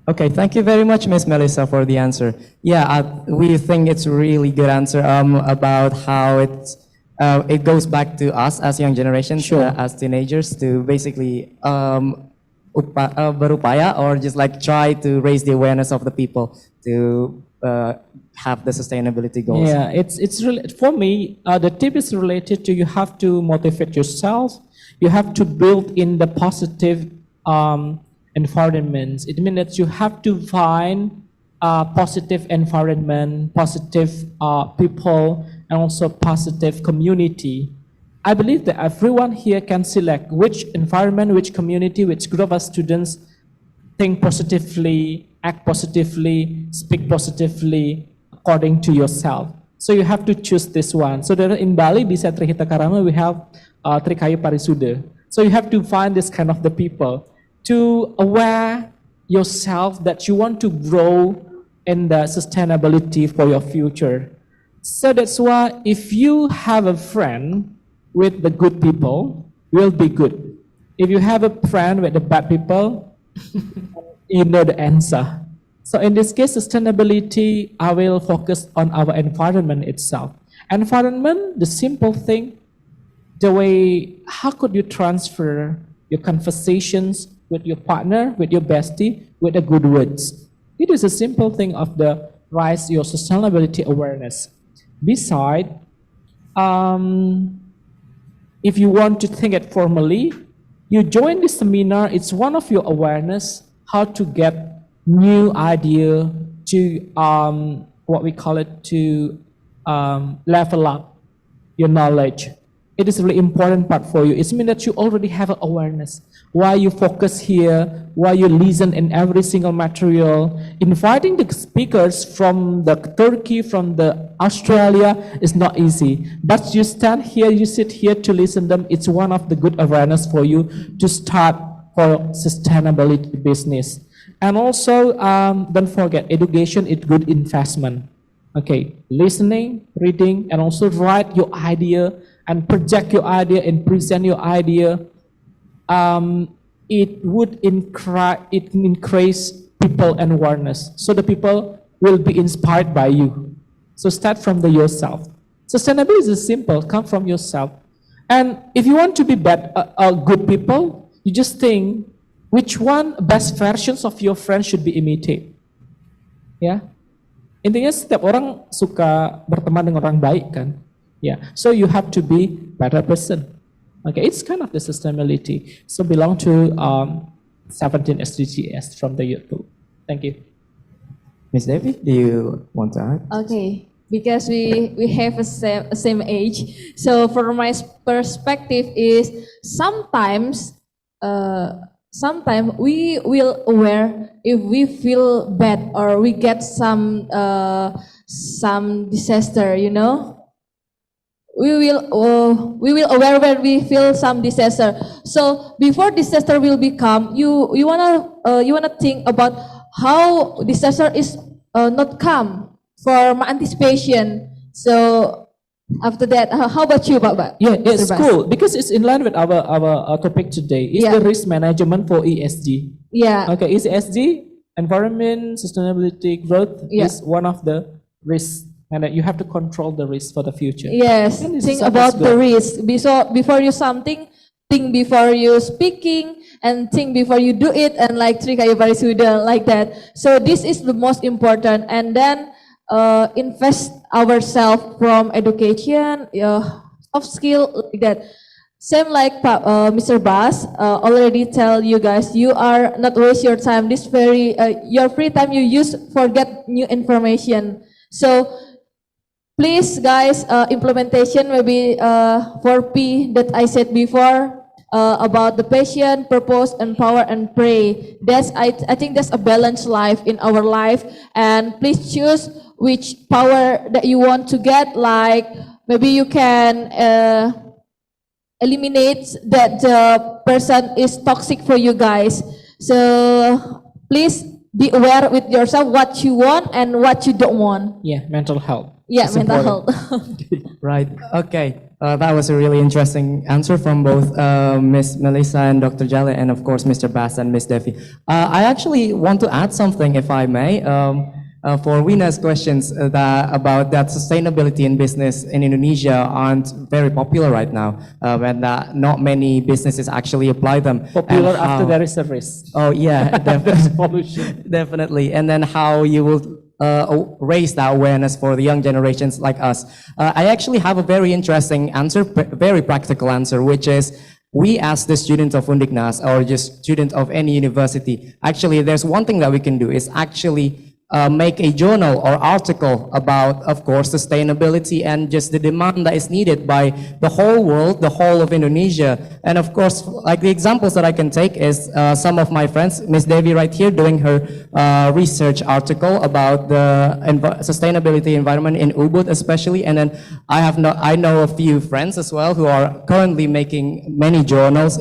Okay, thank you very much, Miss Melissa, for the answer. Yeah, we think it's a really good answer about how it goes back to us as young generations, as teenagers, to basically berupaya or just like try to raise the awareness of the people to have the sustainability goals. Yeah, it's really, for me, the tip is related to you have to motivate yourself. You have to build in the positive environments. It means that you have to find positive environment, positive people, and also positive community. I believe that everyone here can select which environment, which community, which group of students think positively, act positively, speak positively according to yourself. So you have to choose this one. So there in Bali, di Trihita Karama, we have Trikayu Parisuda. So you have to find this kind of the people to aware yourself that you want to grow in the sustainability for your future. So that's why if you have a friend with the good people, will be good. If you have a friend with the bad people, you know the answer. So in this case, sustainability, I will focus on our environment itself. Environment, the simple thing, the way, how could you transfer your conversations with your partner, with your bestie, with the good words? It is a simple thing of the rise your sustainability awareness. Besides, if you want to think it formally, you join this seminar. It's one of your awareness how to get new idea to what we call it to level up your knowledge. It is a really important part for you. It means that you already have an awareness. Why you focus here, why you listen in every single material. Inviting the speakers from the Turkey, from the Australia is not easy. But you stand here, you sit here to listen them. It's one of the good awareness for you to start for sustainability business. And also, don't forget, education is good investment. Okay, listening, reading, and also write your idea and project your idea and present your idea. It would increase people and awareness. So the people will be inspired by you. So start from yourself. Sustainability is simple, come from yourself. And if you want to be good people, you just think which one best versions of your friends should be imitated. Ya, intinya setiap orang suka berteman dengan orang baik kan. Yeah, so you have to be better person. Okay, it's kind of the sustainability. So belong to 17 SDGs from the YouTube. Thank you. Miss Devi, do you want to add? Okay, because we have a same age. So from my perspective is sometimes we will aware if we feel bad or we get some disaster, you know. We will aware when we feel some disaster. So before disaster will become, you wanna think about how disaster is not come for my anticipation. So after that, how about you, Pak? Yeah, it's cool because it's in line with our topic today. It's the risk management for ESG. Yeah. Okay, ESG, environment, sustainability, growth is one of the risks. And that you have to control the risk for the future. Yes, think about the risk. Before you something, think before you speaking, and think before you do it, and like Trikayu Parisuda, like that. So this is the most important. And then invest ourselves from education, soft skill, like that. Same like Mr. Bas already tell you guys, you are not waste your time. This your free time you use for get new information. So please, guys, implementation maybe 4P that I said before about the passion, purpose, empower, and pray. I think that's a balanced life in our life. And please choose which power that you want to get. Like maybe you can eliminate that the person is toxic for you guys. So please be aware with yourself what you want and what you don't want. Yeah, mental health. Yeah, It's mental important. health. Right. Okay. That was a really interesting answer from both Miss Melissa and Dr. Jale, and of course Mr. Bass and Miss Devi. I actually want to add something, if I may, for Wina's questions about that sustainability in business in Indonesia aren't very popular right now, and that not many businesses actually apply them. Popular And after how- there is a risk. Oh yeah, There's pollution. definitely. And then how you will raise the awareness for the young generations like us. I actually have a very interesting answer, very practical answer, which is we as the students of Undiknas or just student of any university, actually there's one thing that we can do is actually make a journal or article about, of course, sustainability and just the demand that is needed by the whole world, the whole of Indonesia. And of course, like the examples that I can take is some of my friends, Miss Devi right here doing her research article about the sustainability environment in Ubud especially. And then I know a few friends as well who are currently making many journals,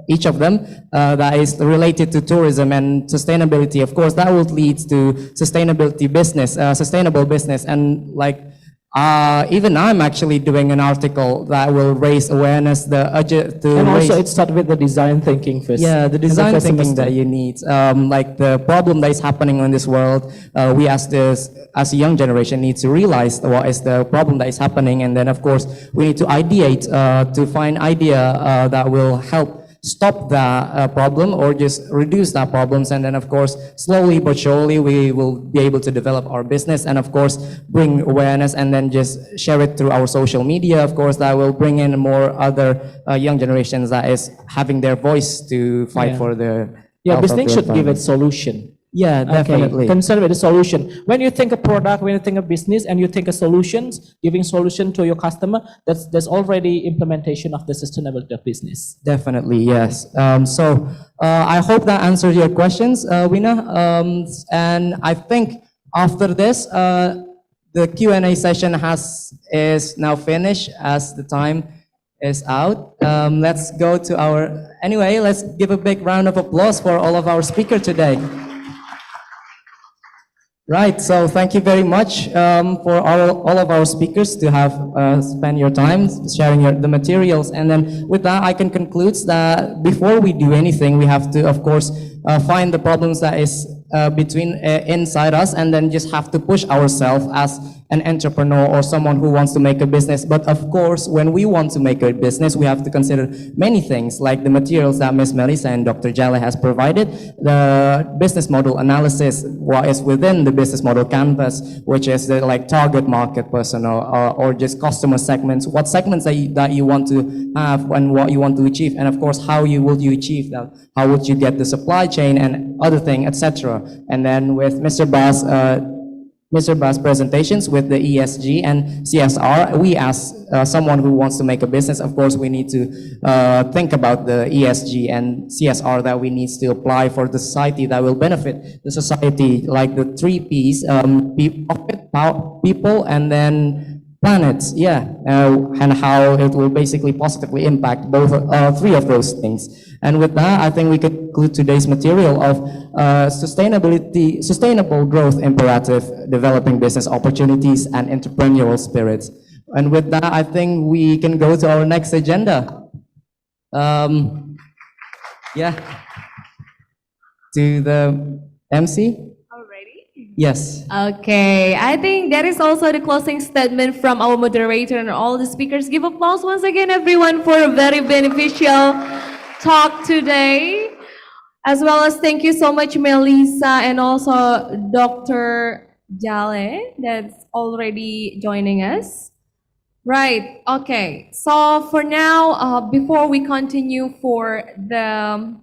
each of them that is related to tourism and sustainability. Of course, that would lead to sustainability business, sustainable business. And like, even I'm actually doing an article that will raise awareness. And also it starts with the design thinking first. Yeah, the And the design customer thinking that step. you need. Like the problem that is happening in this world, we as a young generation need to realize what is the problem that is happening. And then of course, we need to ideate to find idea that will help stop the problem or just reduce the problems. And then of course, slowly but surely, we will be able to develop our business and of course, bring awareness and then just share it through our social media. Of course, that will bring in more other young generations that is having their voice to fight Yeah. for the Yeah, health of business the should give it environment. solution. Yeah, definitely. Okay, concerned with the solution. When you think a product, when you think of business, and you think of solutions, giving solution to your customer, that's already implementation of the sustainability of business. Definitely, yes. So I hope that answers your questions, Wina. And I think after this, the Q&A session is now finished as the time is out. Let's go to anyway, let's give a big round of applause for all of our speakers today. Right, so thank you very much for all of our speakers to have spent your time sharing the materials. And then with that, I can conclude that before we do anything, we have to, of course, find the problems that is inside us, and then just have to push ourselves as an entrepreneur or someone who wants to make a business. But of course, when we want to make a business, we have to consider many things, like the materials that Ms. Melissa and Dr. Jale has provided, the business model analysis, what is within the business model canvas, which is the like target market person or just customer segments, what segments that you want to have and what you want to achieve, and of course, how would you achieve that? How would you get the supply chain and other thing, etc. And then with Mr. Bass' presentations with the ESG and CSR, we as someone who wants to make a business, of course, we need to think about the ESG and CSR that we need to apply for the society that will benefit the society, like the 3 Ps, people, and then planets, and how it will basically positively impact both 3 of those things. And with that, I think we could conclude today's material of sustainable growth imperative, developing business opportunities and entrepreneurial spirits. And with that, I think we can go to our next agenda. To the MC. Yes. Okay, I think that is also the closing statement from our moderator and all the speakers. Give applause once again, everyone, for a very beneficial talk today. As well as thank you so much, Melissa, and also Dr. Jale, that's already joining us. Right, okay. So for now, before we continue for the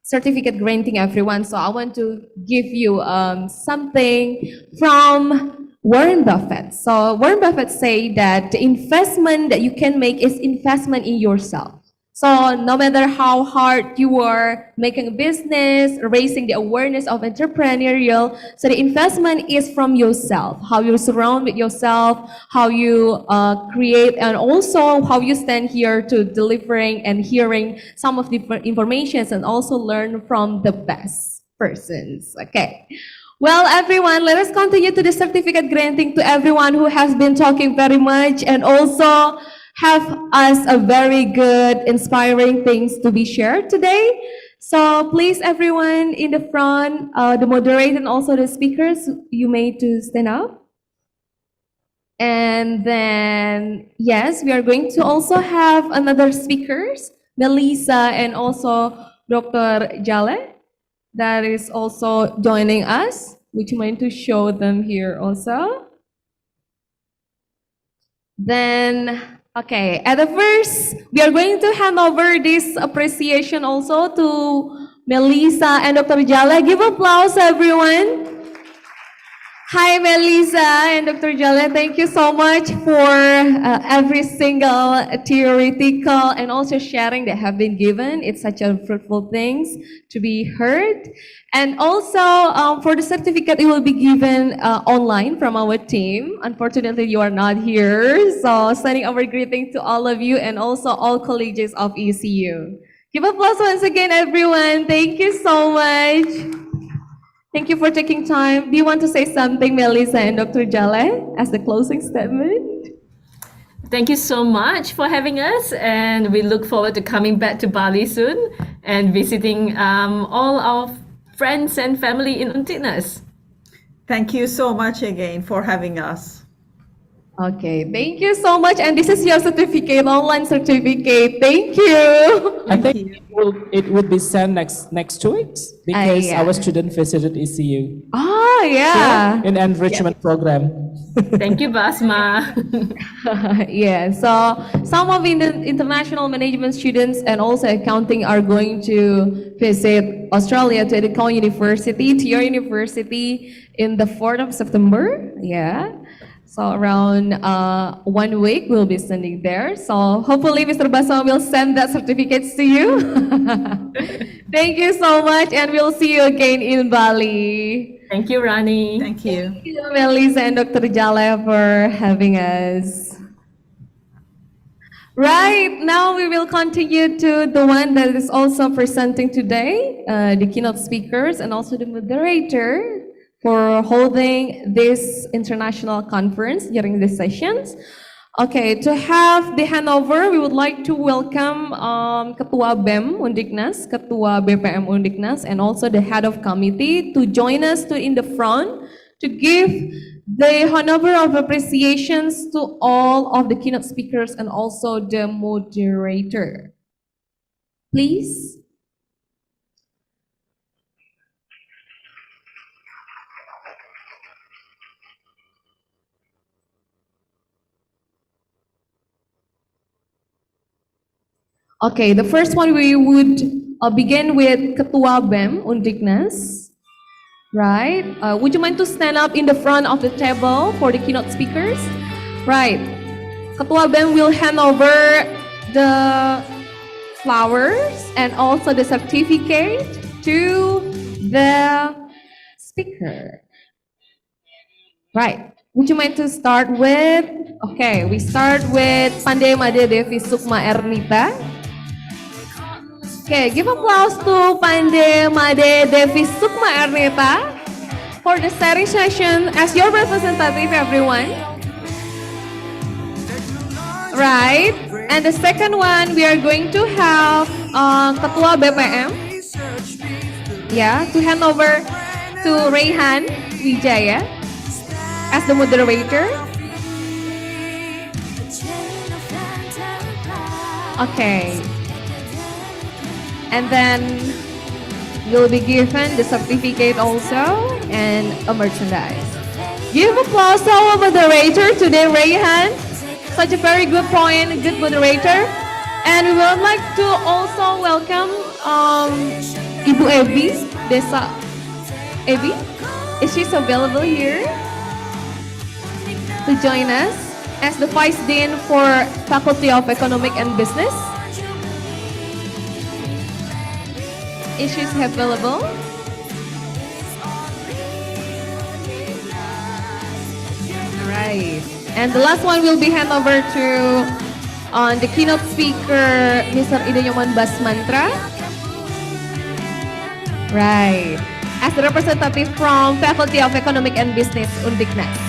certificate granting, everyone, so I want to give you something from Warren Buffett. So Warren Buffett say that the investment that you can make is investment in yourself. So no matter how hard you are making a business, raising the awareness of entrepreneurial, so the investment is from yourself, how you surround with yourself, how you create, and also how you stand here to delivering and hearing some of the informations and also learn from the best persons. Okay. Well, everyone, let us continue to the certificate granting to everyone who has been talking very much and also have us a very good, inspiring things to be shared today. So please, everyone in the front, the moderator and also the speakers, you may to stand up. And then, yes, we are going to also have another speakers, Melissa and also Dr. Jale, that is also joining us. Would you mind to show them here also? Then, okay, at the first, we are going to hand over this appreciation also to Melissa and Dr. Jale. Give applause, everyone. Hi, Melissa and Dr. Jale. Thank you so much for every single theoretical and also sharing that have been given. It's such a fruitful things to be heard. And also for the certificate, it will be given online from our team. Unfortunately, you are not here. So sending our greeting to all of you and also all colleagues of ECU. Give applause once again, everyone. Thank you so much. Thank you for taking time. Do you want to say something, Melissa and Dr. Jale, as the closing statement? Thank you so much for having us, and we look forward to coming back to Bali soon and visiting all our friends and family in Untiknas. Thank you so much again for having us. Okay, thank you so much. And this is your certificate, online certificate. Thank you. I think it would be sent next 2 weeks because yeah. our student visited ECU. Oh, yeah. In enrichment program. Thank you, Basma. Yeah, so some of the international management students and also accounting are going to visit Australia to Edicon University, to your university in the 4th of September. Yeah. So around 1 week, we'll be sending there. So hopefully Mr. Basma will send that certificates to you. Thank you so much, and we'll see you again in Bali. Thank you, Rani. Thank you. Thank you, Melissa and Dr. Jale, for having us. Right, now we will continue to the one that is also presenting today, the keynote speakers and also the moderator for holding this international conference during these sessions. Okay, to have the handover, we would like to welcome Ketua BEM Undiknas, Ketua BPM Undiknas, and also the head of committee to join us in the front to give the handover of appreciations to all of the keynote speakers and also the moderator. Please. Okay, the first one we would begin with Ketua BEM Undiknas, right? Would you mind to stand up in the front of the table for the keynote speakers? Right, Ketua BEM will hand over the flowers and also the certificate to the speaker. Right, would you mind to start with, okay, we start with Pandey Made Devi Sukma Ernita. Okay, give applause to Pandey Made Devi Sukma Ernita for the sharing session as your representative, everyone. Right, and the second one we are going to have Ketua BPM, yeah, to hand over to Rayhan Wijaya as the moderator. Okay. And then you'll be given the certificate also and a merchandise. Give applause to our moderator today, Rayhan. Such a very good point, good moderator. And we would like to also welcome Ibu Evi, Desa Evi. Is she available here? to join us as the Vice Dean for Faculty of Economic and Business. Is she available? Right. And the last one will be hand over to the keynote speaker, Mr. Idenyoman Basmantra. Right. As the representative from Faculty of Economic and Business, Undiknas.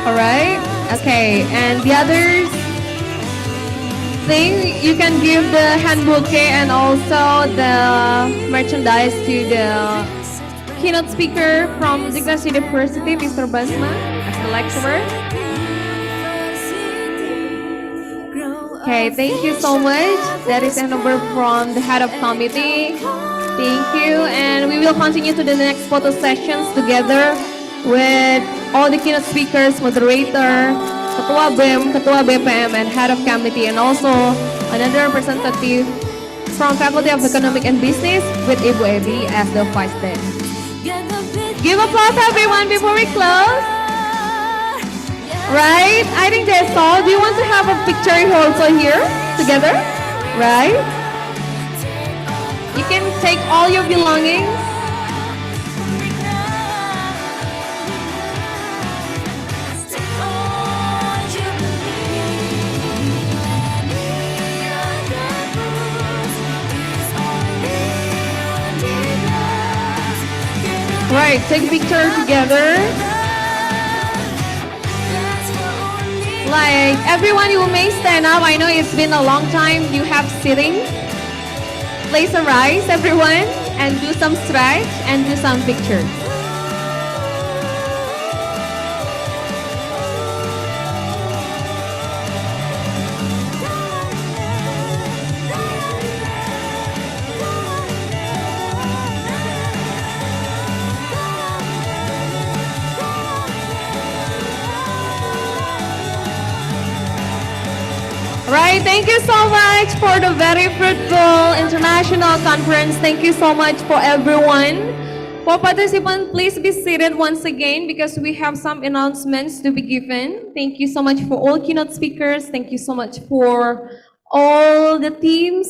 All right. Okay. And the others thing, you can give the hand bouquet and also the merchandise to the keynote speaker from Dignas University, Mr. Basma, as the lecturer. Okay, thank you so much. That is an over from the head of committee. Thank you. And we will continue to the next photo sessions together with all the keynote speakers, moderator, Ketua BEM, Ketua BPM, and head of committee, and also another representative from Faculty of Economic and Business with Ibu Ebi as the vice dean. Give applause everyone before we close. Right? I think that's all. Do you want to have a picture also here together? Right? You can take all your belongings. Right, take a picture together. Like everyone, you may stand up. I know it's been a long time you have sitting. Please arise, everyone, and do some stretch and do some pictures. Right, thank you so much for the very fruitful international conference. Thank you so much for everyone. For participants, please be seated once again because we have some announcements to be given. Thank you so much for all keynote speakers. Thank you so much for all the teams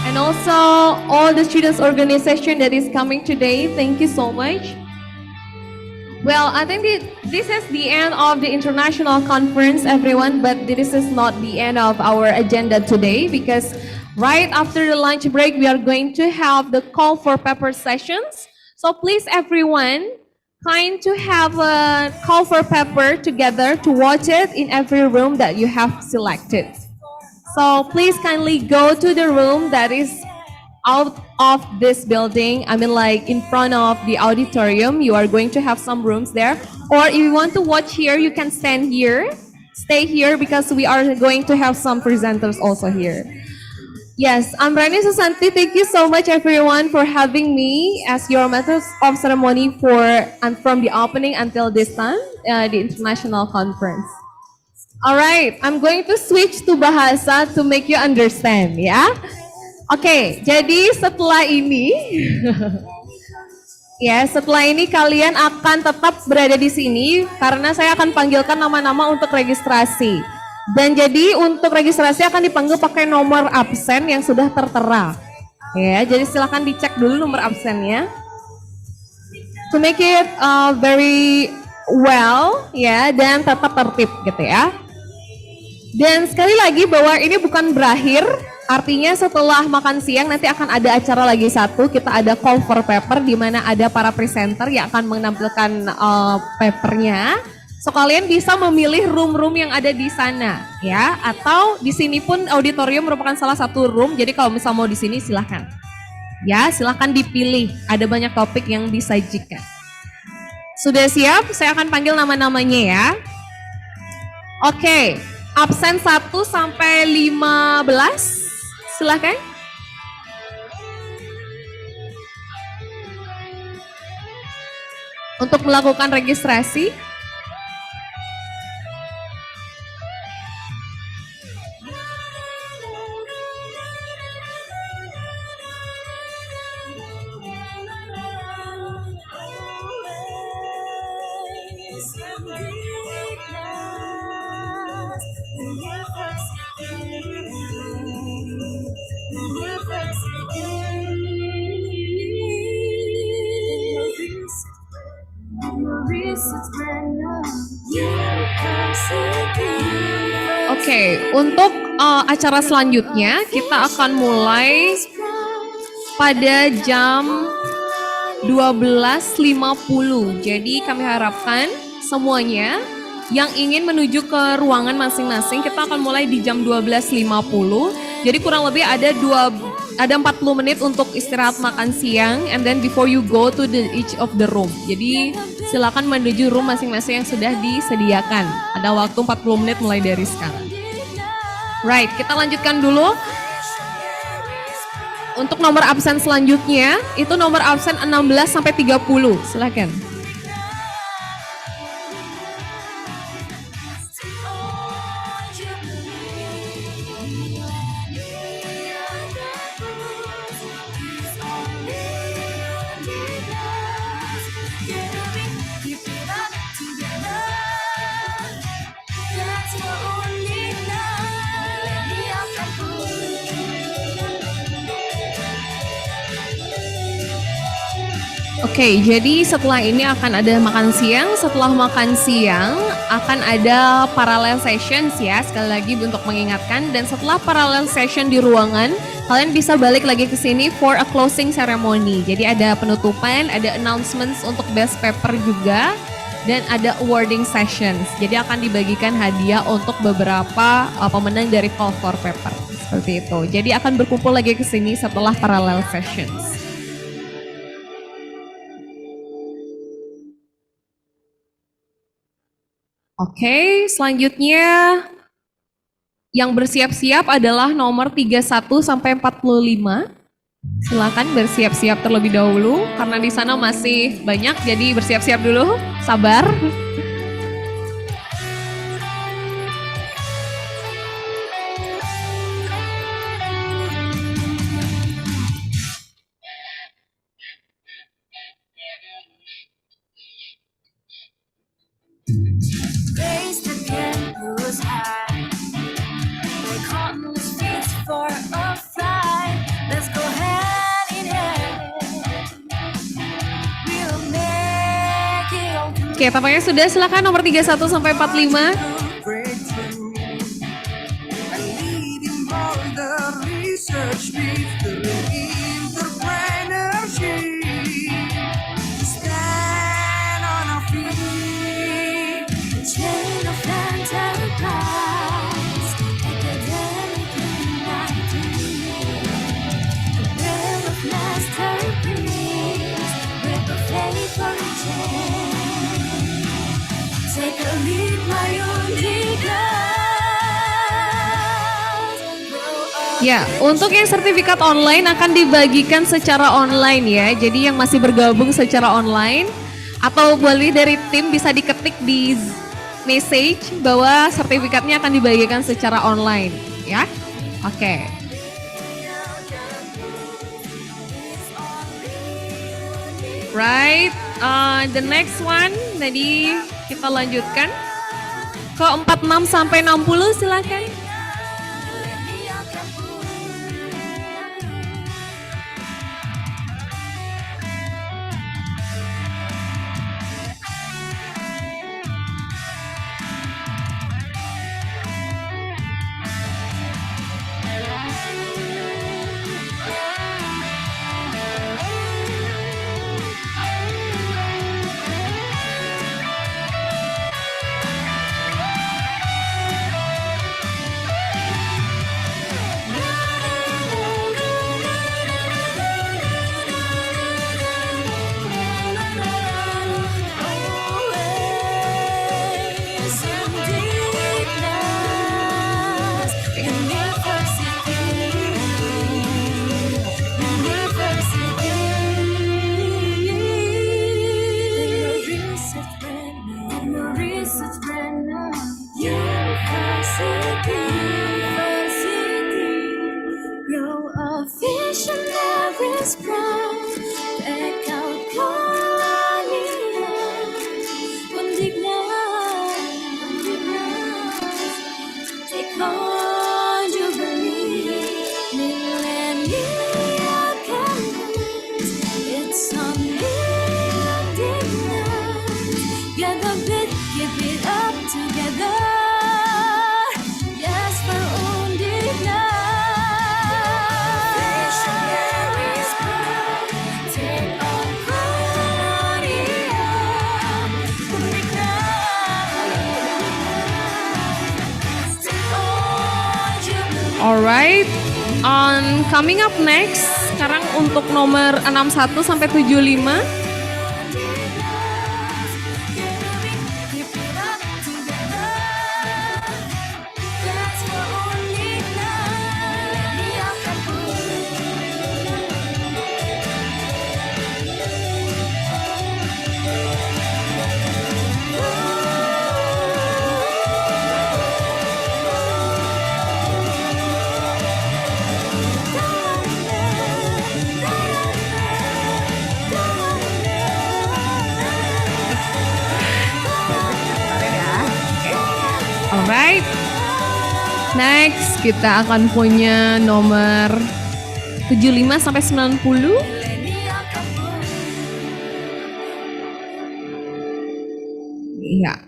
and also all the students organization that is coming today. Thank you so much. Well, I think this is the end of the international conference, everyone, but this is not the end of our agenda today because right after the lunch break, we are going to have the call for paper sessions. So please, everyone, kind to have a call for paper together to watch it in every room that you have selected. So please kindly go to the room that is out of this building. I mean, like in front of the auditorium, you are going to have some rooms there. Or if you want to watch here, you can stand here, stay here because we are going to have some presenters also here. Yes, I'm Rani Susanti. Thank you so much, everyone, for having me as your master of ceremony from the opening until this time, the international conference. All right, I'm going to switch to bahasa to make you understand, ya. Oke, jadi setelah ini, setelah ini kalian akan tetap berada di sini karena saya akan panggilkan nama-nama untuk registrasi. Dan jadi untuk registrasi akan dipanggil pakai nomor absen yang sudah tertera. Ya, jadi silakan dicek dulu nomor absennya. To make it very well, ya, dan tetap tertib gitu ya. Dan sekali lagi bahwa ini bukan berakhir. Artinya setelah makan siang nanti akan ada acara lagi satu, kita ada call for paper di mana ada para presenter yang akan menampilkan papernya. So kalian bisa memilih room-room yang ada di sana ya, atau di sini pun auditorium merupakan salah satu room. Jadi kalau misal mau di sini silahkan. Ya, silahkan dipilih. Ada banyak topik yang disajikan. Sudah siap? Saya akan panggil nama-namanya ya. Oke, absen 1 sampai 15. Silahkan. Untuk melakukan registrasi. Oke, untuk acara selanjutnya kita akan mulai pada jam 12.50. Jadi kami harapkan semuanya yang ingin menuju ke ruangan masing-masing, kita akan mulai di jam 12.50. Jadi kurang lebih ada 40 menit untuk istirahat makan siang, and then before you go to each of the room. Jadi silakan menuju room masing-masing yang sudah disediakan. Ada waktu 40 menit mulai dari sekarang. Right, kita lanjutkan dulu. Untuk nomor absen selanjutnya, itu nomor absen 16 sampai 30. Silakan. Oke, jadi setelah ini akan ada makan siang. Setelah makan siang akan ada parallel sessions ya, sekali lagi untuk mengingatkan. Dan setelah parallel session di ruangan, kalian bisa balik lagi ke sini for a closing ceremony. Jadi ada penutupan, ada announcements untuk best paper juga, dan ada awarding sessions. Jadi akan dibagikan hadiah untuk beberapa pemenang dari call for paper. Seperti itu. Jadi akan berkumpul lagi ke sini setelah parallel sessions. Oke, selanjutnya yang bersiap-siap adalah nomor 31 sampai 45. Silakan bersiap-siap terlebih dahulu karena di sana masih banyak, jadi bersiap-siap dulu. Sabar. Oke, tampaknya sudah. Silakan nomor 31 sampai 45. Ya, untuk yang sertifikat online akan dibagikan secara online ya. Jadi yang masih bergabung secara online atau boleh dari tim bisa diketik di message bahwa sertifikatnya akan dibagikan secara online ya. Oke. Right, the next one tadi kita lanjutkan ke 46 sampai 60 silakan. visionaries proud, engkau kalian Undignas, take on jubilee, millennial campaigns, it's on Undignas, get a bit, give it up together, yes for Undignas. Visionaries proud, take on Korea, Undignas, take on jubilee. Alright, coming up next, sekarang untuk nomor 61 sampai 75. Alright, next kita akan punya nomor 75 sampai 90. Iya.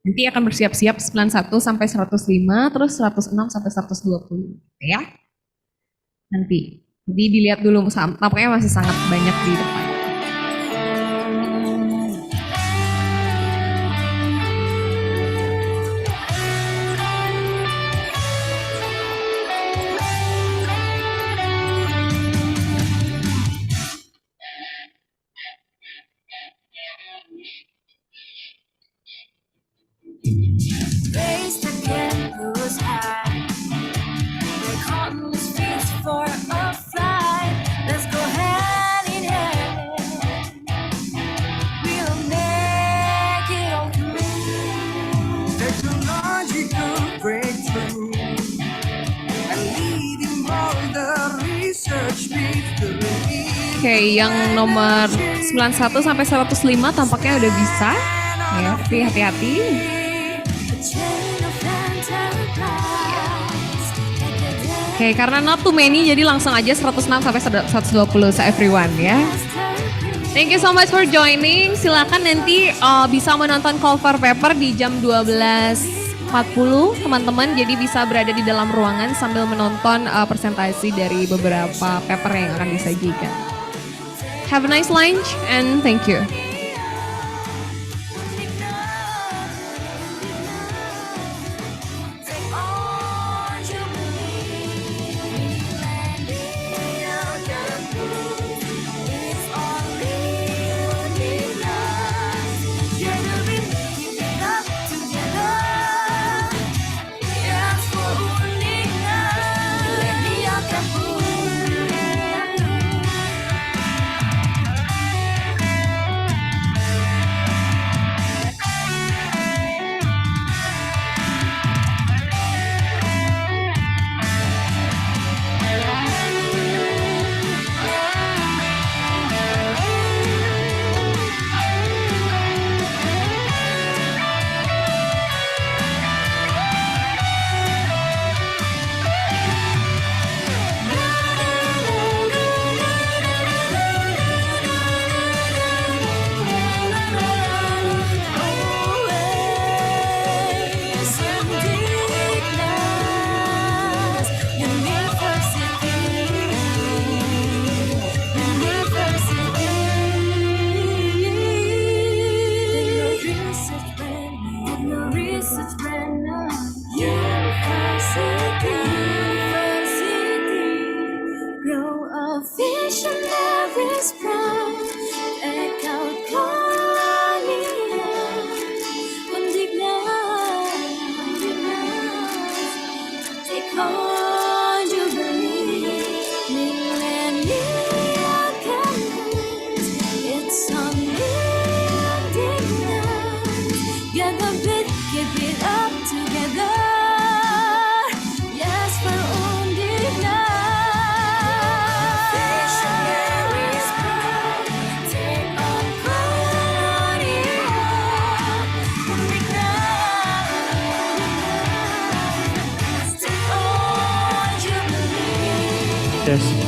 Nanti akan bersiap-siap 91 sampai 105, terus 106 sampai 120. Ya. Nanti. Jadi dilihat dulu, tampaknya masih sangat banyak di depan. Raise the campus high. Break heartless feet for a flight. Let's go hand in hand. We'll make it all through. Technological breakthrough and leading all the research victory. Oke, yang nomor 91 sampai 105 tampaknya udah bisa. Ya, tapi hati-hati. Oke, karena not too many, jadi langsung aja 106 sampai 120 everyone ya. Thank you so much for joining. Silakan nanti bisa menonton cover paper di jam 12.40 teman-teman. Jadi bisa berada di dalam ruangan sambil menonton presentasi dari beberapa paper yang akan disajikan. Have a nice lunch and thank you. Visionaries proud, engkau kalian Undignas, take on jubilee, millennial campaigns, it's on Undignas, get a bit, give it up together, yes for Undignas. Cheers.